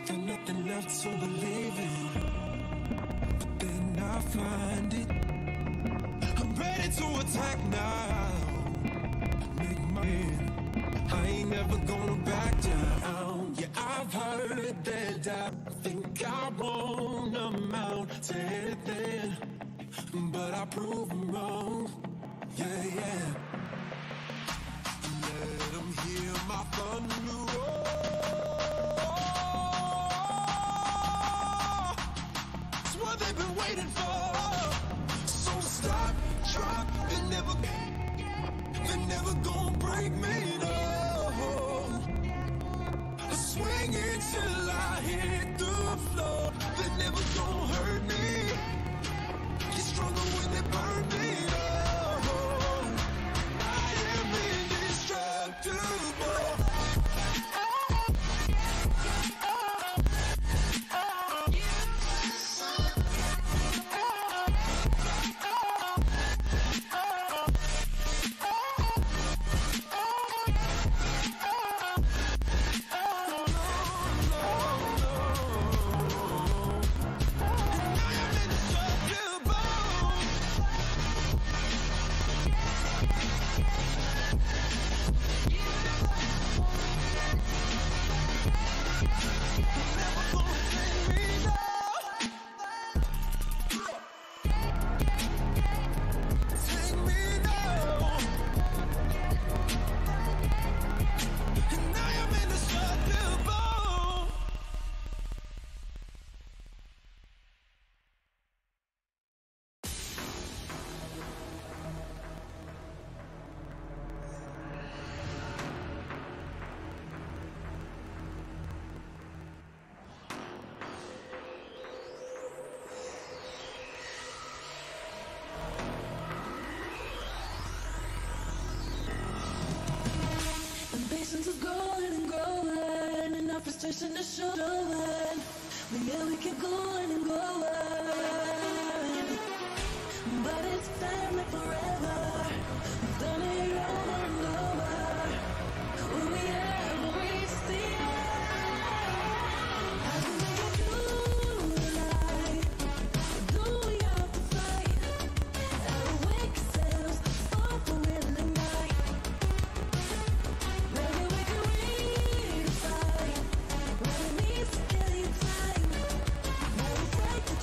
Got nothing left to believe in, but then I find it. I'm ready to attack now. Make my hand. I ain't never gonna back down. Yeah, I've heard that doubt. Think I won't amount to anything, but I prove them wrong. Yeah, yeah. Let them hear my thunder roll. It's what they've been waiting for. So stop, drop, they're never gonna break me, no. I swing it till I hit the floor. They're never gonna hurt me. Get stronger when they burn me, no. I am indestructible. Impatience is growing and growing, and our frustration is showing. But yeah, we keep going and going. But it's time like forever. We've done it over and over. Will we ever reach the end? How do we get through the night? Do we have to fight? Wake ourselves up in the night. Maybe we can redefine what it means to kill your time. No, we fight to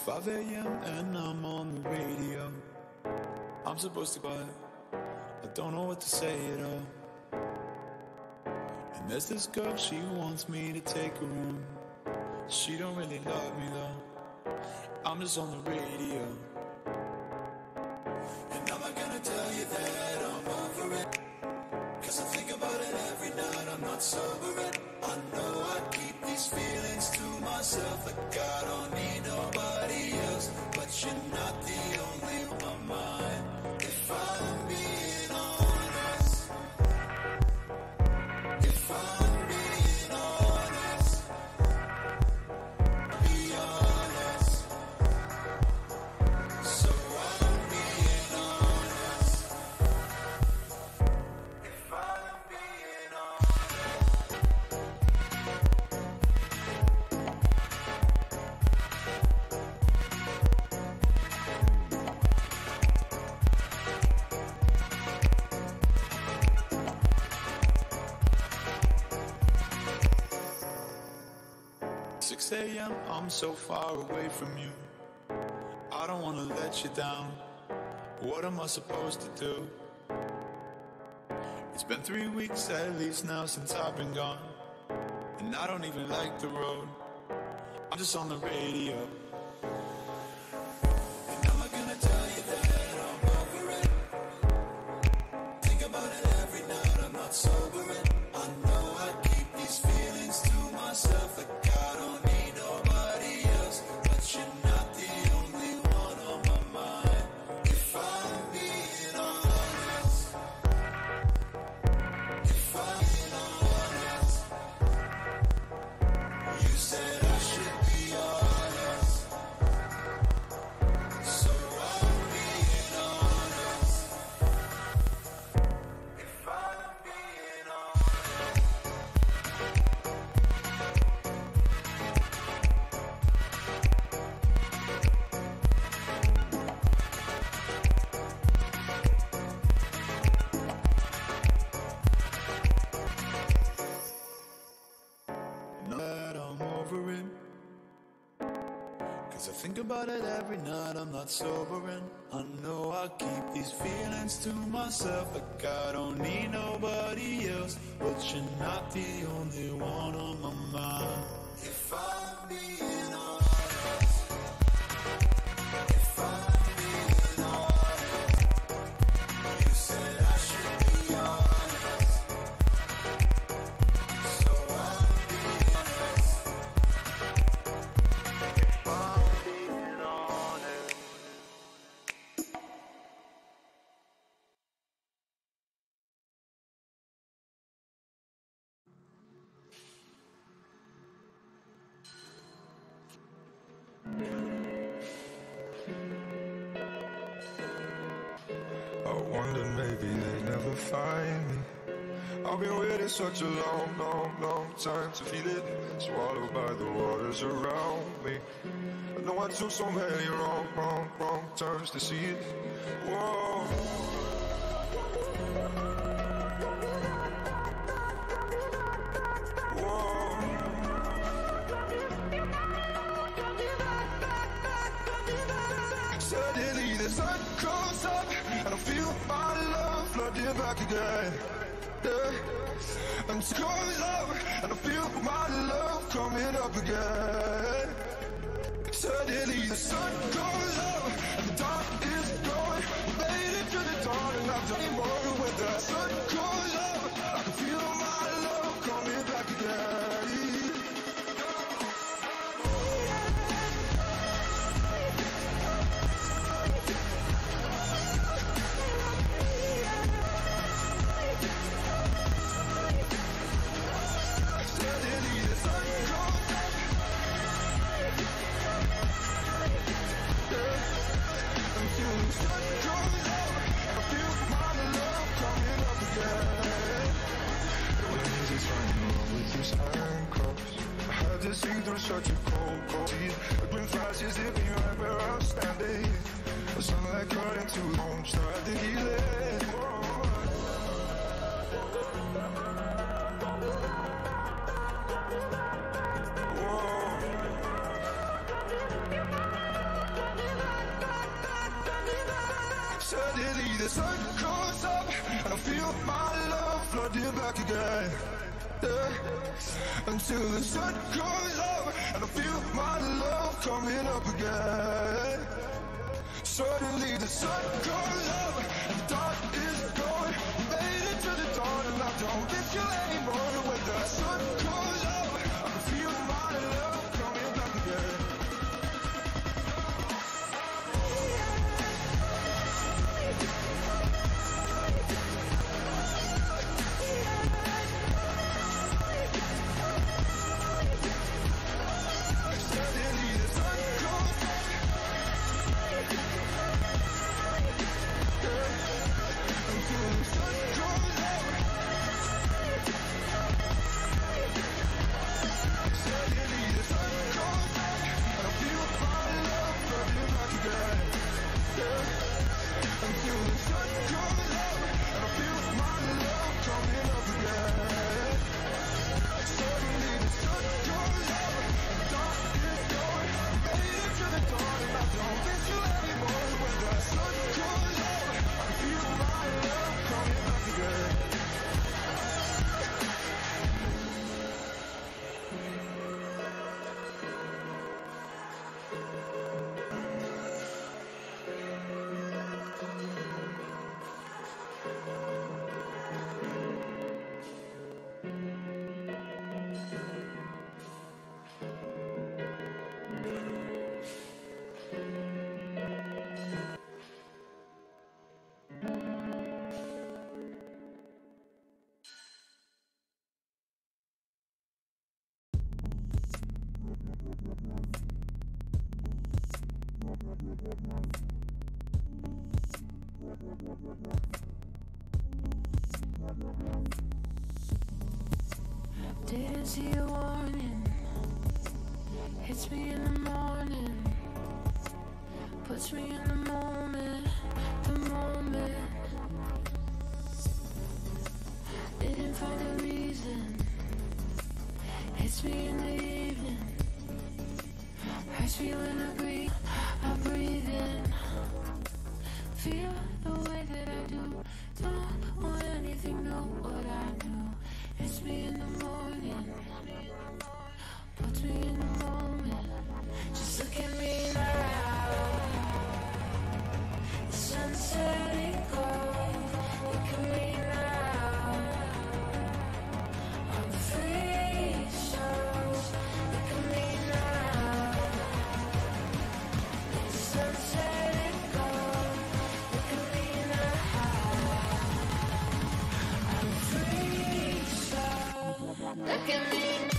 5 a.m. and I'm on the radio. I'm supposed to go, I don't know what to say at all. And there's this girl, she wants me to take her home. She don't really love me though, I'm just on the radio. And am I gonna tell you that I'm over it? Cause I think about it every night, I'm not sober and I know I keep these feelings to myself. Like I don't need nobody else, but you're not the only one on my mind. If I'm being honest, if I'm being honest, be honest. So I'm being honest. If I'm being honest. 6 a.m. I'm so far away from you. I don't wanna let you down. What am I supposed to do? It's been 3 weeks at least now since I've been gone, and I don't even like the road. I'm just on the radio. And am I gonna tell you that I'm over it? Think about it every night, I'm not sober and I know I keep these feelings to myself. Like I don't need nobody else, but you're not the only one on my mind. If I'm being honest, if I'm being honest, you said I should be honest, so I'm being honest. If I'm being honest. Now that I'm over it, cause I think about it every night, I'm not sober and I know I keep these feelings to myself. Like I don't need nobody else, but you're not the only one on my mind. If I'm being honest, if I'm being honest, you said I should be honest, so I'm being honest. If I'm being honest. I wonder maybe they never find me. I've been waiting such a long, long, long time to feel it, swallowed by the waters around me. I know I took so many wrong, wrong, wrong turns to see it. Whoa. Suddenly the sun comes up and I feel my love flooding back again. Yeah. And it comes up and I feel my love coming up again. Suddenly the sun goes up and the dark is gone. We made it to the dawn and I'm done more. When the sun goes up, I can feel my love coming back again. Suddenly the sun goes up. I'm feeling the sun goes up. I feel my love coming up again. What is it running wrong with these handcuffs? I had to see through such a cold, cold sea. The green flashes hit me right where I'm standing. The sunlight cut into the bones, started to heal it. Suddenly the sun comes up and I feel my love flooding back again. Until the sun comes up and I feel my love coming up again. Suddenly the sun comes up and the dark is gone. We made it to the dawn and I don't miss you anymore. When the sun comes up, I can feel my love coming back again. Didn't see a warning. Hits me in the morning. Puts me in the moment. The moment. Didn't find a reason. Hits me in the evening. Hurts me when I breathe in. Feel the way that I do. Don't want anything, know what I do. It's me in the morning. Puts me in the moment. Just look at me now. The sun's setting cold. Look at me now. I'm free, so look at me now. The sun's setting cold. Look at me now. I'm free, so look at me now.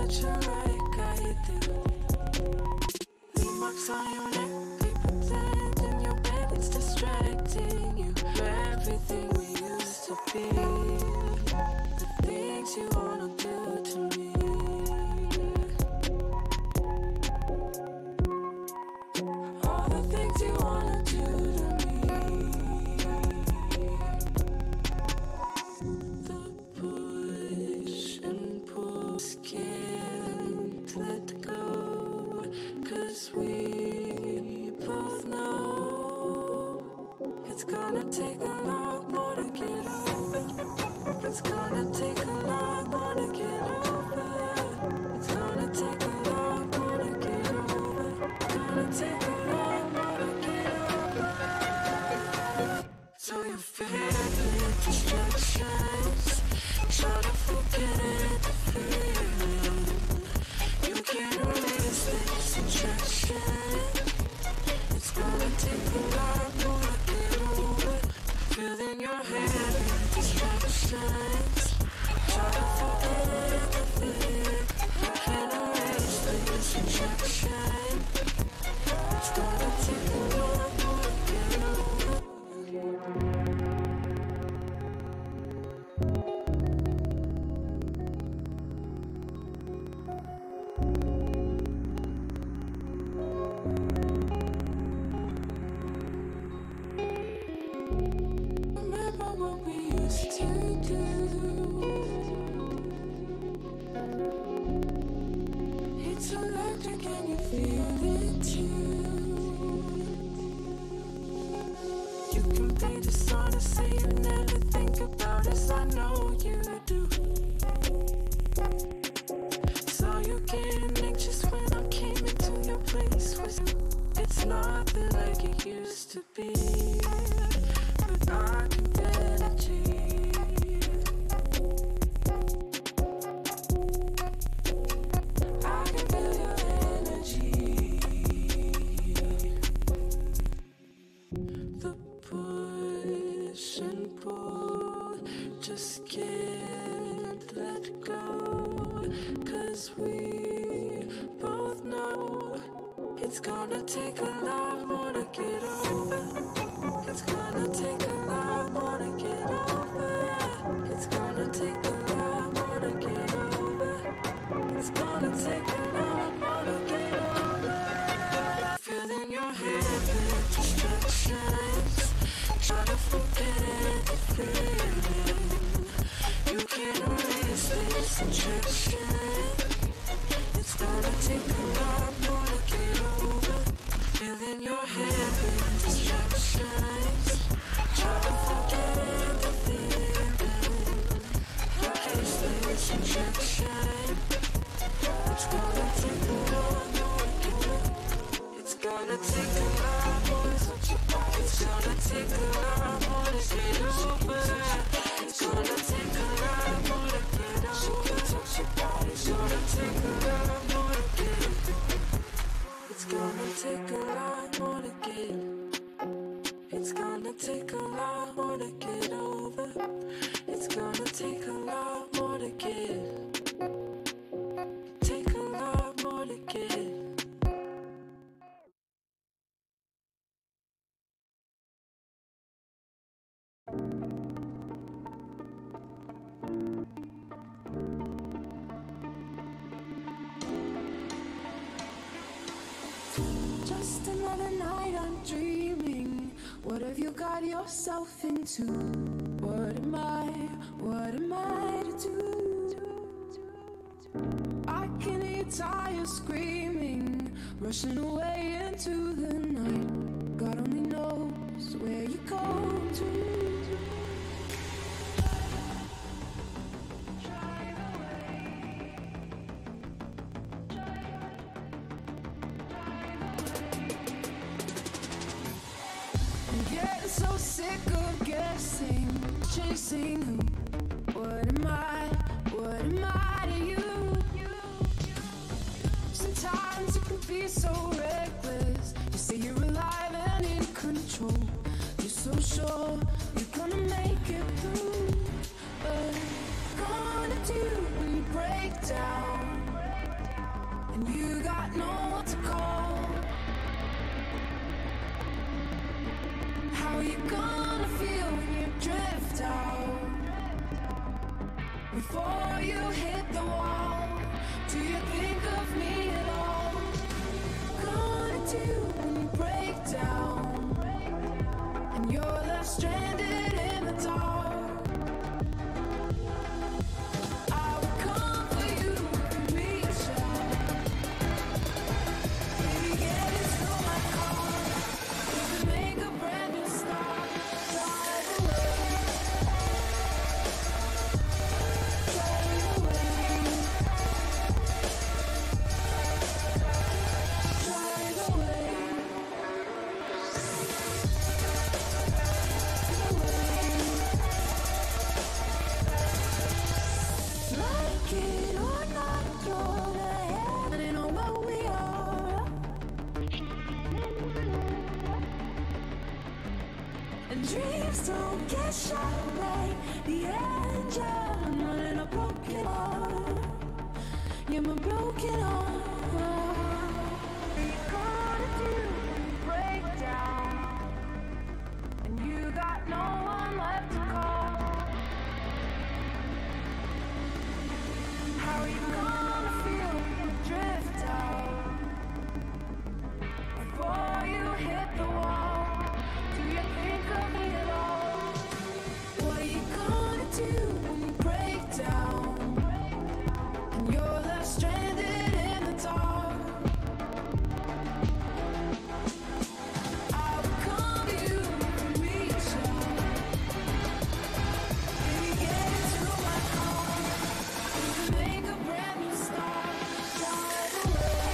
what you like, I hit them. Leave marks on your neck, they pretend in your bed it's distracting you. Everything we used to be, the things you wanna do to me. All the things you wanna do to me. The push and pull, can't let go, 'cause we both know it's gonna take a lot more to get over. It's gonna take a lot more to get over. It's gonna take a lot more to get over. It's gonna take a lot more to get over. So you feel distractions, try to forget the feeling. You can't erase this attraction. It's gonna take a lot more to get over. Feeling your head in distractions, try to forget the feeling. You can't erase this attraction. It's gonna take a lot more to get over. Remember what we used to do. It's electric and you feel it too. You can be dishonest, say you never think about us. I know you do. Saw you getting anxious when I came into your place. It's nothing like it used to be, but I can feel energy. I can feel your energy. The push and pull, just can't let go, 'cause we both know it's gonna take a lot more to get over. It's gonna take a lot more to get over. It's gonna take a lot more to get over. It's gonna take a lot more to get over. Feeling your head with distractions, try to forget the feeling. You can't erase this attraction. It's gonna take a lot more to get over. Feeling your head with distractions, try to forget the feeling. You can't stay with attraction. It's gonna take a lot more to get over. It's gonna take a lot more. It's gonna take a lot more to get over. It's gonna take a lot more to get over. It's gonna take a lot more to get over. It's gonna take a lot more to get. It's gonna take a lot more to get over. It's gonna take a lot more to get. Take a lot more to get. Just another night I'm dreaming. What have you got yourself into? What am I to do? I can hear your tires screaming, rushing away into the night. God only knows where you go to. Getting so sick of guessing, chasing who? What am I to you? Sometimes you can be so reckless. You say you're alive and in control. You're so sure you're gonna make it through. But gonna do when you break down? Before you hit the wall, do you think of me at all? Gonna do when you break down and you're left stranded in the dark. I will come for you and reach out. Baby, get into my car. We can make a brand new start. Drive away. Like it or not, you're the head. I know what we are. And dreams don't get shot like the angel. I'm running a broken heart. Yeah, my broken heart. What you gonna do when you break down and you got no one left to call? How are you gonna feel when you drift out? Before you hit the wall, do you think of me at all? What are you gonna do when you break down and you're left stranded in the dark? I will come to you and reach out. Baby, get into my car. We can make a brand new start. Drive away.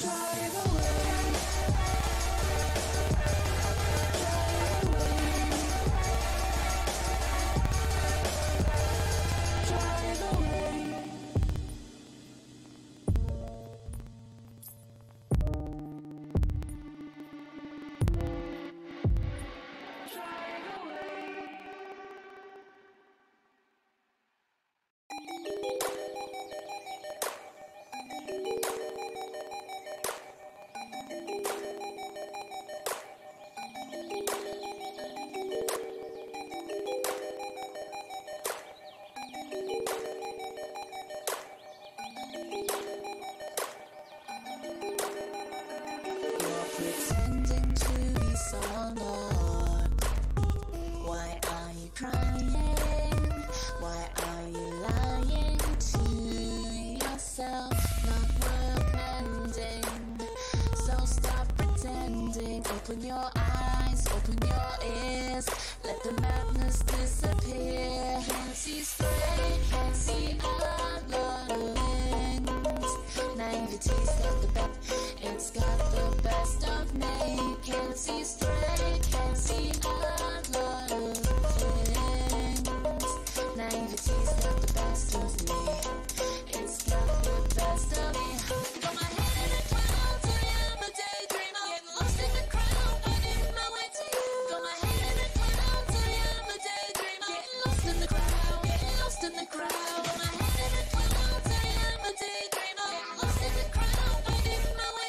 Drive away. Drive away. Pretending to be someone. Why are you crying? Why are you lying to yourself? Not worth mending. So stop pretending. Open your eyes, open your ears. Let the madness disappear. Can't see straight, can't see a lot of things. Naivety's got the best. It's got the best of me. Can't see straight, can't see a lot of things. Naivety's got the best of me. It's got the best of me. Got my head in the clouds, I am a daydreamer. Getting lost in the crowd, finding my way to you. Got my head in the clouds, I am a daydreamer. Getting lost in the crowd, getting lost in the crowd. Got my head in the clouds, I am a daydreamer. Getting lost in the crowd, finding my way.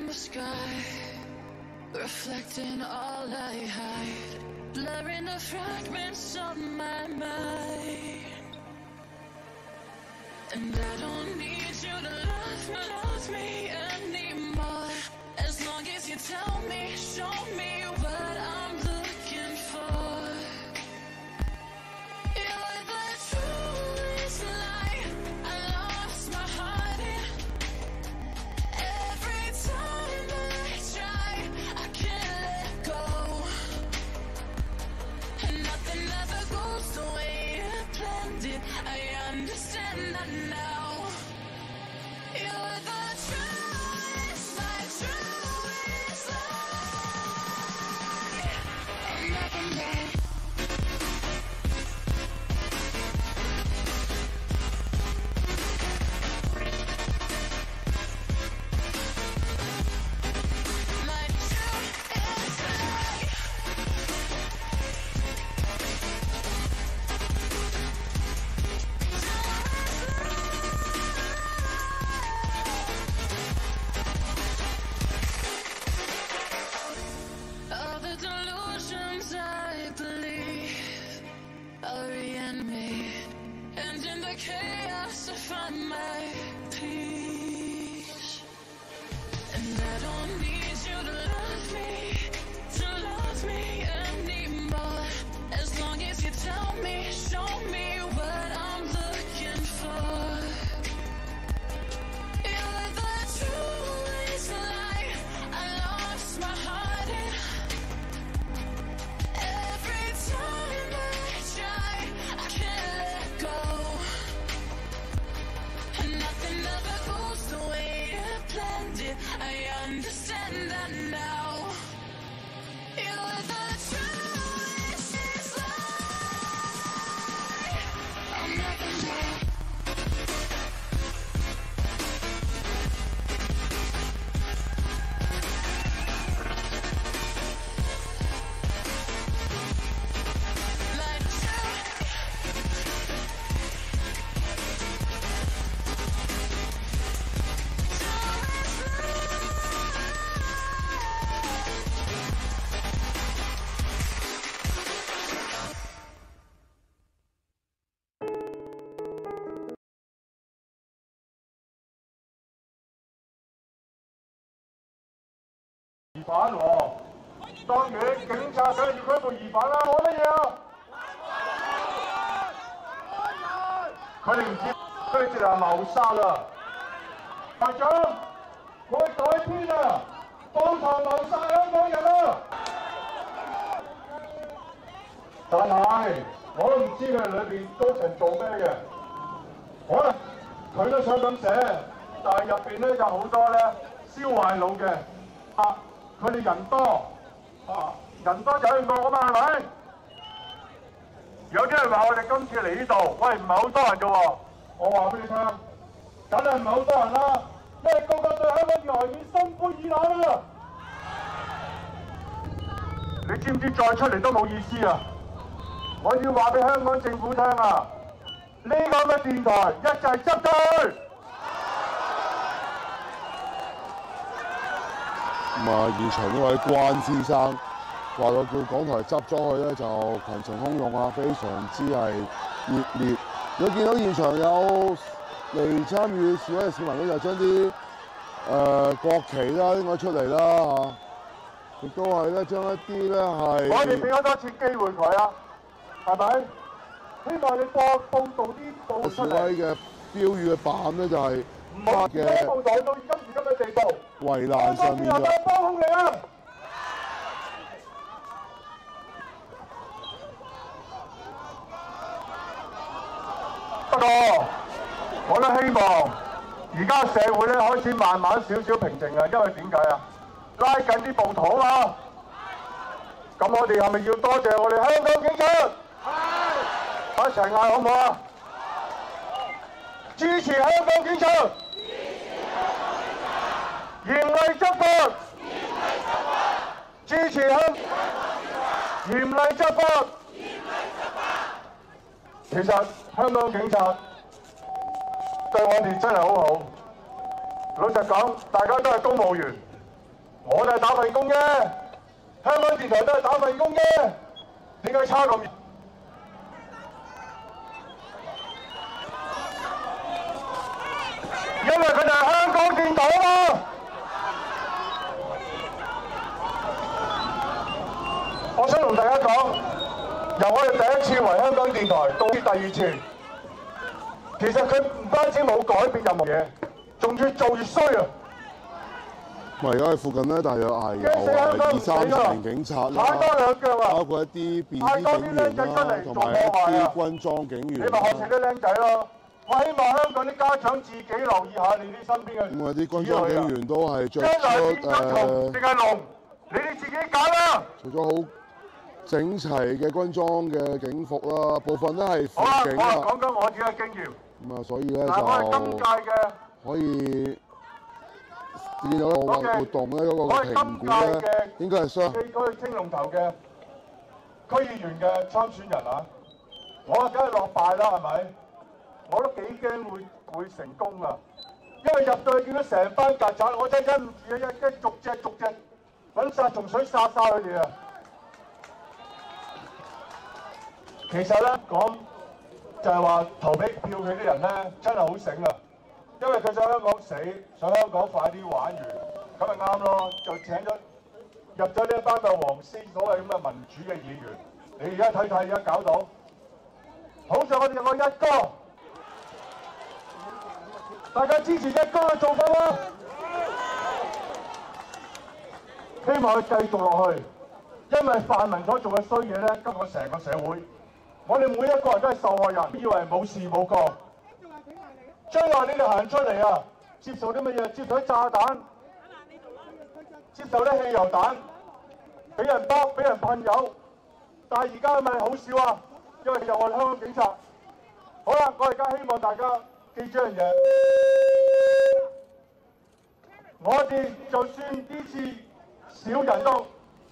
the sky, reflecting all I hide, blurring the fragments of my mind. And I don't need you to love me anymore. As long as you tell me, show me what I'm looking for. You're the truest lie I lost my heart in. Every time I try, I can't let go. And nothing ever goes the way I planned it. I understand that now. You're the truest, my truest lie. I'll never know. All the delusions I believe are in me, and in the chaos I find my peace. And I don't need you to love me anymore. As long as you tell me, show me what I'm looking for. You're the truest lie I lost my heart in. Every time I try, I can't let go. And nothing ever goes the way I planned it. I understand that now. You're the truest lie. I'll never know.疑犯喎，當然警察梗係要拘捕疑犯啦，冇乜嘢啊！佢哋唔知，佢哋直係謀殺啦！台長，我哋改編啊，當堂謀殺香港人啊！但係我都唔知佢哋裏邊高層做咩嘅，可能佢都想咁寫，但係入邊咧就好多咧燒壞腦嘅啊！佢哋人多啊，人多就可以惡啊嘛，係咪？有啲人話我哋今次嚟呢度，喂唔係好多人啫喎。我話俾你聽，梗係唔係好多人啦，因為個個對香港電台已經心灰意冷啦。你知唔知再出嚟都冇意思啊？我要話俾香港政府聽啊，呢個咁嘅電台一就係執佢。咁啊，現場呢位關先生話到叫港台執咗佢咧，就群情洶湧啊，非常之係熱烈。如果見到現場有嚟參與示威嘅市民咧，就將啲國旗啦應該出嚟啦嚇，亦都係咧將一啲咧係我哋俾咗多次機會佢啊，係咪？希望你報道啲報出嚟。示威嘅標語嘅板咧就係冇嘅報導到今時今日地步，圍欄上面嘅。幫兇你啊！不過，我都希望而家社會咧開始慢慢少少平靜啊，因為點解啊？拉緊啲暴徒啊嘛。咁我哋係咪要多謝我哋香港警察？係。一齊嗌好唔好啊？支持香港警察！嚴厲執法！支持香嚴厲執法！其實香港警察對我哋真係好好。老實講，大家都係公務員，我哋係打份工啫，香港電台都係打份工啫，點解差咁遠？因為佢哋係香港電台啊嘛。我想同大家講，由我哋第一次為香港電台到第二次，其實佢唔單止冇改變任何嘢，仲越做越衰啊！而家喺附近咧，大約係有2-3名警察啦，包括一啲便衣警員啦，同埋一啲軍裝警員。你咪學住啲僆仔咯！我希望香港啲家長自己留意下你啲身邊嘅。咁啊，啲軍裝警員都係着出定係龍，你哋自己揀啦。除咗好整齊嘅軍裝嘅警服啦，部分咧係輔警啦。好啦，講緊我自己嘅經驗。咁啊，所以咧就今屆嘅可以見到一個活動咧，嗰個評估咧應該係雙。地區青龍頭嘅區議員嘅參選人啊，我梗係落敗啦，係咪？我都幾驚會成功啊！因為入到去見到成班曱甴，我真係忍唔住啊！一逐隻揾殺蟲水殺佢哋啊！其實咧講就係話投俾票佢啲人咧，真係好醒啊！因為佢想香港死，想香港快啲玩完，咁咪啱咯。就請咗入咗呢一班嘅黃絲所謂咁嘅民主嘅議員，你而家睇睇而家搞到，好在我哋有個一哥。大家支持一哥嘅做法啦，希望佢繼續落去，因為泛民所做嘅衰嘢咧，急過成個社會。我哋每一個人都係受害人，以為冇事冇過。將來你哋行出嚟啊，接受啲乜嘢？接受啲炸彈，接受啲汽油彈，俾人包，俾人噴油。但係而家係咪好少啊？因為有我哋香港警察。好啦，我而家希望大家記住一樣嘢，我哋就算呢次少人都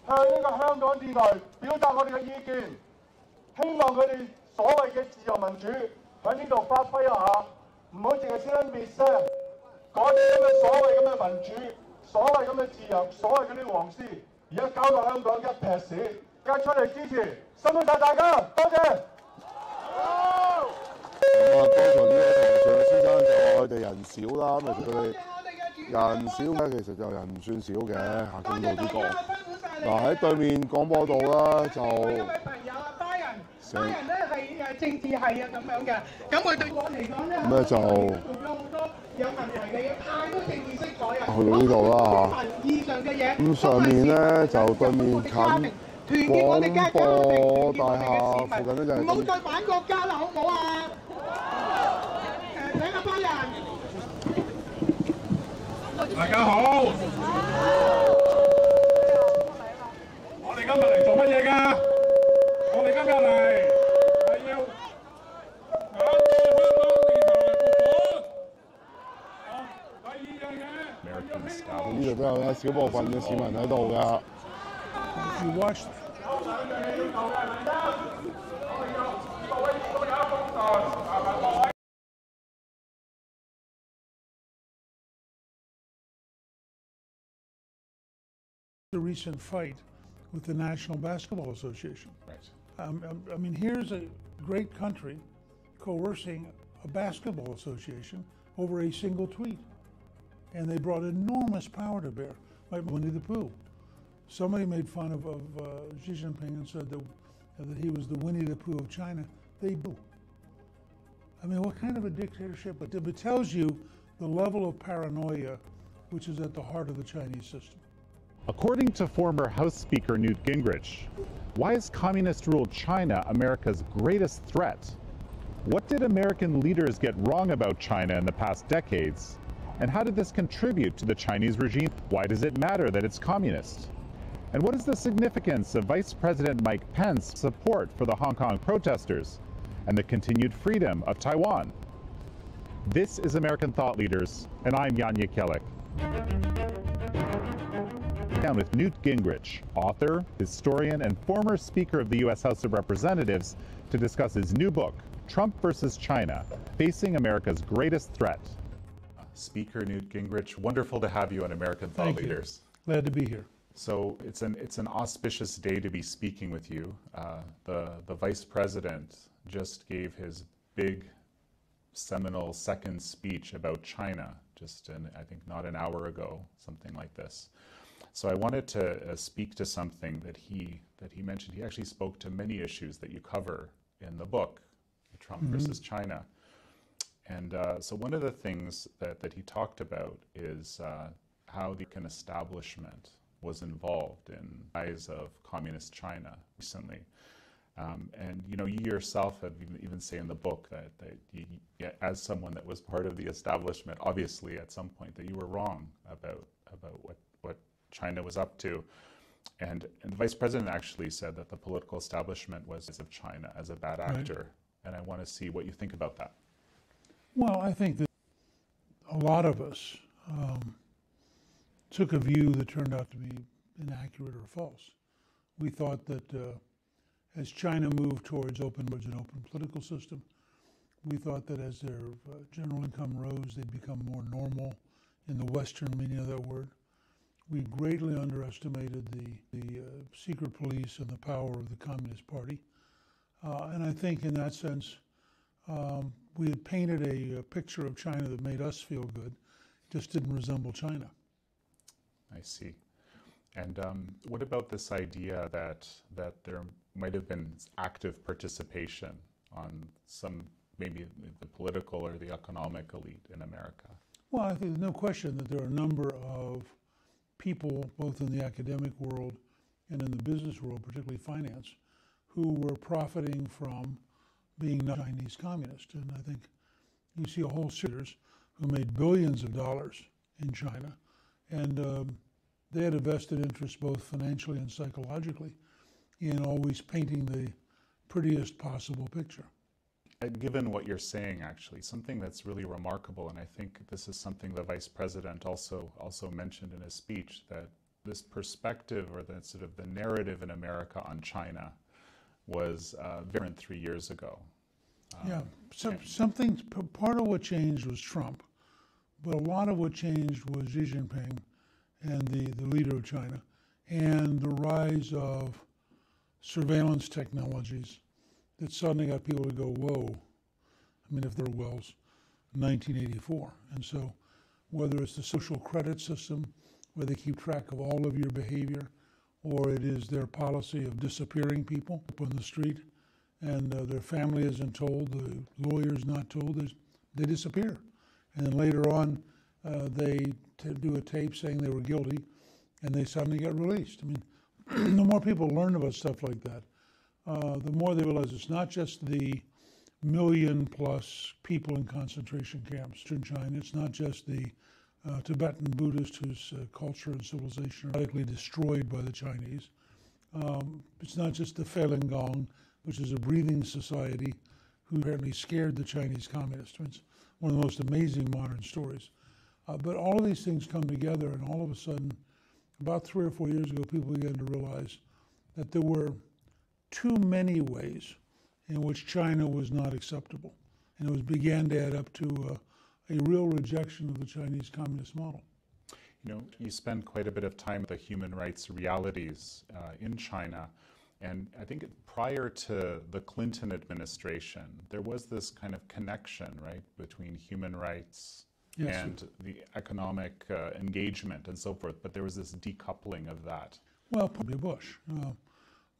向呢個香港電台表達我哋嘅意見，希望佢哋所謂嘅自由民主喺呢度發揮一下，唔好淨係先喺滅聲，嗰啲咁嘅所謂咁嘅民主，所謂咁嘅自由，所謂嗰啲黃絲，而家搞到香港一撇屎，而家出嚟支持，辛苦晒大家，多謝。咁啊，剛才呢位同事先生就話佢哋人少啦，咁其實佢哋人少咧，其實就人唔算少嘅嚇，見到呢個嗱喺對面廣播道啦，就班人咧係政治系啊咁樣嘅，咁佢對我嚟講咧，咁咧就做咗好多有問題嘅嘢，太多政治色彩啊！去到呢度啦嚇。民意上嘅嘢，咁上面咧就對面近廣播大廈附近咧就係。唔好再反國家啦，好唔好啊？請下班人。大家好。我哋今日嚟做乜嘢㗎？我哋今日嚟係要反對香港電台撥款。第二樣嘢，呢度都有一小部分嘅市民喺度㗎。The recent fight with the National Basketball Association. Right. I mean, here's a great country coercing a basketball association over a single tweet. And they brought enormous power to bear, like Winnie the Pooh. Somebody made fun of Xi Jinping and said that he was the Winnie the Pooh of China. They boo. I mean, what kind of a dictatorship? But it tells you the level of paranoia which is at the heart of the Chinese system. According to former House Speaker Newt Gingrich, why is communist-ruled China America's greatest threat? What did American leaders get wrong about China in the past decades? And how did this contribute to the Chinese regime? Why does it matter that it's communist? And what is the significance of Vice President Mike Pence's support for the Hong Kong protesters and the continued freedom of Taiwan? This is American Thought Leaders, and I'm Jan Jekielek. Down with Newt Gingrich, author, historian, and former Speaker of the U.S. House of Representatives, to discuss his new book, Trump versus China, Facing America's Greatest Threat. Speaker Newt Gingrich, wonderful to have you on American Thought Leaders. Glad to be here. So it's an auspicious day to be speaking with you. The Vice President just gave his big seminal second speech about China, just I think not an hour ago, something like this. So I wanted to speak to something that he mentioned. He actually spoke to many issues that you cover in the book, Trump versus China. And so one of the things that he talked about is how the American establishment was involved in the rise of communist China recently. And you yourself have even say in the book that you, as someone that was part of the establishment, obviously at some point that you were wrong about what China was up to. And the Vice President actually said that the political establishment was of China as a bad actor. Right. And I want to see what you think about that. Well, I think that a lot of us took a view that turned out to be inaccurate or false. We thought that as China moved towards an open political system, we thought that as their general income rose, they'd become more normal in the Western meaning of that word. We greatly underestimated the secret police and the power of the Communist Party. And I think in that sense, we had painted a picture of China that made us feel good, just didn't resemble China. I see. And what about this idea that there might have been active participation on some, maybe the political or the economic elite in America? Well, I think there's no question that there are a number of people, both in the academic world and in the business world, particularly finance, who were profiting from being not Chinese communist. And I think you see a whole series who made billions of dollars in China, and they had a vested interest both financially and psychologically in always painting the prettiest possible picture. Given what you're saying, actually, something that's really remarkable, and I think this is something the Vice President also mentioned in his speech, that this perspective or the sort of the narrative in America on China was very different 3 years ago. Yeah, something, part of what changed was Trump, but a lot of what changed was Xi Jinping and the leader of China, and the rise of surveillance technologies that suddenly got people to go, whoa. I mean, if there was 1984. And so whether it's the social credit system, where they keep track of all of your behavior, or it is their policy of disappearing people up on the street, and their family isn't told, the lawyer's not told, they disappear. And then later on, they do a tape saying they were guilty, and they suddenly get released. I mean, the more people learn about stuff like that, the more they realize it's not just the 1 million+ people in concentration camps in China. It's not just the Tibetan Buddhists whose culture and civilization are radically destroyed by the Chinese. It's not just the Falun Gong, which is a breathing society who apparently scared the Chinese communists. I mean, it's one of the most amazing modern stories. But all of these things come together, and all of a sudden, about 3 or 4 years ago, people began to realize that there were too many ways in which China was not acceptable. And it began to add up to a real rejection of the Chinese communist model. You know, you spend quite a bit of time with the human rights realities in China. And I think prior to the Clinton administration, there was this kind of connection, right, between human rights and the economic engagement and so forth. But there was this decoupling of that. Well, probably Bush.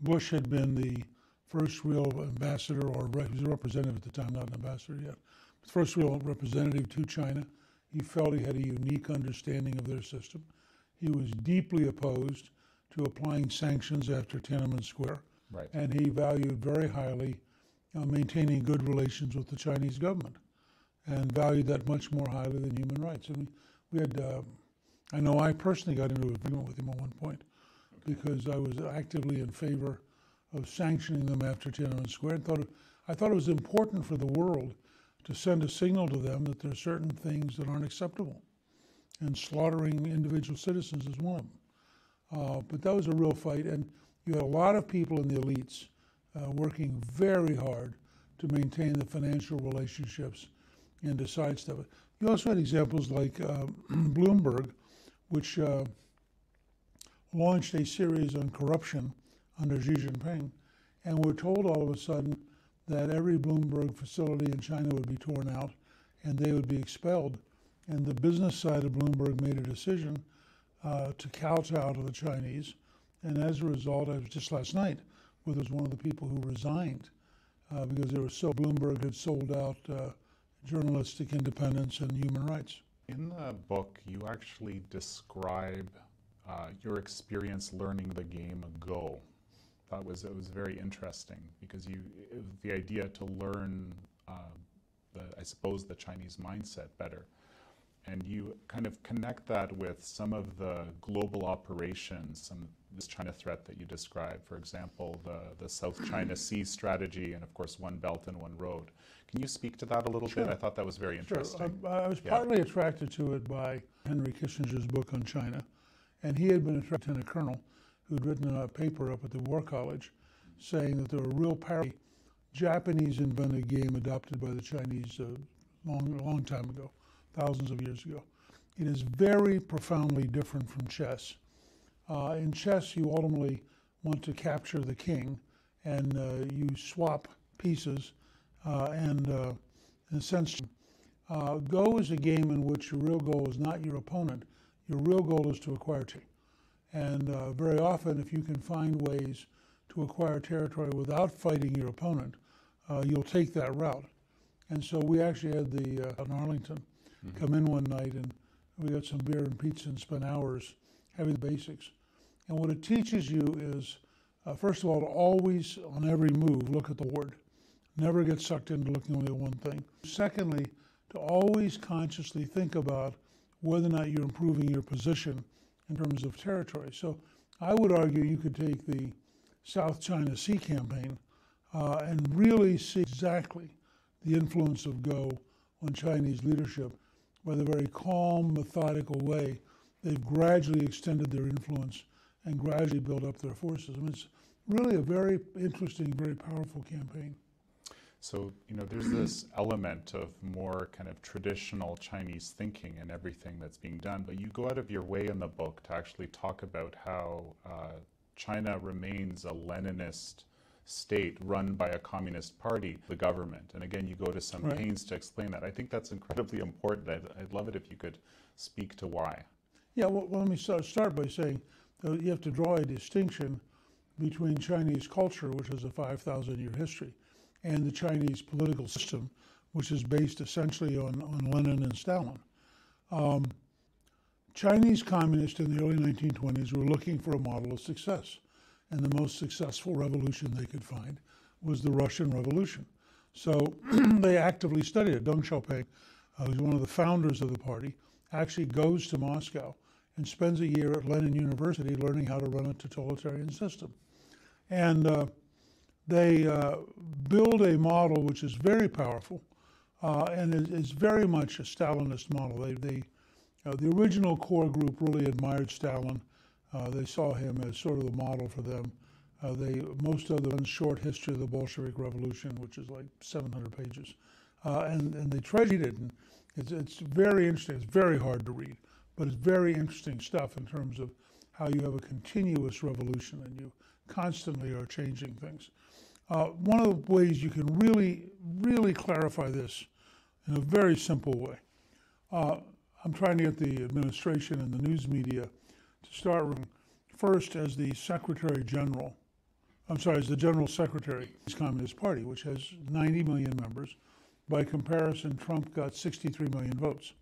Bush had been the first real ambassador, or he was a representative at the time, not an ambassador yet, but first real representative to China. He felt he had a unique understanding of their system. He was deeply opposed to applying sanctions after Tiananmen Square. Right. And he valued very highly maintaining good relations with the Chinese government, and valued that much more highly than human rights. And we had, I know I personally got into an agreement with him at one point, because I was actively in favor of sanctioning them after Tiananmen Square. I thought it was important for the world to send a signal to them that there are certain things that aren't acceptable, and slaughtering individual citizens is one of them. But that was a real fight, and you had a lot of people in the elites working very hard to maintain the financial relationships and to sidestep it. You also had examples like Bloomberg, which launched a series on corruption under Xi Jinping, and we're told all of a sudden that every Bloomberg facility in China would be torn out and they would be expelled. And the business side of Bloomberg made a decision to kowtow to the Chinese. And as a result, I was just last night, where was one of the people who resigned because they were Bloomberg had sold out journalistic independence and human rights. In the book, you actually describe your experience learning the game Go. It was very interesting because the idea to learn I suppose the Chinese mindset better, and you kind of connect that with some of the global operations, this China threat that you described, for example, the South China Sea strategy, and of course One Belt and One Road. Can you speak to that a little bit? I thought that was very interesting. Sure. I was partly attracted to it by Henry Kissinger's book on China, and he had been a lieutenant colonel who'd written a paper up at the War College saying that there were real Japanese invented game adopted by the Chinese a long time ago, thousands of years ago. It is very profoundly different from chess. In chess, you ultimately want to capture the king, and you swap pieces, and in a sense, Go is a game in which your real goal is not your opponent. Your real goal is to acquire territory. And very often, if you can find ways to acquire territory without fighting your opponent, you'll take that route. And so we actually had in Arlington come in one night, and we got some beer and pizza and spent hours having the basics. And what it teaches you is, first of all, to always, on every move, look at the board. Never get sucked into looking only at one thing. Secondly, to always consciously think about whether or not you're improving your position in terms of territory. So I would argue you could take the South China Sea campaign and really see exactly the influence of Go on Chinese leadership. By the very calm, methodical way, they've gradually extended their influence and gradually built up their forces. I mean, it's really a very interesting, very powerful campaign. So, there's this element of more kind of traditional Chinese thinking in everything that's being done, but you go out of your way in the book to actually talk about how China remains a Leninist state run by a communist party, the government. And again, you go to some pains to explain that. I think that's incredibly important. I'd love it if you could speak to why. Yeah, well let me start by saying that you have to draw a distinction between Chinese culture, which has a 5,000-year history, and the Chinese political system, which is based essentially on Lenin and Stalin. Chinese communists in the early 1920s were looking for a model of success, and the most successful revolution they could find was the Russian Revolution. So they actively studied it. Deng Xiaoping, who's one of the founders of the party, actually goes to Moscow and spends a year at Lenin University learning how to run a totalitarian system. And they build a model which is very powerful and is very much a Stalinist model. The original core group really admired Stalin. They saw him as sort of the model for them. Most of them short history of the Bolshevik Revolution, which is like 700 pages. And they treasured it. And it's very interesting. It's very hard to read, but it's very interesting stuff in terms of how you have a continuous revolution and you constantly are changing things. One of the ways you can really clarify this in a very simple way, I'm trying to get the administration and the news media to start first as the Secretary General, as the General Secretary of the Communist Party, which has 90 million members. By comparison, Trump got 63 million votes.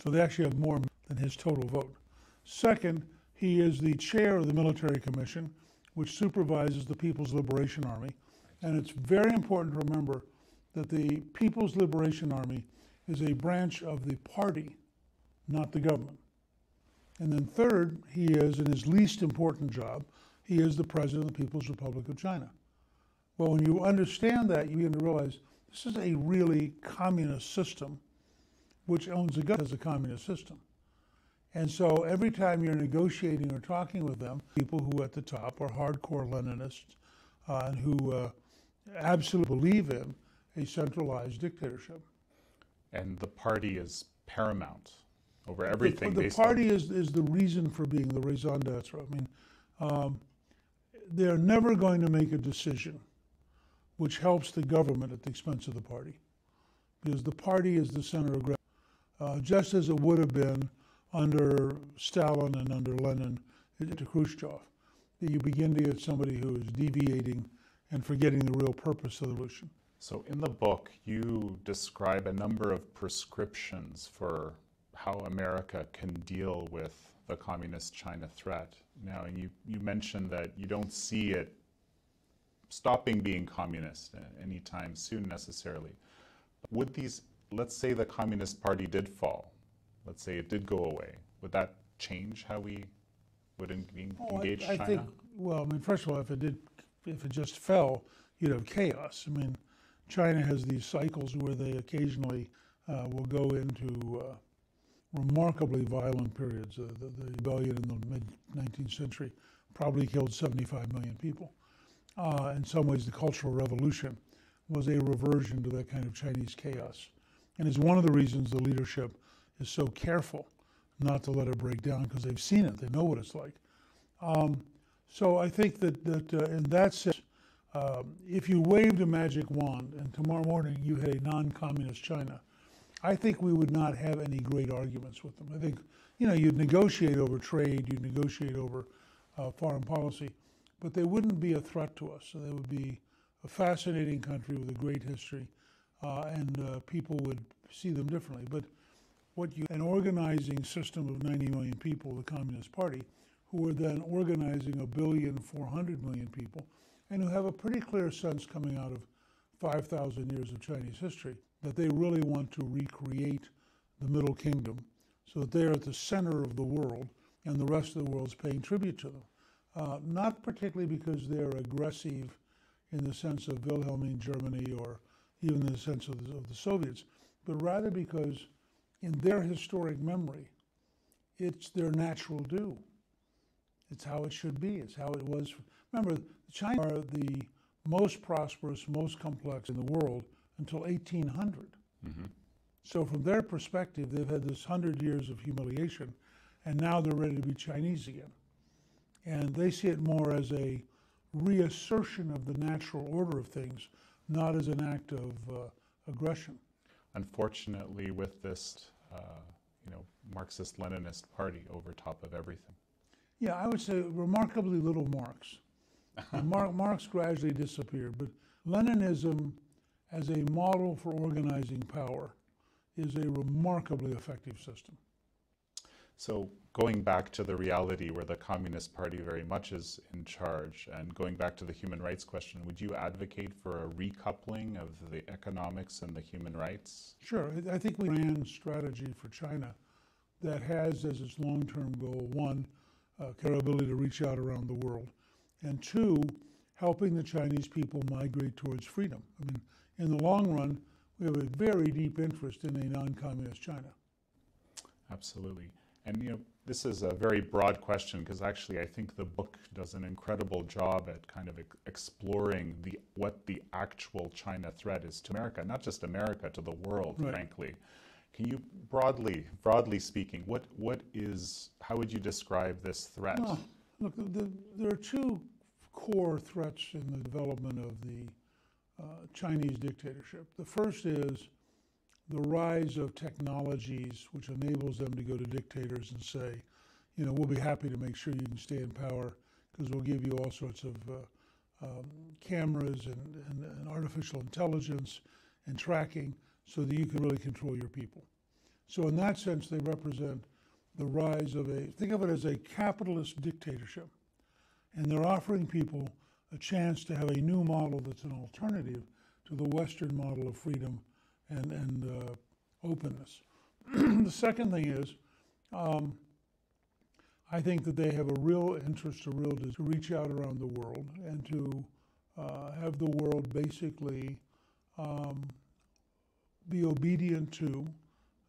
So they actually have more than his total vote. Second, he is the chair of the Military Commission, which supervises the People's Liberation Army. And it's very important to remember that the People's Liberation Army is a branch of the party, not the government. And then third, he is, in his least important job, he is the president of the People's Republic of China. Well, when you understand that, you begin to realize this is a really communist system which owns the government as a communist system. And so every time you're negotiating or talking with them, people who at the top are hardcore Leninists and who absolutely believe in a centralized dictatorship. And the party is paramount over everything. The party is the reason for being, the raison d'etre. I mean, they're never going to make a decision which helps the government at the expense of the party, because the party is the center of gravity, just as it would have been under Stalin and under Lenin to Khrushchev. You begin to get somebody who is deviating and forgetting the real purpose of the revolution. So in the book, you describe a number of prescriptions for how America can deal with the communist China threat. Now, you mentioned that you don't see it stopping being communist anytime soon necessarily. Would these, let's say the Communist Party did fall, let's say it did go away, would that change how we would engage China? I think, well, I mean, first of all, if it just fell, you'd have chaos. I mean, China has these cycles where they occasionally will go into remarkably violent periods. The rebellion in the mid-19th century probably killed 75 million people. In some ways, the Cultural Revolution was a reversion to that kind of Chinese chaos. And it's one of the reasons the leadership is so careful not to let it break down, because they've seen it, they know what it's like. So I think that in that sense, if you waved a magic wand and tomorrow morning you had a non-communist China, I think we would not have any great arguments with them. I think, you know, you'd negotiate over trade, you'd negotiate over foreign policy, but they wouldn't be a threat to us. So they would be a fascinating country with a great history, and people would see them differently. But an organizing system of 90 million people, the Communist Party, who are then organizing 1,400,000,000 people, and who have a pretty clear sense coming out of 5,000 years of Chinese history that they really want to recreate the Middle Kingdom so that they're at the center of the world and the rest of the world's paying tribute to them. Not particularly because they're aggressive in the sense of Wilhelmine Germany or even in the sense of the Soviets, but rather because in their historic memory, it's their natural due. It's how it should be. It's how it was. Remember, China are the most prosperous, most complex in the world until 1800. Mm-hmm. So from their perspective, they've had this 100 years of humiliation, and now they're ready to be Chinese again. And they see it more as a reassertion of the natural order of things, not as an act of aggression. Unfortunately, with this, Marxist-Leninist party over top of everything. Yeah, I would say remarkably little Marx. Marx gradually disappeared, but Leninism as a model for organizing power is a remarkably effective system. So going back to the reality where the Communist Party very much is in charge, and going back to the human rights question, would you advocate for a recoupling of the economics and the human rights? Sure. I think we ran a strategy for China that has as its long-term goal, one, capability to reach out around the world, and two, helping the Chinese people migrate towards freedom. I mean, in the long run, we have a very deep interest in a non-communist China. Absolutely. And this is a very broad question, because actually I think the book does an incredible job at kind of exploring what the actual China threat is to America, not just America, to the world, right. Frankly. Can you broadly speaking, how would you describe this threat? Well, look, there are two core threats in the development of the Chinese dictatorship. The first is the rise of technologies which enables them to go to dictators and say, we'll be happy to make sure you can stay in power because we'll give you all sorts of cameras and artificial intelligence and tracking so that you can really control your people. So in that sense, they represent the rise of think of it as a capitalist dictatorship. And they're offering people a chance to have a new model that's an alternative to the Western model of freedom and openness. The second thing is, I think that they have a real interest, to reach out around the world and to have the world basically be obedient to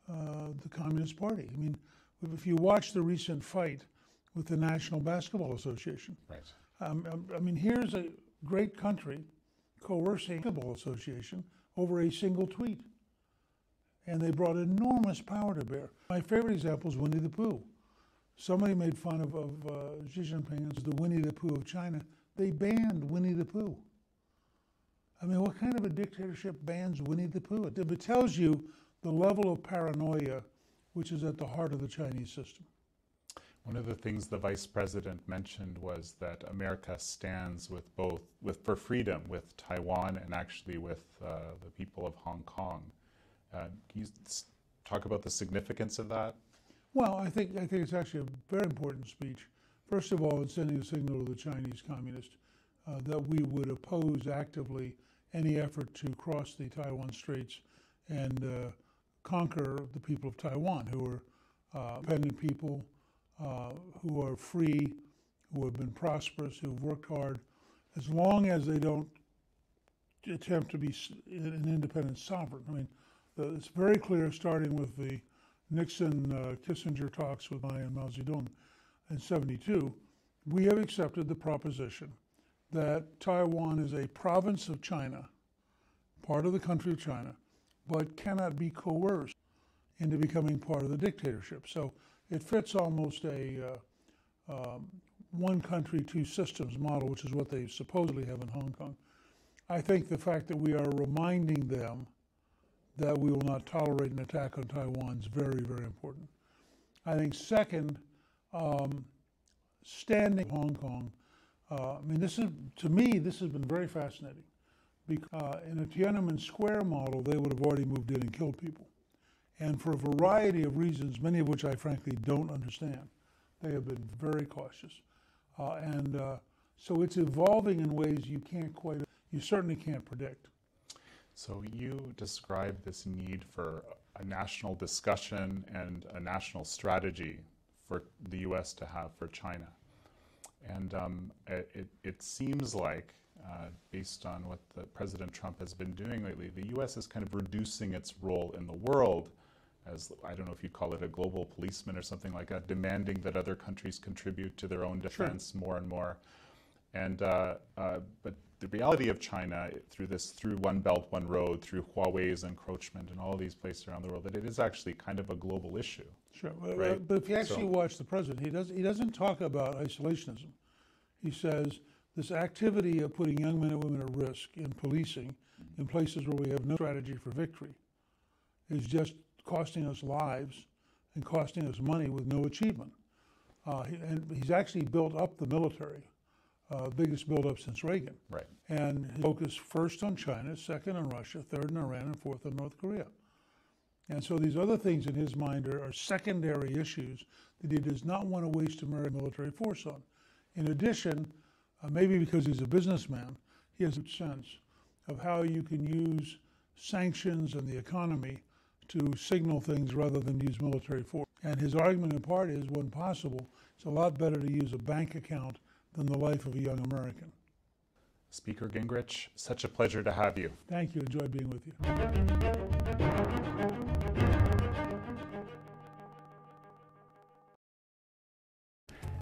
the Communist Party. I mean, if you watch the recent fight with the National Basketball Association, right. I mean, here's a great country coercing the Basketball Association over a single tweet. and they brought enormous power to bear. My favorite example is Winnie the Pooh. Somebody made fun of Xi Jinping as the Winnie the Pooh of China. They banned Winnie the Pooh. I mean, what kind of a dictatorship bans Winnie the Pooh? It tells you the level of paranoia which is at the heart of the Chinese system. One of the things the vice president mentioned was that America stands for freedom with Taiwan and actually with the people of Hong Kong. Can you talk about the significance of that? Well, I think it's actually a very important speech. First of all, it's sending a signal to the Chinese communists that we would oppose actively any effort to cross the Taiwan Straits and conquer the people of Taiwan, who are independent people, who are free, who have been prosperous, who've worked hard. As long as they don't attempt to be an independent sovereign. I mean, it's very clear, starting with the Nixon-Kissinger talks with Mao Zedong in '72, we have accepted the proposition that Taiwan is a province of China, part of the country of China, but cannot be coerced into becoming part of the dictatorship. So it fits almost a one country, two systems model, which is what they supposedly have in Hong Kong. I think the fact that we are reminding them that we will not tolerate an attack on Taiwan is very, very important. I think second, standing in Hong Kong, I mean, to me, this has been very fascinating. Because in a Tiananmen Square model, they would have already moved in and killed people. And for a variety of reasons, many of which I frankly don't understand, they have been very cautious. So it's evolving in ways you certainly can't predict. So you describe this need for a national discussion and a national strategy for the U.S. to have for China. And it seems like, based on what President Trump has been doing lately, the U.S. is kind of reducing its role in the world as, I don't know if you'd call it a global policeman or something like that, demanding that other countries contribute to their own defense more and more. And but the reality of China through One Belt, One Road, through Huawei's encroachment and all these places around the world, that it is actually kind of a global issue. Sure, right? But if you actually watch the president, he doesn't talk about isolationism. He says this activity of putting young men and women at risk in policing in places where we have no strategy for victory is just costing us lives and costing us money with no achievement. And he's actually built up the military, biggest build-up since Reagan. Right. And he focused first on China, second on Russia, third on Iran, and fourth on North Korea. And so these other things in his mind are secondary issues that he does not want to waste American military force on. In addition, maybe because he's a businessman, he has a sense of how you can use sanctions and the economy to signal things rather than use military force. And his argument in part is, when possible, it's a lot better to use a bank account than the life of a young American. Speaker Gingrich, such a pleasure to have you. Thank you. Enjoyed being with you.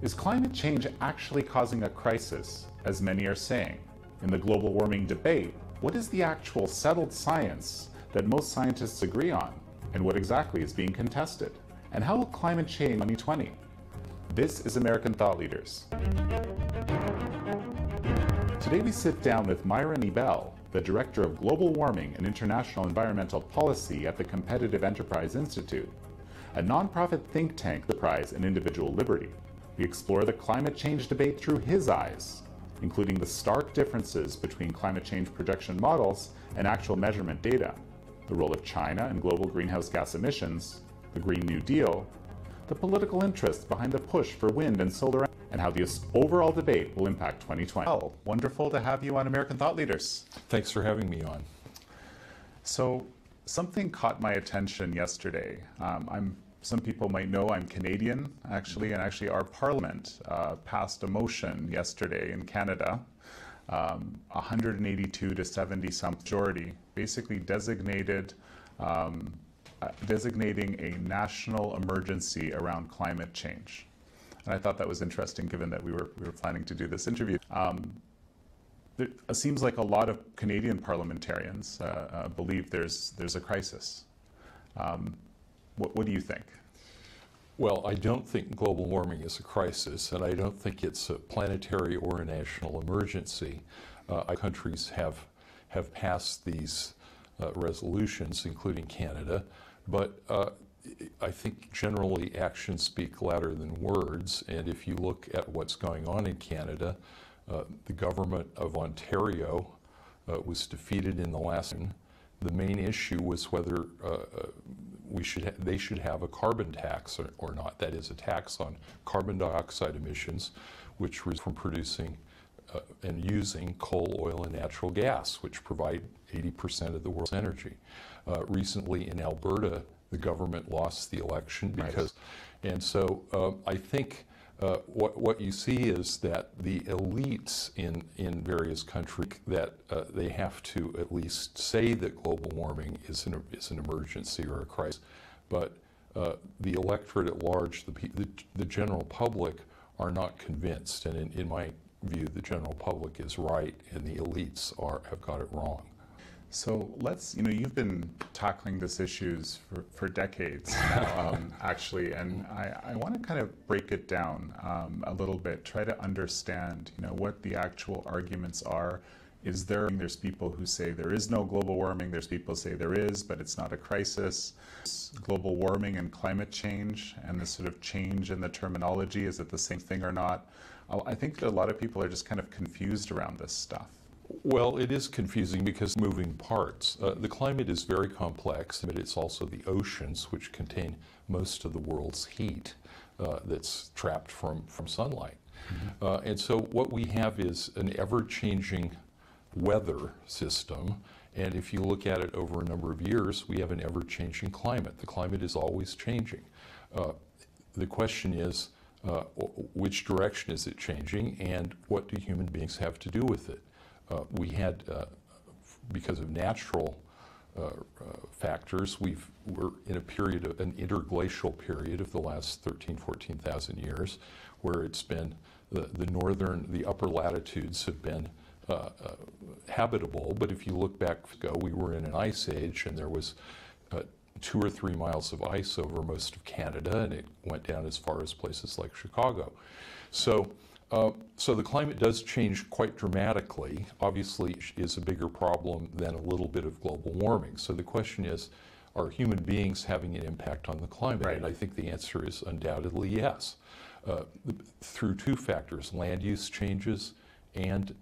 Is climate change actually causing a crisis, as many are saying? In the global warming debate, what is the actual settled science that most scientists agree on? And what exactly is being contested? And how will climate change in 2020? This is American Thought Leaders. Today we sit down with Myra Nebel, the Director of Global Warming and International Environmental Policy at the Competitive Enterprise Institute, a nonprofit think tank, Enterprise and Individual Liberty. We explore the climate change debate through his eyes, including the stark differences between climate change projection models and actual measurement data, the role of China in global greenhouse gas emissions, the Green New Deal, the political interests behind the push for wind and solar, and how this overall debate will impact 2020. Well, wonderful to have you on American Thought Leaders. Thanks for having me on. So something caught my attention yesterday. Some people might know I'm Canadian, actually, and actually our Parliament passed a motion yesterday in Canada, 182 to 70 some majority, basically designating a national emergency around climate change. And I thought that was interesting, given that we were planning to do this interview. It seems like a lot of Canadian parliamentarians believe there's a crisis. What do you think? Well, I don't think global warming is a crisis, and I don't think it's a planetary or a national emergency. Countries have passed these resolutions, including Canada, but I think generally actions speak louder than words, and if you look at what's going on in Canada, the government of Ontario was defeated in the last one. The main issue was whether they should have a carbon tax or not. That is, a tax on carbon dioxide emissions, which was from producing and using coal, oil, and natural gas, which provide 80% of the world's energy. Recently in Alberta, the government lost the election because, and so I think what you see is that the elites in various countries, that they have to at least say that global warming is an emergency or a crisis, but the electorate at large, the general public, are not convinced, and in my view, the general public is right and the elites have got it wrong. So let's, you've been tackling these issues for decades now, actually, and I want to kind of break it down a little bit, try to understand, what the actual arguments are. There's people who say there is no global warming, there's people who say there is, but it's not a crisis. Global warming and climate change and this sort of change in the terminology, is it the same thing or not? I think that a lot of people are just kind of confused around this stuff. Well, it is confusing because moving parts. The climate is very complex, but it's also the oceans, which contain most of the world's heat that's trapped from sunlight. Mm-hmm. And so what we have is an ever-changing weather system, and if you look at it over a number of years, we have an ever-changing climate. The climate is always changing. The question is, which direction is it changing, and what do human beings have to do with it? We had, because of natural factors, we're in a period of an interglacial period of the last 14,000 years, where it's been the upper latitudes have been habitable. But if you look back ago, we were in an ice age, and there was 2 or 3 miles of ice over most of Canada, and it went down as far as places like Chicago. So the climate does change quite dramatically. Obviously, is a bigger problem than a little bit of global warming. So the question is, are human beings having an impact on the climate? Right. And I think the answer is undoubtedly yes, through 2 factors: land use changes and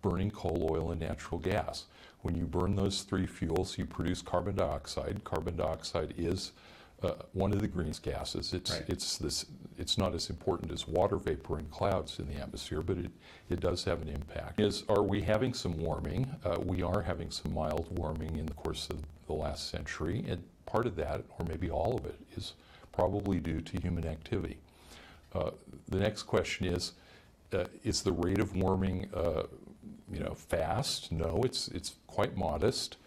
burning coal, oil, and natural gas. When you burn those 3 fuels, you produce carbon dioxide. Carbon dioxide is one of the greenhouse gases. It's not as important as water vapor and clouds in the atmosphere, but it does have an impact. Are we having some warming? We are having some mild warming in the course of the last century, and part of that, or maybe all of it, is probably due to human activity. The next question is the rate of warming fast? No, it's quite modest.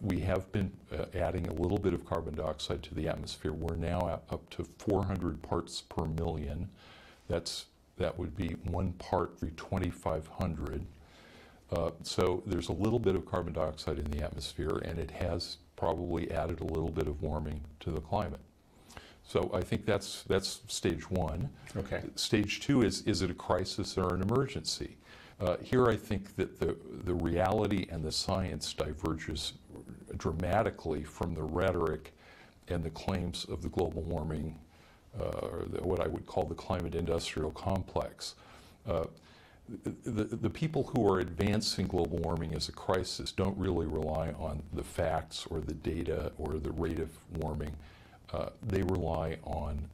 We have been adding a little bit of carbon dioxide to the atmosphere. We're now up to 400 parts per million. That would be 1 part every 2,500. So there's a little bit of carbon dioxide in the atmosphere, and it has probably added a little bit of warming to the climate. So I think that's stage 1. Okay. Stage 2 is it a crisis or an emergency? Here I think that the reality and the science diverges dramatically from the rhetoric and the claims of the global warming, or what I would call the climate industrial complex. The people who are advancing global warming as a crisis don't really rely on the facts or the data or the rate of warming. They rely on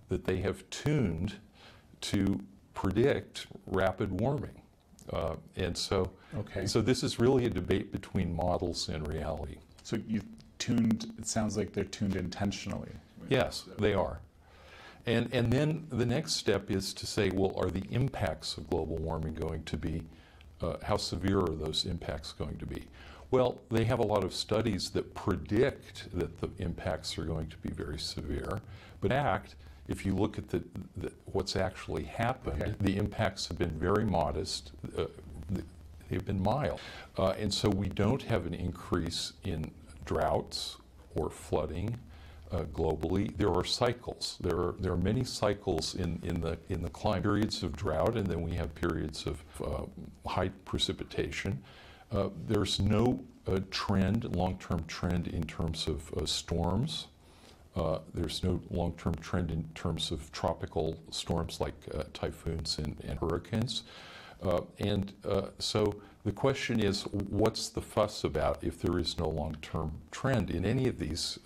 that they have tuned to predict rapid warming. And so, so this is really a debate between models and reality. So you've tuned, it sounds like they're tuned intentionally. Yes, they are. And then the next step is to say, well, are the impacts of global warming going to be, how severe are those impacts going to be? Well, they have a lot of studies that predict that the impacts are going to be very severe, but in fact, if you look at what's actually happened, the impacts have been very modest. They've been mild. And so we don't have an increase in droughts or flooding globally, there are cycles. There are many cycles in the climate. Periods of drought, and then we have periods of high precipitation. There's no long-term trend in terms of storms. There's no long-term trend in terms of tropical storms like typhoons and hurricanes. So the question is, what's the fuss about if there is no long-term trend in any of these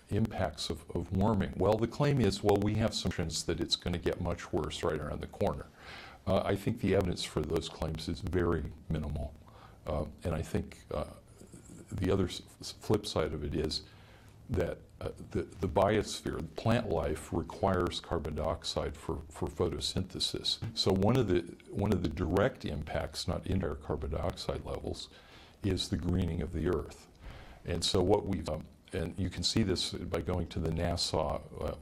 impacts of warming? Well, the claim is, well, we have some assumptions that it's going to get much worse right around the corner. I think the evidence for those claims is very minimal. And I think the other flip side of it is that the biosphere, plant life, requires carbon dioxide for photosynthesis. So one of the direct impacts, not indirect carbon dioxide levels, is the greening of the Earth. And so what we've and you can see this by going to the NASA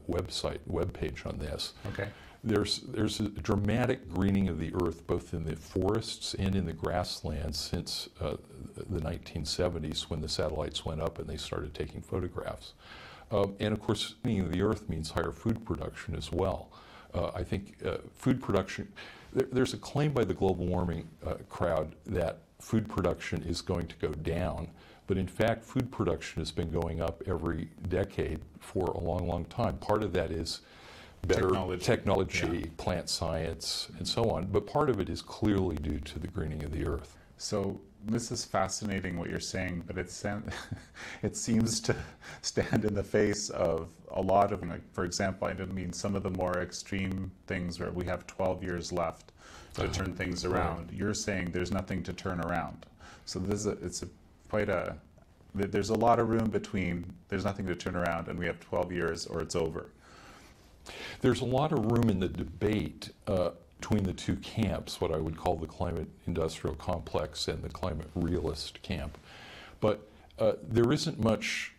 webpage on this. Okay. There's a dramatic greening of the Earth, both in the forests and in the grasslands, since the 1970s, when the satellites went up and they started taking photographs. And of course, greening of the Earth means higher food production as well. I think food production, there's a claim by the global warming crowd that food production is going to go down. But in fact, food production has been going up every decade for a long, long time. Part of that is better technology, yeah, plant science, and so on. But part of it is clearly due to the greening of the Earth. So this is fascinating what you're saying, but it seems to stand in the face of a lot of, like, for example, I didn't mean some of the more extreme things where we have 12 years left to turn things around. Right. You're saying there's nothing to turn around. So this is there's a lot of room between there's nothing to turn around and we have 12 years or it's over. There's a lot of room in the debate between the two camps, what I would call the climate industrial complex and the climate realist camp. But there isn't much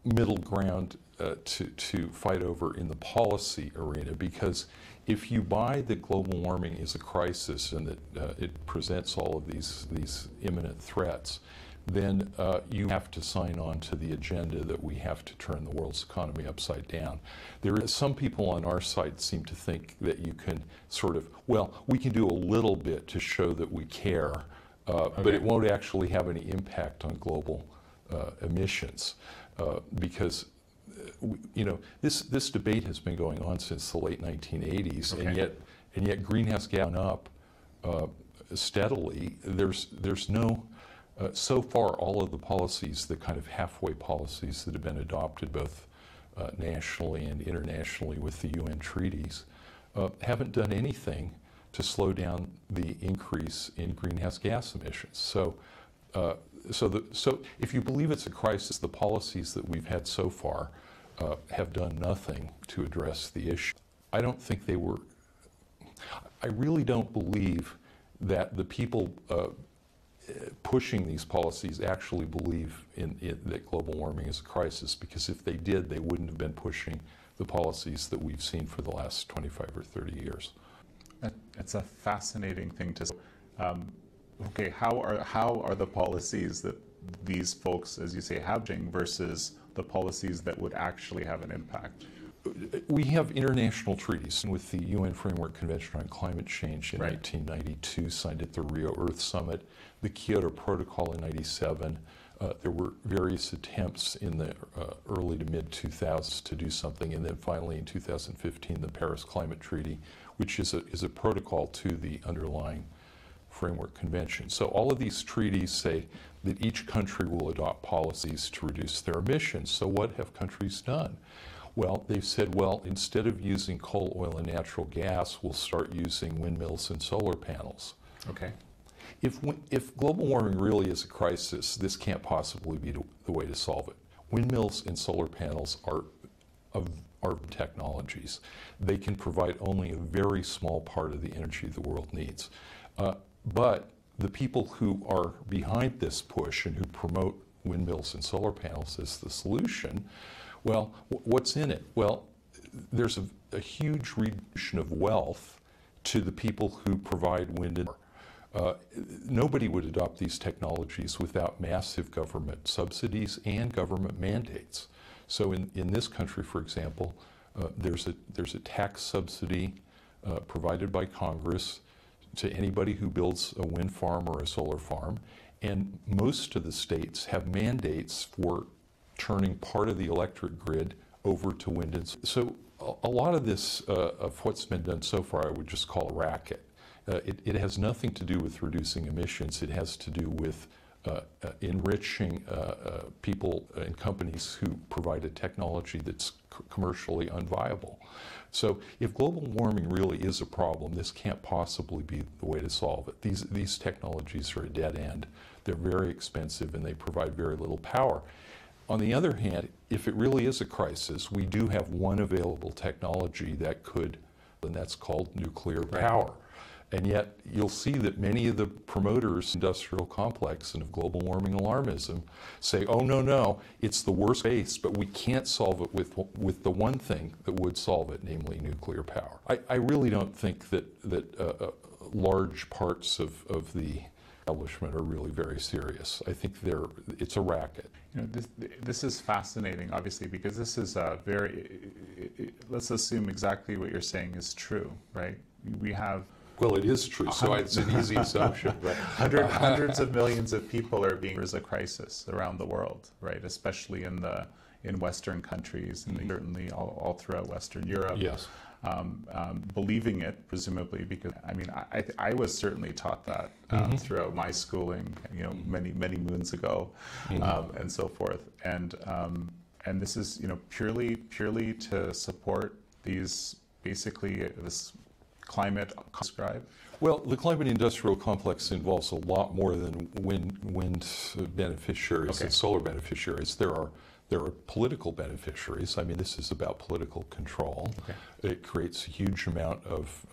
middle ground to fight over in the policy arena, because if you buy that global warming is a crisis and that it presents all of these imminent threats, then you have to sign on to the agenda that we have to turn the world's economy upside down. There is some people on our side seem to think that you can sort of, well, we can do a little bit to show that we care, but it won't actually have any impact on global emissions, because you know, this debate has been going on since the late 1980s, and yet greenhouse gas went up steadily. There's no so far, all of the policies, the kind of halfway policies that have been adopted both nationally and internationally with the UN treaties, haven't done anything to slow down the increase in greenhouse gas emissions. So if you believe it's a crisis, the policies that we've had so far have done nothing to address the issue. I don't think they were, I really don't believe that the people pushing these policies actually believe that global warming is a crisis, because if they did, they wouldn't have been pushing the policies that we've seen for the last 25 or 30 years. It's a fascinating thing to say. Okay, how are the policies that these folks, as you say, having versus the policies that would actually have an impact? We have international treaties with the UN Framework Convention on Climate Change in 1992, signed at the Rio Earth Summit, the Kyoto Protocol in 97. There were various attempts in the early to mid-2000s to do something, and then finally in 2015, the Paris Climate Treaty, which is a protocol to the underlying Framework Convention. So all of these treaties say that each country will adopt policies to reduce their emissions. So what have countries done? Well, they've said, well, instead of using coal, oil, and natural gas, we'll start using windmills and solar panels. Okay. If global warming really is a crisis, this can't possibly be the way to solve it. Windmills and solar panels are technologies. They can provide only a very small part of the energy the world needs. But the people who are behind this push and who promote windmills and solar panels as the solution, well, what's in it? Well, there's a huge redistribution of wealth to the people who provide wind and Nobody would adopt these technologies without massive government subsidies and government mandates. So in this country, for example, there's a tax subsidy provided by Congress to anybody who builds a wind farm or a solar farm, and most of the states have mandates for turning part of the electric grid over to wind and solar. So a lot of this, of what's been done so far, I would just call a racket. It has nothing to do with reducing emissions. It has to do with enriching people and companies who provide a technology that's commercially unviable. So if global warming really is a problem, this can't possibly be the way to solve it. These technologies are a dead end. They're very expensive and they provide very little power. On the other hand, if it really is a crisis, we do have one available technology that could, and that's called nuclear power. And yet you'll see that many of the promoters of industrial complex and of global warming alarmism say, oh, no, it's the worst case, but we can't solve it with the one thing that would solve it, namely nuclear power. I really don't think that large parts of the establishment are really very serious. I think it's a racket. You know, this is fascinating, obviously, because this is a let's assume exactly what you're saying is true, right? We have... Well, it is true, so it's an easy assumption. Right? Hundreds of millions of people are being... There's a crisis around the world, right? Especially in Western countries, and certainly all throughout Western Europe. Yes. Believing it, presumably, because I mean, I was certainly taught that throughout my schooling, you know, many moons ago, and so forth. And this is, you know, purely to support these, basically this climate describe. Well, the climate industrial complex involves a lot more than wind beneficiaries and solar beneficiaries. There are political beneficiaries. I mean, this is about political control. It creates a huge amount of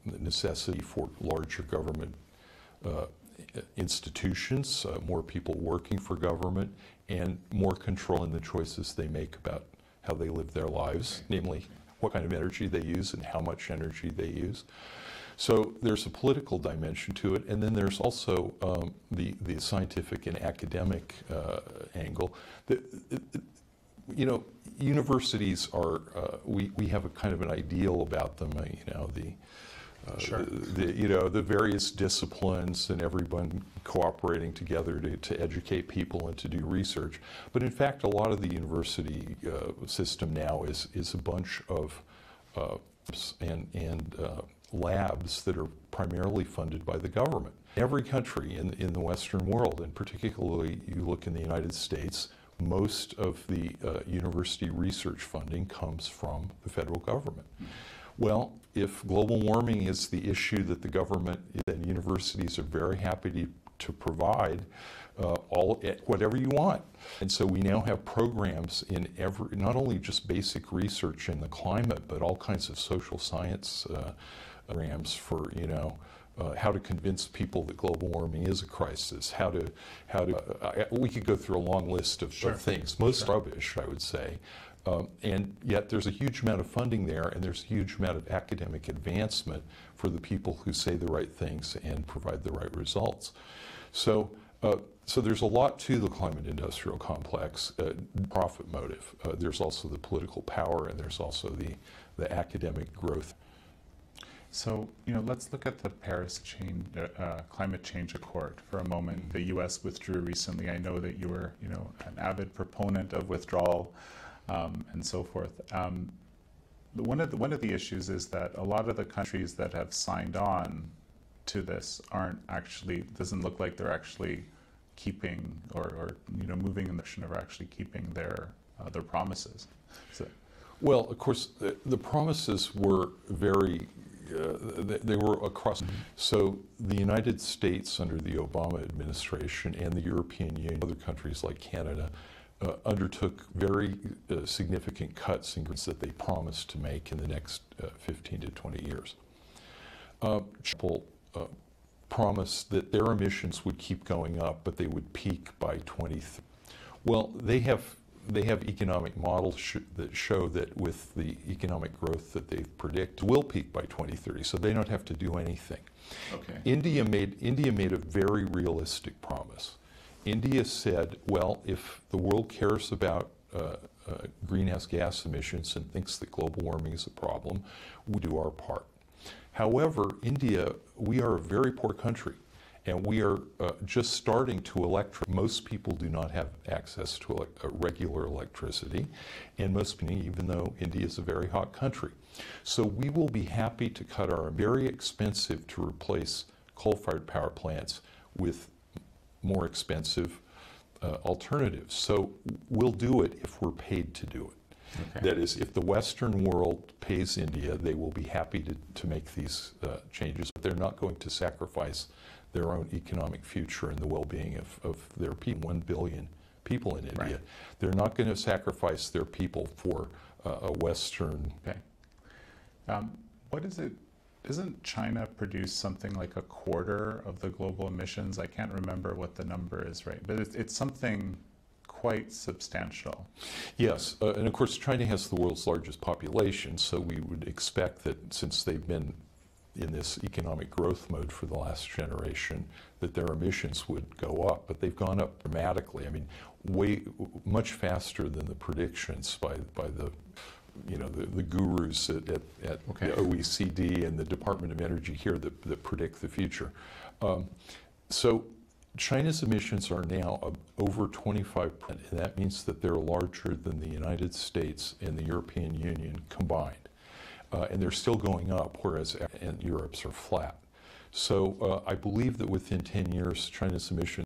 necessity for larger government institutions, more people working for government, and more control in the choices they make about how they live their lives, namely what kind of energy they use and how much energy they use. So there's a political dimension to it, and then there's also the scientific and academic angle. You know, universities are, we have a kind of an ideal about them, you know, the various disciplines and everyone cooperating together to educate people and to do research. But in fact, a lot of the university system now is a bunch of labs that are primarily funded by the government. Every country in the Western world, and particularly you look in the United States, most of the university research funding comes from the federal government. Well, if global warming is the issue that the government and universities are very happy to provide, whatever you want. And so we now have programs in not only just basic research in the climate, but all kinds of social science programs for, you know, how to convince people that global warming is a crisis, we could go through a long list of things, most rubbish, I would say. And yet there's a huge amount of funding there, and there's a huge amount of academic advancement for the people who say the right things and provide the right results. So there's a lot to the climate industrial complex, profit motive. There's also the political power, and there's also the academic growth. So, you know, let's look at the Paris Climate Change Accord for a moment. The U.S. withdrew recently. I know that you were, you know, an avid proponent of withdrawal and so forth. One of the issues is that a lot of the countries that have signed on to this doesn't look like they're actually keeping or you know, moving in the direction of actually keeping their promises. So. Well, of course, the promises were very. They were across. So the United States under the Obama administration and the European Union, other countries like Canada, undertook very significant cuts in that they promised to make in the next 15 to 20 years. People promised that their emissions would keep going up, but they would peak by 2030. Well, they have they have economic models that show that with the economic growth that they predict will peak by 2030, so they don't have to do anything. Okay. India made a very realistic promise. India said, well, if the world cares about greenhouse gas emissions and thinks that global warming is a problem, we do our part. However, India, we are a very poor country, and we are just starting to electrify. Most people do not have access to regular electricity, and most people, even though India is a very hot country. So we will be happy to cut our very expensive to replace coal-fired power plants with more expensive alternatives. So we'll do it if we're paid to do it. Okay. That is, if the Western world pays India, they will be happy to make these changes. But they're not going to sacrifice their own economic future and the well-being of their people, 1 billion people in India. Right. They're not going to sacrifice their people for a Western. Okay. What is it? Doesn't China produce something like a quarter of the global emissions? I can't remember what the number is, right? But it's something quite substantial. Yes, and of course China has the world's largest population, so we would expect that since they've been in this economic growth mode for the last generation, that their emissions would go up, but they've gone up dramatically. I mean, much faster than the predictions by the the gurus at the OECD and the Department of Energy here that predict the future. So China's emissions are now over 25%, and that means that they're larger than the United States and the European Union combined. And they're still going up, whereas Europe's are flat. So I believe that within 10 years, China's emissions